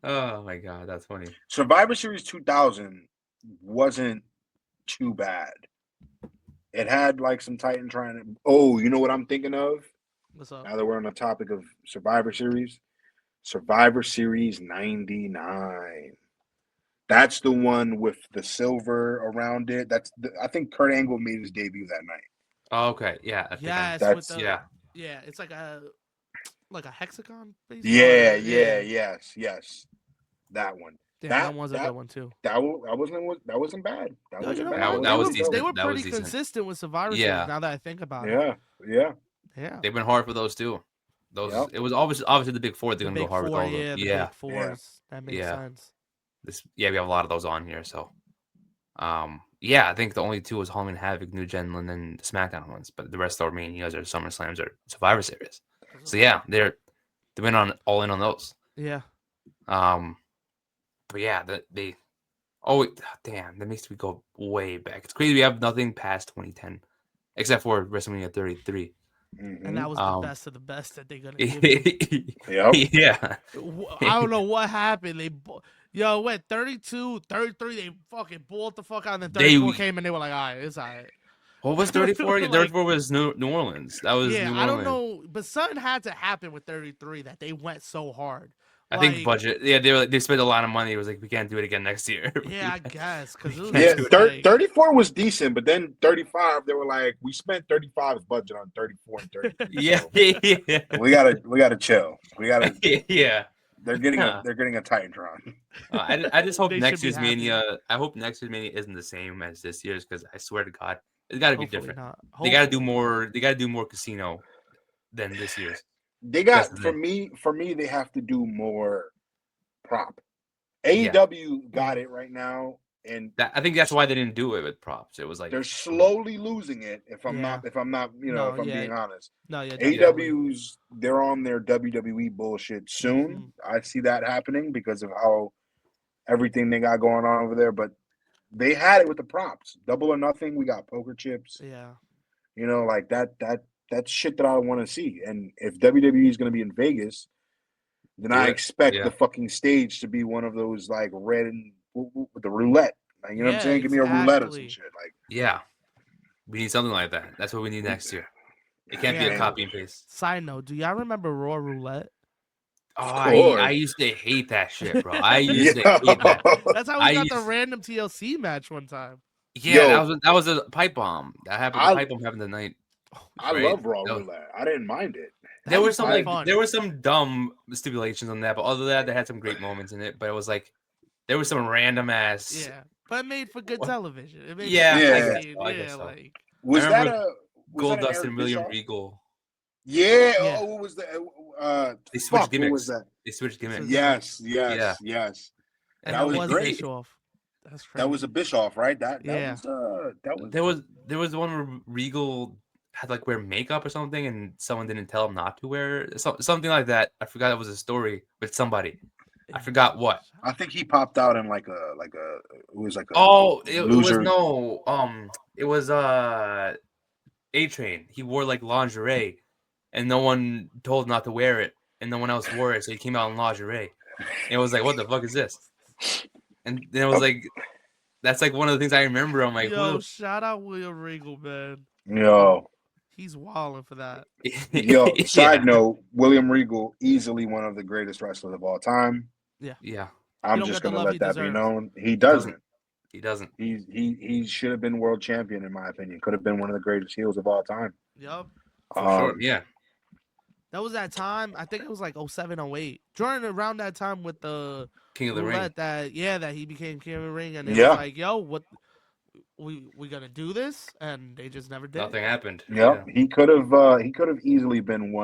[SPEAKER 1] oh my god, that's funny.
[SPEAKER 3] Survivor Series 2000 wasn't too bad. It had like some Titan trying to. Oh, you know what I'm thinking of?
[SPEAKER 2] What's up?
[SPEAKER 3] Now that we're on the topic of Survivor Series, Survivor Series 99. That's the one with the silver around it. I think Kurt Angle made his debut that night.
[SPEAKER 1] Oh, okay, yeah. I think
[SPEAKER 2] Yes,
[SPEAKER 3] That's-
[SPEAKER 2] with the,
[SPEAKER 1] yeah.
[SPEAKER 2] yeah, it's like a hexagon basically.
[SPEAKER 3] Yes. That one.
[SPEAKER 2] Damn,
[SPEAKER 3] That-
[SPEAKER 2] that one's a
[SPEAKER 3] that-
[SPEAKER 2] good one too.
[SPEAKER 3] That wasn't bad. That
[SPEAKER 2] Yo,
[SPEAKER 3] wasn't
[SPEAKER 2] you know
[SPEAKER 3] bad.
[SPEAKER 2] what?
[SPEAKER 1] That was
[SPEAKER 2] They
[SPEAKER 1] decent.
[SPEAKER 2] were
[SPEAKER 1] That was
[SPEAKER 2] pretty
[SPEAKER 1] decent.
[SPEAKER 2] consistent with Survivor
[SPEAKER 1] Yeah.
[SPEAKER 2] Series. Now that I think about it.
[SPEAKER 3] Yeah.
[SPEAKER 2] Yeah.
[SPEAKER 1] They've been hard for those too. Those
[SPEAKER 3] Yep.
[SPEAKER 1] It was obviously the big four. They're
[SPEAKER 2] The
[SPEAKER 1] gonna go
[SPEAKER 2] big
[SPEAKER 1] hard
[SPEAKER 2] four,
[SPEAKER 1] with all
[SPEAKER 2] yeah,
[SPEAKER 1] of
[SPEAKER 2] the
[SPEAKER 1] them.
[SPEAKER 2] big fours. That makes
[SPEAKER 1] Yeah.
[SPEAKER 2] sense.
[SPEAKER 1] We have a lot of those on here. So, yeah, I think the only two was Halloween Havoc, New Gen, and then the SmackDown ones. But the rest of our Manias or SummerSlams or Survivor Series. So yeah, they went all in on those.
[SPEAKER 2] Yeah.
[SPEAKER 1] But yeah, they. Oh damn! That makes me go way back. It's crazy. We have nothing past 2010, except for WrestleMania 33.
[SPEAKER 2] And that was the best of the best that they're gonna give you.
[SPEAKER 3] Yep.
[SPEAKER 1] Yeah.
[SPEAKER 2] I don't know what happened. Yo, went 32, 33, they fucking balled the fuck out, and then 34 came and they were like, all right, it's all right.
[SPEAKER 1] What was 34?
[SPEAKER 2] Like-
[SPEAKER 1] 34 was New Orleans. That was
[SPEAKER 2] Yeah,
[SPEAKER 1] New
[SPEAKER 2] I don't
[SPEAKER 1] Orleans.
[SPEAKER 2] know, but something had to happen with 33 that they went so hard.
[SPEAKER 1] I think
[SPEAKER 2] Like,
[SPEAKER 1] budget. Yeah, they spent a lot of money. It was like we can't do it again next year.
[SPEAKER 2] yeah, I guess because it was
[SPEAKER 1] can't
[SPEAKER 3] Yeah,
[SPEAKER 1] do
[SPEAKER 2] just like
[SPEAKER 3] 34 was decent, but then 35, they were like, we spent 35's budget on 34 and 33.
[SPEAKER 1] Yeah,
[SPEAKER 3] So
[SPEAKER 1] yeah,
[SPEAKER 3] we gotta chill. We gotta.
[SPEAKER 1] yeah.
[SPEAKER 3] They're getting a Titantron.
[SPEAKER 1] I just hope
[SPEAKER 2] they should
[SPEAKER 1] next
[SPEAKER 2] be
[SPEAKER 1] year's
[SPEAKER 2] happy.
[SPEAKER 1] Mania. I hope next year's Mania isn't the same as this year's because I swear to God, it's got to be
[SPEAKER 2] Hopefully
[SPEAKER 1] different.
[SPEAKER 2] not.
[SPEAKER 1] They got to do
[SPEAKER 2] Hopefully.
[SPEAKER 1] more. They got to do more casino than this year's.
[SPEAKER 3] They
[SPEAKER 1] That's
[SPEAKER 3] got
[SPEAKER 1] the
[SPEAKER 3] for
[SPEAKER 1] thing.
[SPEAKER 3] me, they have to do more prop.
[SPEAKER 1] Yeah.
[SPEAKER 3] AEW got it right now, and
[SPEAKER 1] I think that's why they didn't do it with props. It was like
[SPEAKER 3] they're slowly losing it. If I'm
[SPEAKER 2] Yeah.
[SPEAKER 3] not, if I'm being honest,
[SPEAKER 2] No, yeah, definitely.
[SPEAKER 3] AEW's they're on their WWE bullshit soon. I see that happening because of how everything they got going on over there. But they had it with the props, Double or Nothing. We got poker chips.
[SPEAKER 2] Yeah.
[SPEAKER 3] Like that's shit that I want to see. And if WWE is going to be in Vegas, then
[SPEAKER 1] Do
[SPEAKER 3] I
[SPEAKER 1] it.
[SPEAKER 3] expect
[SPEAKER 1] Yeah.
[SPEAKER 3] the fucking stage to be one of those like red and with the roulette. Like, you know what I'm saying? Give me a roulette or some
[SPEAKER 2] exactly.
[SPEAKER 3] shit. Like,
[SPEAKER 1] Yeah, we need something like that. That's what we need next year. It can't be
[SPEAKER 2] Yeah.
[SPEAKER 1] a copy and paste.
[SPEAKER 2] Side note: do y'all remember Raw Roulette?
[SPEAKER 1] Oh,
[SPEAKER 3] course.
[SPEAKER 1] I used to hate that shit, bro. I used to
[SPEAKER 3] Yo.
[SPEAKER 1] hate that.
[SPEAKER 2] That's how
[SPEAKER 1] I
[SPEAKER 2] we got the
[SPEAKER 1] used-
[SPEAKER 2] random TLC match one time.
[SPEAKER 1] Yeah,
[SPEAKER 3] Yo.
[SPEAKER 1] that was a pipe bomb. That happened. The pipe bomb happened tonight.
[SPEAKER 3] I
[SPEAKER 1] Right?
[SPEAKER 3] love Raw
[SPEAKER 1] That was-
[SPEAKER 3] Roulette. I didn't mind it.
[SPEAKER 1] There
[SPEAKER 2] That
[SPEAKER 1] were
[SPEAKER 2] used to be fun.
[SPEAKER 1] there were some dumb stipulations on that, but other than that, they had some great moments in it. But it was like there was some random ass.
[SPEAKER 2] Yeah, but it made for good
[SPEAKER 1] What?
[SPEAKER 2] television. It made
[SPEAKER 1] Yeah,
[SPEAKER 2] for
[SPEAKER 3] I
[SPEAKER 2] good
[SPEAKER 3] guess
[SPEAKER 2] scene.
[SPEAKER 1] so, I
[SPEAKER 2] Yeah,
[SPEAKER 1] guess so.
[SPEAKER 2] like
[SPEAKER 3] Was
[SPEAKER 1] I
[SPEAKER 3] that
[SPEAKER 1] remember
[SPEAKER 3] was
[SPEAKER 1] Gold
[SPEAKER 3] that an
[SPEAKER 1] Dust
[SPEAKER 3] Eric
[SPEAKER 1] and William
[SPEAKER 3] Bischoff?
[SPEAKER 1] Regal.
[SPEAKER 3] Yeah.
[SPEAKER 2] Yeah.
[SPEAKER 3] Oh, what was that?
[SPEAKER 1] They switched
[SPEAKER 3] Fuck,
[SPEAKER 1] gimmicks.
[SPEAKER 3] what was that?
[SPEAKER 1] They switched gimmicks.
[SPEAKER 3] Yes.
[SPEAKER 1] Yeah.
[SPEAKER 2] and
[SPEAKER 3] That
[SPEAKER 2] that
[SPEAKER 3] was
[SPEAKER 2] was
[SPEAKER 3] great.
[SPEAKER 2] Bischoff. That's crazy.
[SPEAKER 3] That was a Bischoff, right? That
[SPEAKER 2] Yeah.
[SPEAKER 3] was
[SPEAKER 1] There was the one where Regal had like wear makeup or something, and someone didn't tell him not to wear it. Something like that. I forgot it was a story with somebody. I forgot what.
[SPEAKER 3] I think he popped out in like a it was like a
[SPEAKER 1] Oh, it was
[SPEAKER 3] loser.
[SPEAKER 1] it was A-Train. He wore like lingerie, and no one told him not to wear it, and no one else wore it, so he came out in lingerie. And it was like, what the fuck is this? And then it was like, that's like one of the things I remember. I'm like,
[SPEAKER 2] Yo, shout out William Regal, man.
[SPEAKER 3] Yo,
[SPEAKER 2] He's wilding for that.
[SPEAKER 3] side note, William Regal, easily one of the greatest wrestlers of all time.
[SPEAKER 1] Yeah.
[SPEAKER 3] I'm
[SPEAKER 2] don't
[SPEAKER 3] just
[SPEAKER 2] get the
[SPEAKER 3] gonna
[SPEAKER 2] love
[SPEAKER 3] let
[SPEAKER 2] he
[SPEAKER 3] that be
[SPEAKER 2] deserves.
[SPEAKER 3] known. He doesn't.
[SPEAKER 1] He doesn't.
[SPEAKER 3] He should have been world champion in my opinion. Could have been one of the greatest heels of all time.
[SPEAKER 2] Yup.
[SPEAKER 1] For sure. Yeah.
[SPEAKER 2] That was that time. I think it was like 07, 08. During around that time with the
[SPEAKER 1] King of the Ring.
[SPEAKER 2] roulette that he became king of the ring, and it
[SPEAKER 3] Yeah.
[SPEAKER 2] was like, yo, what we gonna do this? And they just never did.
[SPEAKER 1] Nothing happened.
[SPEAKER 3] Yep. He could have easily been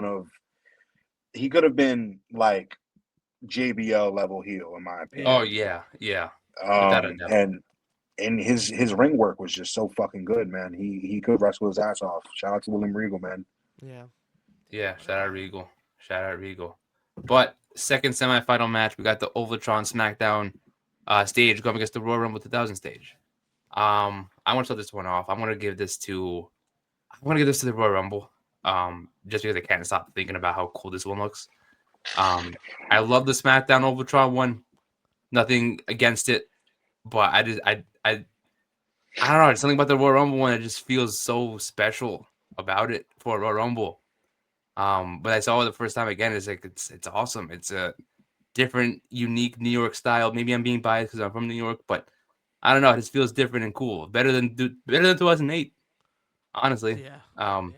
[SPEAKER 3] he could have been like JBL level heel in my opinion.
[SPEAKER 1] Oh yeah. Without a doubt.
[SPEAKER 3] And his ring work was just so fucking good, man. He could wrestle his ass off. Shout out to William Regal, man.
[SPEAKER 2] Yeah.
[SPEAKER 1] Yeah, shout out Regal. But second semifinal match, we got the Overtron SmackDown stage going against the Royal Rumble 2000 stage. I want to start this one off. I'm gonna give this to the Royal Rumble. Just because I can't stop thinking about how cool this one looks. I love the SmackDown Overtron one. Nothing against it, but I don't know. There's something about the Royal Rumble one that just feels so special about it for a Royal Rumble. But I saw it the first time again. It's like it's awesome. It's a different, unique New York style. Maybe I'm being biased because I'm from New York, but I don't know. It just feels different and cool. Better than 2008, honestly.
[SPEAKER 2] Yeah.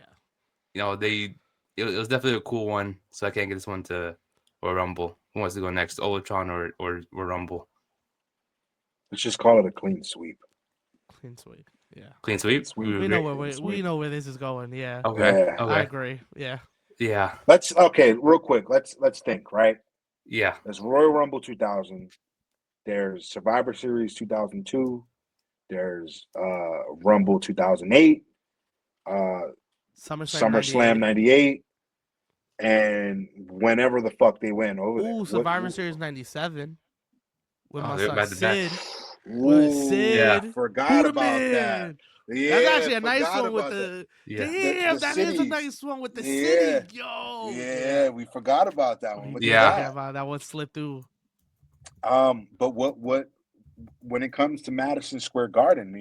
[SPEAKER 1] It was definitely a cool one. So I can't get this one to or Rumble. Who wants to go next? Overtron or Rumble?
[SPEAKER 3] Let's just call it a clean sweep.
[SPEAKER 2] Clean sweep. Yeah.
[SPEAKER 1] Clean sweep.
[SPEAKER 2] We know where this is going. Yeah.
[SPEAKER 1] Okay.
[SPEAKER 3] Yeah.
[SPEAKER 2] I agree. Yeah.
[SPEAKER 1] Yeah.
[SPEAKER 3] Real quick. Let's think, right?
[SPEAKER 1] Yeah.
[SPEAKER 3] There's Royal Rumble 2000. There's Survivor Series 2002. There's Rumble 2008. SummerSlam 98. And whenever the fuck they went over there.
[SPEAKER 2] Ooh, Survivor Series 97. With my
[SPEAKER 1] they're
[SPEAKER 2] son
[SPEAKER 1] about to die.
[SPEAKER 2] Sid.
[SPEAKER 3] Ooh,
[SPEAKER 2] Sid.
[SPEAKER 1] Yeah.
[SPEAKER 3] Forgot
[SPEAKER 2] Who the
[SPEAKER 3] about
[SPEAKER 2] man?
[SPEAKER 3] that. Yeah,
[SPEAKER 2] That's actually a nice
[SPEAKER 3] forgot
[SPEAKER 2] one with
[SPEAKER 3] about
[SPEAKER 2] the.
[SPEAKER 3] that.
[SPEAKER 1] Yeah.
[SPEAKER 2] Damn,
[SPEAKER 3] The
[SPEAKER 2] that is a
[SPEAKER 3] cities.
[SPEAKER 2] nice one with the
[SPEAKER 3] Yeah.
[SPEAKER 2] city. Yo.
[SPEAKER 3] Yeah, we forgot about that one. Look at
[SPEAKER 1] Yeah.
[SPEAKER 3] that.
[SPEAKER 2] That one slipped through.
[SPEAKER 3] But what when it comes to Madison Square Garden,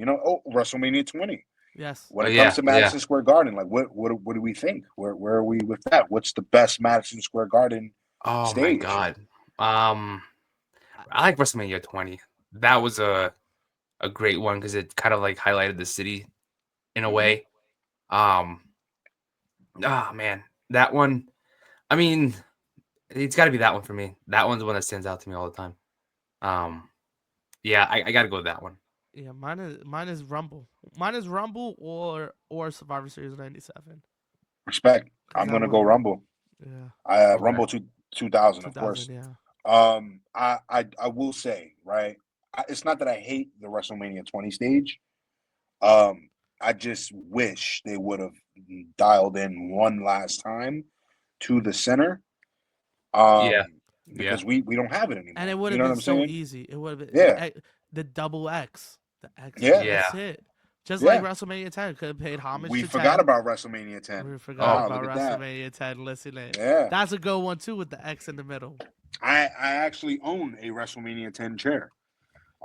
[SPEAKER 3] WrestleMania 20.
[SPEAKER 2] Yes.
[SPEAKER 3] When it comes to Madison Square Garden, like what do we think? Where are we with that? What's the best Madison Square Garden
[SPEAKER 1] Oh
[SPEAKER 3] stage?
[SPEAKER 1] my god. Um, I like WrestleMania 20. That was a great one because it kind of like highlighted the city in a
[SPEAKER 3] Mhm.
[SPEAKER 1] way. Um, man, that one. I mean, it's got to be that one for me. That one's the one that stands out to me all the time. Um, yeah, I got to go with that one.
[SPEAKER 2] Yeah, mine is Rumble. Mine is Rumble or Survivor Series '97.
[SPEAKER 3] Respect.
[SPEAKER 2] Cause
[SPEAKER 3] I'm
[SPEAKER 2] that
[SPEAKER 3] gonna go
[SPEAKER 2] one,
[SPEAKER 3] Rumble.
[SPEAKER 2] yeah,
[SPEAKER 1] Okay.
[SPEAKER 3] Rumble 2000, of
[SPEAKER 2] 2000.
[SPEAKER 3] course.
[SPEAKER 2] Yeah,
[SPEAKER 3] I will say, right. It's not that I hate the WrestleMania 20 stage. Um, I just wish they would have dialed in one last time to the center.
[SPEAKER 1] Yeah,
[SPEAKER 3] Um,
[SPEAKER 1] yeah,
[SPEAKER 3] because we don't have it
[SPEAKER 2] and it
[SPEAKER 3] anymore.
[SPEAKER 2] would
[SPEAKER 3] You
[SPEAKER 2] have
[SPEAKER 3] know what
[SPEAKER 2] been
[SPEAKER 3] I'm
[SPEAKER 2] so
[SPEAKER 3] saying?
[SPEAKER 2] easy. It would have been
[SPEAKER 3] Yeah,
[SPEAKER 2] the double X. The X is
[SPEAKER 3] yeah,
[SPEAKER 1] yeah.
[SPEAKER 2] just it. Just like
[SPEAKER 3] yeah.
[SPEAKER 2] WrestleMania 10 could have paid homage
[SPEAKER 3] We
[SPEAKER 2] to
[SPEAKER 3] forgot
[SPEAKER 2] 10.
[SPEAKER 3] about WrestleMania 10.
[SPEAKER 2] We forgot
[SPEAKER 1] Oh,
[SPEAKER 3] Wow, look
[SPEAKER 2] about
[SPEAKER 3] at that.
[SPEAKER 2] WrestleMania 10. Listen in.
[SPEAKER 3] Yeah.
[SPEAKER 2] That's a good one too with the X in the middle.
[SPEAKER 3] I actually own a WrestleMania 10 chair.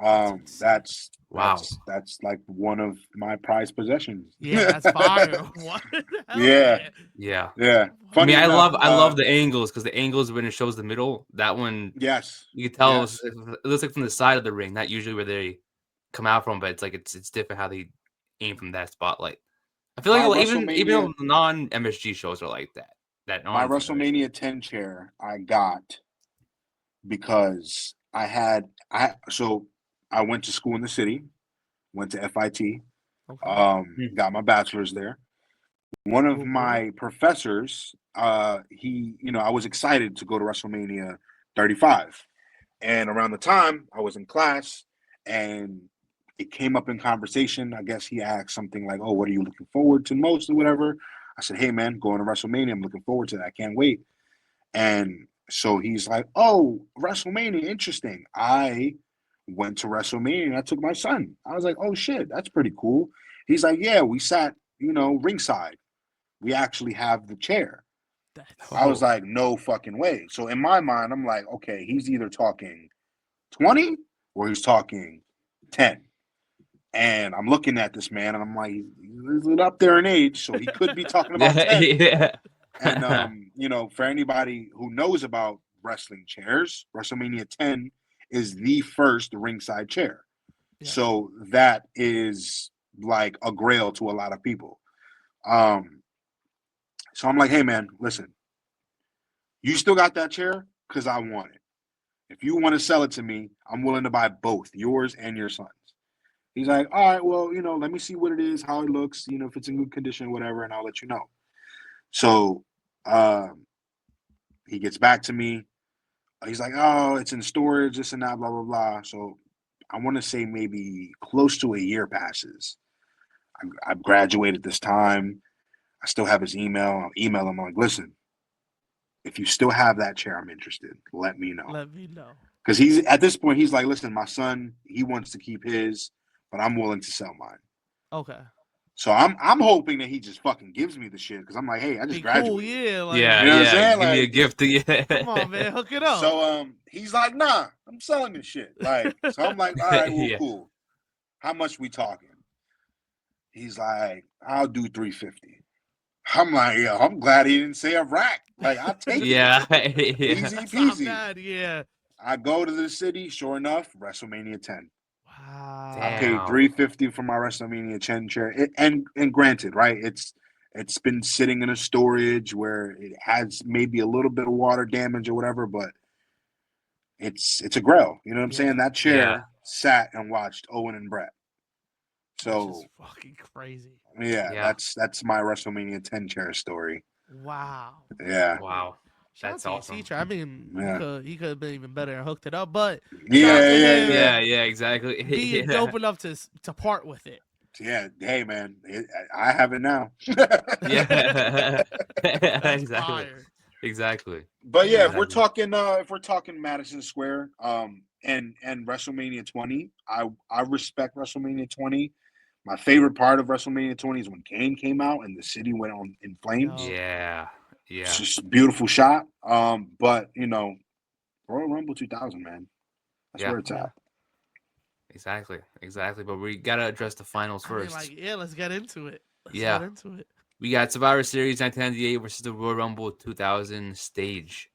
[SPEAKER 2] That's insane.
[SPEAKER 1] wow.
[SPEAKER 3] That's like one of my prized possessions.
[SPEAKER 2] Yeah, that's fire. What? Hell
[SPEAKER 3] Yeah,
[SPEAKER 2] yeah.
[SPEAKER 1] Yeah.
[SPEAKER 3] yeah.
[SPEAKER 1] I mean,
[SPEAKER 3] Funny
[SPEAKER 2] What?
[SPEAKER 3] enough,
[SPEAKER 1] I love the angles because the angles when it shows the middle, that one
[SPEAKER 3] yes,
[SPEAKER 1] you can tell
[SPEAKER 3] yes.
[SPEAKER 1] it looks like from the side of the ring, not usually where they come out from, but it's like it's different how they aim from that spotlight. I feel
[SPEAKER 3] My
[SPEAKER 1] like even
[SPEAKER 3] WrestleMania,
[SPEAKER 1] though non MSG shows are like that, that
[SPEAKER 3] my
[SPEAKER 1] non Federation.
[SPEAKER 3] WrestleMania 10 chair I got because I went to school in the city, went to FIT,
[SPEAKER 2] Okay.
[SPEAKER 1] Hmm.
[SPEAKER 3] got my bachelor's there. One of
[SPEAKER 2] Whoop whoop.
[SPEAKER 3] my professors, I was excited to go to WrestleMania 35. And around the time I was in class and it came up in conversation. I guess he asked something like, "Oh, what are you looking forward to most or whatever?" I said, "Hey man, going to WrestleMania. I'm looking forward to that. I can't wait." And so he's like, "Oh, WrestleMania, interesting." I went to WrestleMania and I took my son. I was like, "Oh shit, that's pretty cool." He's like, "Yeah, we sat, ringside. We actually have the chair."
[SPEAKER 2] That's
[SPEAKER 3] I was
[SPEAKER 1] Oh,
[SPEAKER 3] like, "No fucking way." So in my mind, I'm like, "Okay, he's either talking 20 or he's talking 10." And I'm looking at this man and I'm like, he's up there in age, so he could be talking about
[SPEAKER 1] yeah,
[SPEAKER 3] 10. And
[SPEAKER 1] yeah.
[SPEAKER 3] for anybody who knows about wrestling chairs, WrestleMania 10 is the first ringside chair.
[SPEAKER 2] yes.
[SPEAKER 3] So that is like a grail to a lot of people. Um, so I'm like, hey man, listen, you still got that chair? Because I want it. If you want to sell it to me, I'm willing to buy both yours and your son's. He's like, all right, well, let me see what it is, how it looks, if it's in good condition, whatever, and I'll let you know. So um, he gets back to me. He's like, oh, it's in storage, this and that, blah, blah, blah. So I want to say maybe close to a year passes. I've graduated this time. I still have his email. I'll email him. I'm like, listen, if you still have that chair, I'm interested. Let me know.
[SPEAKER 2] Let me know.
[SPEAKER 3] Because he's at this point, he's like, listen, my son, he wants to keep his, but I'm willing to sell mine.
[SPEAKER 2] Okay.
[SPEAKER 3] So I'm hoping that he just fucking gives me the shit because I'm like, hey, I just
[SPEAKER 2] Be cool,
[SPEAKER 3] graduated.
[SPEAKER 2] yeah.
[SPEAKER 1] Yeah,
[SPEAKER 3] You know what I'm
[SPEAKER 2] Like,
[SPEAKER 1] yeah.
[SPEAKER 3] saying?
[SPEAKER 1] Give me a
[SPEAKER 3] Like,
[SPEAKER 1] gift.
[SPEAKER 2] come on,
[SPEAKER 1] Yeah.
[SPEAKER 2] man, hook it up.
[SPEAKER 3] so he's like, nah, I'm selling this shit. Like, so I'm like, all right, well,
[SPEAKER 1] Yeah.
[SPEAKER 3] cool. How much we talking? He's like, I'll do 350. I'm like, yo, I'm glad he didn't say a rack. Like, I'll take it.
[SPEAKER 1] Yeah. Yeah.
[SPEAKER 3] Easy
[SPEAKER 2] That's not
[SPEAKER 3] peasy.
[SPEAKER 2] bad, yeah.
[SPEAKER 3] I go to the city, sure enough, WrestleMania 10. I paid
[SPEAKER 2] Wow.
[SPEAKER 1] Damn.
[SPEAKER 3] 350 for my WrestleMania 10 chair. And granted, right, it's been sitting in a storage where it has maybe a little bit of water damage or whatever, but it's a grail. You know what I'm saying?
[SPEAKER 2] Yeah.
[SPEAKER 3] That
[SPEAKER 1] Yeah.
[SPEAKER 3] chair sat and watched Owen and Brett.
[SPEAKER 2] Which
[SPEAKER 3] So
[SPEAKER 2] is fucking crazy.
[SPEAKER 3] yeah,
[SPEAKER 1] Yeah.
[SPEAKER 3] that's my WrestleMania 10 chair story.
[SPEAKER 2] Wow.
[SPEAKER 3] Yeah,
[SPEAKER 1] Wow.
[SPEAKER 2] Shout out
[SPEAKER 1] That's
[SPEAKER 2] to your
[SPEAKER 1] awesome.
[SPEAKER 2] teacher. I mean,
[SPEAKER 3] yeah,
[SPEAKER 2] he could have been even better and hooked it up, but shout out
[SPEAKER 3] yeah,
[SPEAKER 2] to
[SPEAKER 3] yeah,
[SPEAKER 2] him
[SPEAKER 3] yeah,
[SPEAKER 1] Yeah. Yeah. Exactly.
[SPEAKER 2] being
[SPEAKER 1] Yeah.
[SPEAKER 2] dope enough to part with it.
[SPEAKER 3] yeah. Hey man, I have it now.
[SPEAKER 1] Yeah.
[SPEAKER 2] That's
[SPEAKER 1] Exactly.
[SPEAKER 2] fire.
[SPEAKER 1] Exactly.
[SPEAKER 3] But yeah,
[SPEAKER 2] Yeah.
[SPEAKER 1] Exactly.
[SPEAKER 3] if we're talking Madison Square, and WrestleMania 20, I respect WrestleMania 20. My favorite part of WrestleMania 20 is when Kane came out and the city went on in flames.
[SPEAKER 2] Yo.
[SPEAKER 1] Yeah.
[SPEAKER 3] It's
[SPEAKER 1] Yeah.
[SPEAKER 3] just a beautiful shot. But Royal Rumble 2000, man, that's
[SPEAKER 1] Yeah.
[SPEAKER 3] where it's
[SPEAKER 2] Yeah.
[SPEAKER 3] at.
[SPEAKER 1] Exactly. Exactly. But we gotta address the finals
[SPEAKER 2] I mean,
[SPEAKER 1] first.
[SPEAKER 2] like, yeah, let's get into it. Let's get
[SPEAKER 1] Yeah.
[SPEAKER 2] into it.
[SPEAKER 1] We got Survivor Series 1998 versus the Royal Rumble 2000 stage.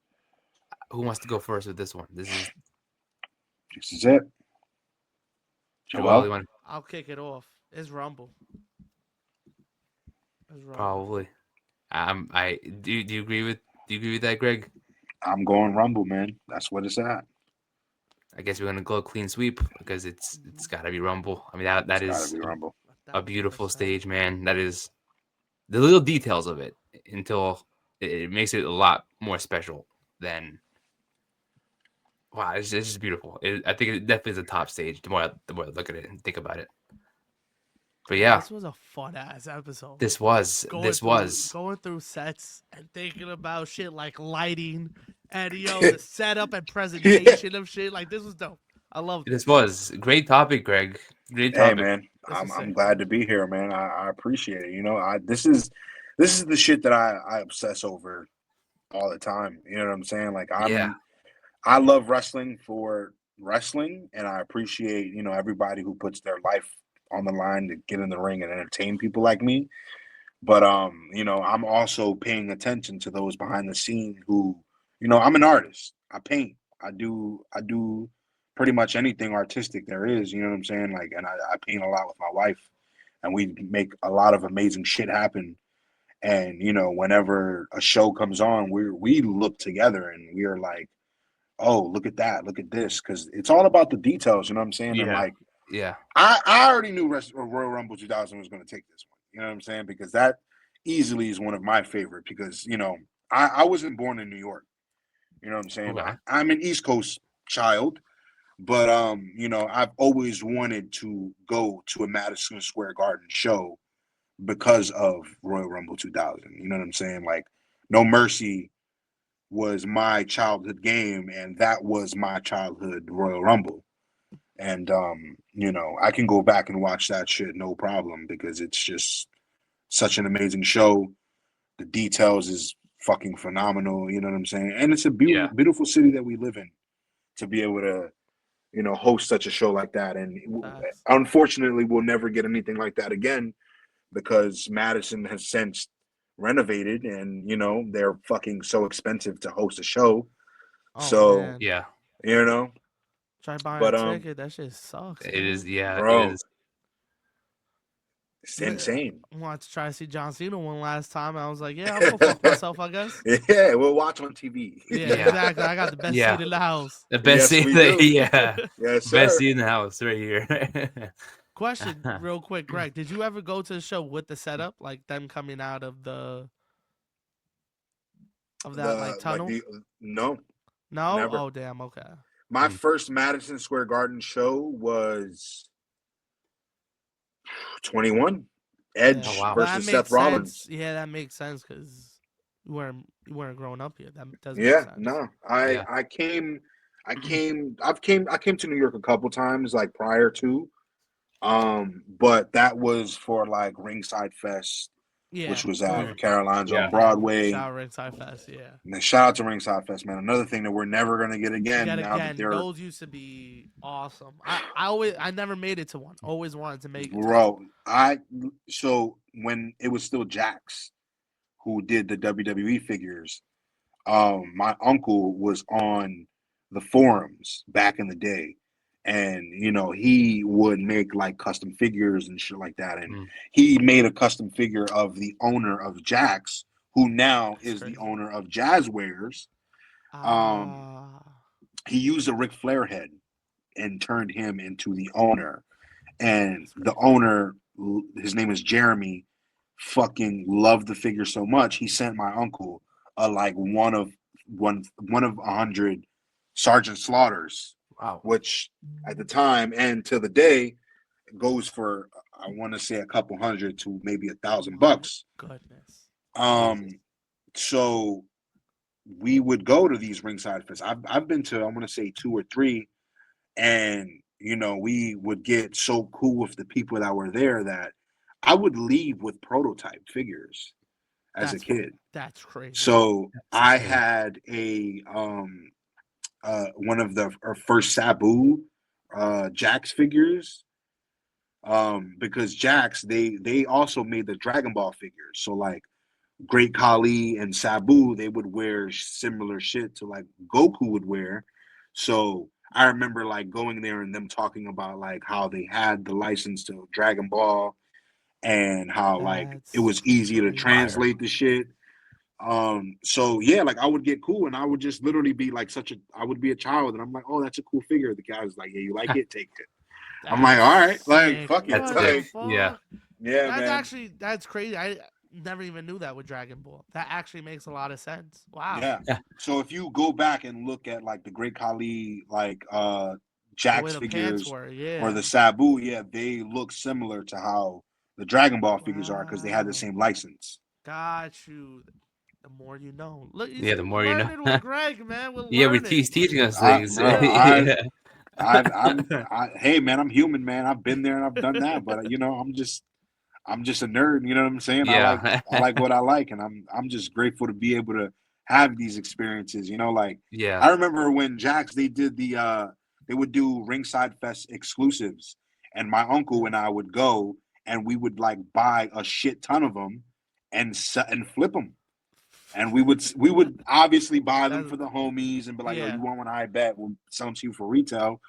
[SPEAKER 1] Who wants to go first with this one? This is
[SPEAKER 3] it.
[SPEAKER 1] Joel.
[SPEAKER 3] Joel?
[SPEAKER 1] You want
[SPEAKER 2] I'll kick it off. It's Rumble. It's Rumble.
[SPEAKER 1] probably. I do. Do you agree with? Do you agree with that, Greg?
[SPEAKER 3] I'm going Rumble, man. That's what it's at.
[SPEAKER 1] I guess we're gonna go clean sweep because it's got to be Rumble. I mean
[SPEAKER 3] It's
[SPEAKER 1] that
[SPEAKER 3] got to
[SPEAKER 1] is
[SPEAKER 3] be Rumble.
[SPEAKER 1] a beautiful
[SPEAKER 2] 1,000%.
[SPEAKER 1] stage, man. That is the little details of it until it makes it a lot more special than wow. It's just beautiful. I think it definitely is a top stage. The more I look at it and think about it. But
[SPEAKER 2] Man,
[SPEAKER 1] yeah,
[SPEAKER 2] this was a fun ass episode.
[SPEAKER 1] this was
[SPEAKER 2] Going
[SPEAKER 1] this
[SPEAKER 2] through
[SPEAKER 1] was
[SPEAKER 2] going through sets and thinking about shit like lighting and the setup and presentation of shit. Like this was dope. I loved it.
[SPEAKER 1] this was great topic, Greg. Great
[SPEAKER 3] Hey,
[SPEAKER 1] topic.
[SPEAKER 3] man.
[SPEAKER 2] This was
[SPEAKER 3] I'm
[SPEAKER 2] sick.
[SPEAKER 3] glad to be here, man. I appreciate it. You know, this is the shit that I obsess over all the time. You know what I'm saying? Like
[SPEAKER 1] Yeah,
[SPEAKER 3] I love wrestling for wrestling, and I appreciate everybody who puts their life on the line to get in the ring and entertain people like me. But I'm also paying attention to those behind the scene who, I'm an artist. I paint. I do pretty much anything artistic there is. You know what I'm saying? Like, and I paint a lot with my wife, and we make a lot of amazing shit happen. And whenever a show comes on, we look together and we're like, oh, look at that, look at this, because it's all about the details. You know what I'm saying? And
[SPEAKER 1] yeah,
[SPEAKER 3] like,
[SPEAKER 1] yeah,
[SPEAKER 3] I already knew Royal Rumble 2000 was going to take this one. You know what I'm saying? Because that easily is one of my favorite. Because I wasn't born in New York. You know what I'm saying?
[SPEAKER 1] okay.
[SPEAKER 3] I'm an East Coast child, but I've always wanted to go to a Madison Square Garden show because of Royal Rumble 2000. You know what I'm saying? Like, No Mercy was my childhood game, and that was my childhood Royal Rumble. And I can go back and watch that shit no problem because it's just such an amazing show. The details is fucking phenomenal. You know what I'm saying? And it's a
[SPEAKER 1] Yeah,
[SPEAKER 3] beautiful city that we live in to be able to host such a show like that. And
[SPEAKER 2] Facts.
[SPEAKER 3] unfortunately, we'll never get anything like that again because Madison has since renovated, and they're fucking so expensive to host a show.
[SPEAKER 2] Oh
[SPEAKER 3] So
[SPEAKER 2] man.
[SPEAKER 1] yeah.
[SPEAKER 3] you know,
[SPEAKER 2] Try buying a
[SPEAKER 3] but
[SPEAKER 2] ticket. That shit sucks,
[SPEAKER 1] It is.
[SPEAKER 2] man.
[SPEAKER 1] Yeah, it
[SPEAKER 3] bro,
[SPEAKER 1] is.
[SPEAKER 3] it's insane.
[SPEAKER 2] I wanted to try to see John Cena one last time. I was like, yeah, I'll go fuck myself, I guess.
[SPEAKER 3] Yeah, we'll watch on TV.
[SPEAKER 2] Yeah,
[SPEAKER 1] Yeah,
[SPEAKER 2] exactly. I got the best
[SPEAKER 1] yeah.
[SPEAKER 2] seat in the house.
[SPEAKER 1] The best
[SPEAKER 3] Yes,
[SPEAKER 1] seat.
[SPEAKER 3] we do.
[SPEAKER 1] Yeah,
[SPEAKER 3] Yes,
[SPEAKER 1] best
[SPEAKER 3] sir.
[SPEAKER 1] seat in the house right here.
[SPEAKER 2] Question, real quick, Greg. Did you ever go to the show with the setup, like them coming out of that like tunnel?
[SPEAKER 3] No,
[SPEAKER 2] No.
[SPEAKER 3] never.
[SPEAKER 2] Oh damn. Okay.
[SPEAKER 3] My
[SPEAKER 1] Mm.
[SPEAKER 3] first Madison Square Garden show was 21.
[SPEAKER 2] Yeah,
[SPEAKER 1] Oh
[SPEAKER 3] Edge
[SPEAKER 1] wow.
[SPEAKER 2] but that
[SPEAKER 3] versus
[SPEAKER 2] makes
[SPEAKER 3] Seth
[SPEAKER 2] sense.
[SPEAKER 3] Rollins.
[SPEAKER 2] Yeah, that makes sense because you weren't growing up here. That does make
[SPEAKER 3] Yeah,
[SPEAKER 2] sense.
[SPEAKER 3] no. I
[SPEAKER 1] Yeah.
[SPEAKER 3] I came I came to New York a couple times like prior to. But that was for like Ringside Fest,
[SPEAKER 2] Yeah,
[SPEAKER 3] which was
[SPEAKER 2] for
[SPEAKER 3] at Caroline's on
[SPEAKER 1] Yeah.
[SPEAKER 2] yeah,
[SPEAKER 3] Broadway.
[SPEAKER 2] shower ringside fest. Yeah,
[SPEAKER 3] And then shout out to Ringside Fest, man. Another thing that we're never gonna get again
[SPEAKER 2] yet
[SPEAKER 3] now that
[SPEAKER 2] again,
[SPEAKER 3] they're
[SPEAKER 2] those used to be awesome. I never made it to one. Always wanted to make it to one.
[SPEAKER 3] bro. So when it was still Jax who did the WWE figures, my uncle was on the forums back in the day, and he would make like custom figures and shit like that, and
[SPEAKER 1] Mm.
[SPEAKER 3] he made a custom figure of the owner of Jax, who now
[SPEAKER 2] That's
[SPEAKER 3] is the
[SPEAKER 2] crazy.
[SPEAKER 3] owner of Jazzwares. um
[SPEAKER 2] Ah,
[SPEAKER 3] he used a Ric Flair head and turned him into the owner, and
[SPEAKER 2] that's
[SPEAKER 3] the
[SPEAKER 2] crazy.
[SPEAKER 3] owner, his name is Jeremy, fucking loved the figure so much he sent my uncle a like one of 100 Sergeant Slaughters,
[SPEAKER 1] Wow.
[SPEAKER 3] which at the time and to the day goes for, I want to say, a couple hundred to maybe
[SPEAKER 2] Oh
[SPEAKER 3] $1,000.
[SPEAKER 2] goodness.
[SPEAKER 3] Um,
[SPEAKER 1] Jesus.
[SPEAKER 3] so we would go to these ringside fests. I've been to, I want to say, two or three, and we would get so cool with the people that were there that I would leave with prototype figures as a
[SPEAKER 2] That's
[SPEAKER 3] kid.
[SPEAKER 2] that's crazy.
[SPEAKER 3] So
[SPEAKER 1] That's
[SPEAKER 3] I
[SPEAKER 1] insane.
[SPEAKER 3] had a one of the our first Sabu Jax figures, because Jax, they also made the Dragon Ball figures. So like Great Khali and Sabu, they would wear similar shit to like Goku would wear. So I remember like going there and them talking about like how they had the license to Dragon Ball and how like it
[SPEAKER 2] That's
[SPEAKER 3] was easy to
[SPEAKER 2] crazy.
[SPEAKER 1] Fire.
[SPEAKER 3] translate the shit. So yeah, like I would get cool and I would just literally be like I would be a child and I'm like, oh, that's a cool figure. The guy was like, yeah, you like it? Take it. I'm like,
[SPEAKER 2] That's
[SPEAKER 3] all right, like
[SPEAKER 2] sick.
[SPEAKER 3] fuck it.
[SPEAKER 1] That's
[SPEAKER 2] What the
[SPEAKER 1] sick.
[SPEAKER 3] Like,
[SPEAKER 1] Yeah.
[SPEAKER 2] fuck?
[SPEAKER 3] yeah,
[SPEAKER 2] That's
[SPEAKER 3] man.
[SPEAKER 2] actually that's crazy. I never even knew that with Dragon Ball. That actually makes a lot of sense. Wow.
[SPEAKER 3] Yeah. So if you go back and look at like the Great Khali, like
[SPEAKER 2] The way
[SPEAKER 3] Jax
[SPEAKER 2] the pants
[SPEAKER 3] figures
[SPEAKER 2] were,
[SPEAKER 3] or
[SPEAKER 2] yeah.
[SPEAKER 3] the Sabu, yeah, they look similar to how the Dragon Ball figures are because they had the
[SPEAKER 2] Wow.
[SPEAKER 3] same license.
[SPEAKER 2] Got you. The more you know. Look, you
[SPEAKER 1] Yeah,
[SPEAKER 2] see,
[SPEAKER 1] the
[SPEAKER 2] we're
[SPEAKER 1] more you know.
[SPEAKER 2] learning with Greg, man. We're
[SPEAKER 1] Yeah,
[SPEAKER 2] learning.
[SPEAKER 1] he's teaching us
[SPEAKER 3] I,
[SPEAKER 1] things.
[SPEAKER 3] bro,
[SPEAKER 2] Yeah.
[SPEAKER 3] I,
[SPEAKER 1] Yeah.
[SPEAKER 3] hey man, I'm human, man. I've been there and I've done that, but you know, I'm just a nerd. You know what I'm saying?
[SPEAKER 1] Yeah.
[SPEAKER 3] I like what I like, and I'm just grateful to be able to have these experiences. You know, like
[SPEAKER 1] Yeah.
[SPEAKER 3] I remember when Jax they did they would do Ringside Fest exclusives, and my uncle and I would go and we would like buy a shit ton of them and flip them. And we would obviously buy them
[SPEAKER 2] That's,
[SPEAKER 3] for the homies and be like, yo,
[SPEAKER 2] yeah.
[SPEAKER 3] you want one? I bet we'll sell them to you for retail.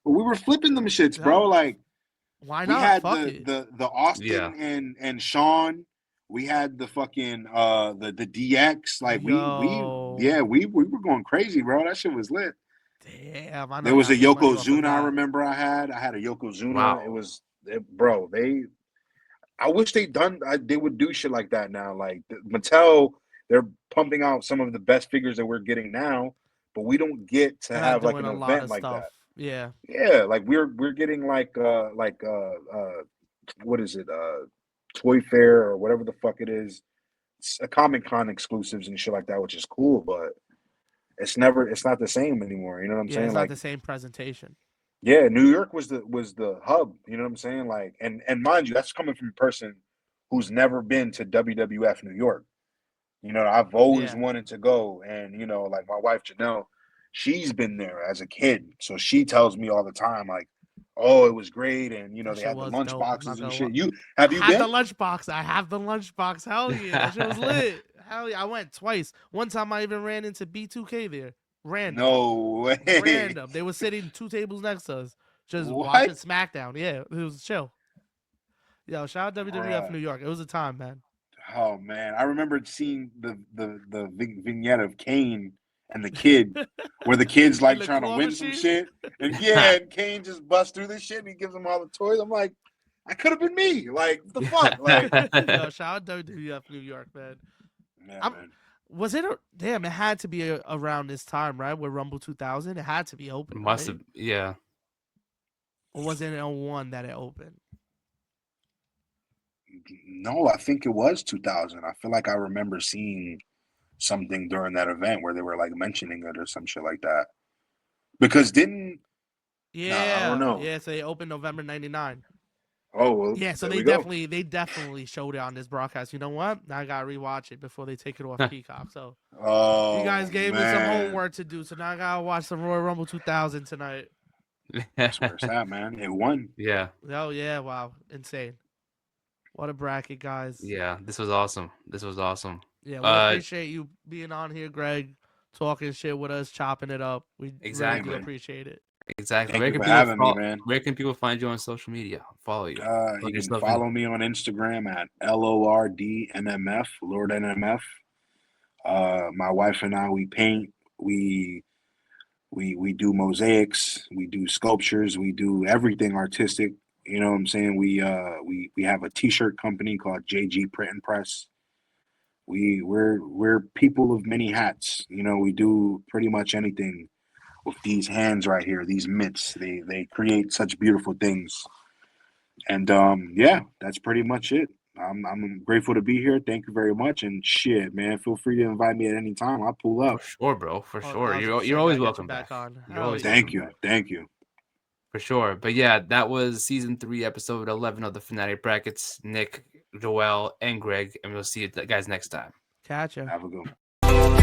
[SPEAKER 3] But we were flipping them shits, bro.
[SPEAKER 2] Yo,
[SPEAKER 3] Like
[SPEAKER 2] why
[SPEAKER 3] we
[SPEAKER 2] not?
[SPEAKER 3] had
[SPEAKER 2] Fuck it.
[SPEAKER 3] the
[SPEAKER 1] Yeah.
[SPEAKER 3] Austin and Sean. We had the fucking the DX. Like
[SPEAKER 2] Yo.
[SPEAKER 3] yeah, we were going crazy, bro. That shit was lit.
[SPEAKER 2] Damn, I know
[SPEAKER 3] There was
[SPEAKER 2] y'all
[SPEAKER 3] a
[SPEAKER 2] made money off of
[SPEAKER 3] Yokozuna I
[SPEAKER 2] that.
[SPEAKER 3] remember I had a Yokozuna.
[SPEAKER 1] Wow.
[SPEAKER 3] Bro, I wish they would do shit like that now. Like Mattel, they're pumping out some of the best figures that we're getting now, but we don't get to
[SPEAKER 2] They're not
[SPEAKER 3] have like
[SPEAKER 2] doing
[SPEAKER 3] an
[SPEAKER 2] a lot
[SPEAKER 3] event
[SPEAKER 2] of
[SPEAKER 3] like
[SPEAKER 2] stuff.
[SPEAKER 3] that.
[SPEAKER 2] Yeah.
[SPEAKER 3] Yeah, like we're getting what is it? Toy Fair or whatever the fuck it is. It's a Comic Con exclusives and shit like that, which is cool, but it's not the same anymore. You know what I'm
[SPEAKER 2] Yeah,
[SPEAKER 3] saying?
[SPEAKER 2] it's not
[SPEAKER 3] Like,
[SPEAKER 2] the same presentation.
[SPEAKER 3] yeah, New York was the hub. You know what I'm saying? Like, and mind you, that's coming from a person who's never been to WWF New York. You know, I've always
[SPEAKER 2] Yeah.
[SPEAKER 3] wanted to go, and you know, like my wife Janelle, she's been there as a kid, so she tells me all the time, like, "Oh, it was great," and you know,
[SPEAKER 2] That
[SPEAKER 3] they
[SPEAKER 2] shit
[SPEAKER 3] had the
[SPEAKER 2] was
[SPEAKER 3] lunch
[SPEAKER 2] dope. I'm not
[SPEAKER 3] boxes and
[SPEAKER 2] gonna lie.
[SPEAKER 3] shit. You
[SPEAKER 2] I
[SPEAKER 3] have you
[SPEAKER 2] had the
[SPEAKER 3] been?
[SPEAKER 2] lunchbox. I have the lunchbox. Hell yeah. That shit was lit. Hell yeah. I went twice. One time I even ran into B2K there. Random.
[SPEAKER 3] No way.
[SPEAKER 2] Random. They were sitting 2 tables next to us, just watching
[SPEAKER 3] What?
[SPEAKER 2] SmackDown. Yeah, it was chill. Yo, shout out WWF
[SPEAKER 3] Bruh.
[SPEAKER 2] New York. It was a time, man.
[SPEAKER 3] Oh man, I remember seeing the vignette of Kane and the kid, where the kid's
[SPEAKER 2] In
[SPEAKER 3] like
[SPEAKER 2] the
[SPEAKER 3] trying to
[SPEAKER 2] claw
[SPEAKER 3] win some
[SPEAKER 2] machine.
[SPEAKER 3] shit, and yeah, and Kane just busts through this shit and he gives him all the toys. I'm like, I could have been me. Like, what the fuck? Like,
[SPEAKER 2] Yo, shout out WWF New York, man.
[SPEAKER 3] yeah,
[SPEAKER 2] I'm.
[SPEAKER 3] man.
[SPEAKER 2] Was it? Damn, it had to be around this time, right? With Rumble 2000, it had to be open,
[SPEAKER 1] Must
[SPEAKER 2] right?
[SPEAKER 1] have. Yeah.
[SPEAKER 2] Or was it in 01 that it opened?
[SPEAKER 3] No, I think it was 2000. I feel like I remember seeing something during that event where they were like mentioning it or some shit like that. Because didn't Nah, I don't
[SPEAKER 2] Yeah,
[SPEAKER 3] know.
[SPEAKER 2] yeah. So they opened November '99.
[SPEAKER 3] Oh well,
[SPEAKER 2] Yeah, so
[SPEAKER 3] there we go.
[SPEAKER 2] they definitely showed it on this broadcast. You know what? Now I gotta rewatch it before they take it off Peacock. So you
[SPEAKER 3] Oh
[SPEAKER 2] guys gave me some
[SPEAKER 3] man,
[SPEAKER 2] homework to do. So now I gotta watch the Royal Rumble 2000 tonight.
[SPEAKER 3] that's where it's at, man. It won.
[SPEAKER 1] Yeah.
[SPEAKER 2] Oh yeah, wow, insane. What a bracket, guys.
[SPEAKER 1] Yeah. This was awesome. This was awesome.
[SPEAKER 2] Yeah, we appreciate you being on here, Greg, talking shit with us, chopping it up. We really
[SPEAKER 3] Hey
[SPEAKER 2] do
[SPEAKER 1] Exactly.
[SPEAKER 3] man,
[SPEAKER 2] appreciate it.
[SPEAKER 1] Exactly.
[SPEAKER 3] thank you for having me, man.
[SPEAKER 1] Where can people find you on social media? Follow you.
[SPEAKER 3] You
[SPEAKER 1] Plug
[SPEAKER 3] can
[SPEAKER 1] yourself in.
[SPEAKER 3] follow me on Instagram at LORDNMF, Lord NMF. My wife and I, we paint, we do mosaics, we do sculptures, we do everything artistic. You know what I'm saying? We have a t-shirt company called JG Print and Press. We're people of many hats. You know, we do pretty much anything with these hands right here, these mitts. They create such beautiful things. And yeah, that's pretty much it. I'm grateful to be here. Thank you very much. And shit, man, feel free to invite me at any time. I'll pull
[SPEAKER 1] For
[SPEAKER 3] up.
[SPEAKER 1] sure, bro. For sure. You're
[SPEAKER 2] 1000%.
[SPEAKER 1] always
[SPEAKER 2] Gotta get you
[SPEAKER 1] welcome back.
[SPEAKER 2] back on.
[SPEAKER 1] You're
[SPEAKER 2] Hell
[SPEAKER 1] always
[SPEAKER 2] yeah.
[SPEAKER 1] welcome
[SPEAKER 3] Thank you.
[SPEAKER 1] back.
[SPEAKER 3] Thank you.
[SPEAKER 1] For sure. But yeah, that was season 3, episode 11 of the Fanatic Brackets. Nick, Joel, and Greg. And we'll see you guys next time.
[SPEAKER 2] Catch ya.
[SPEAKER 3] Have a good one.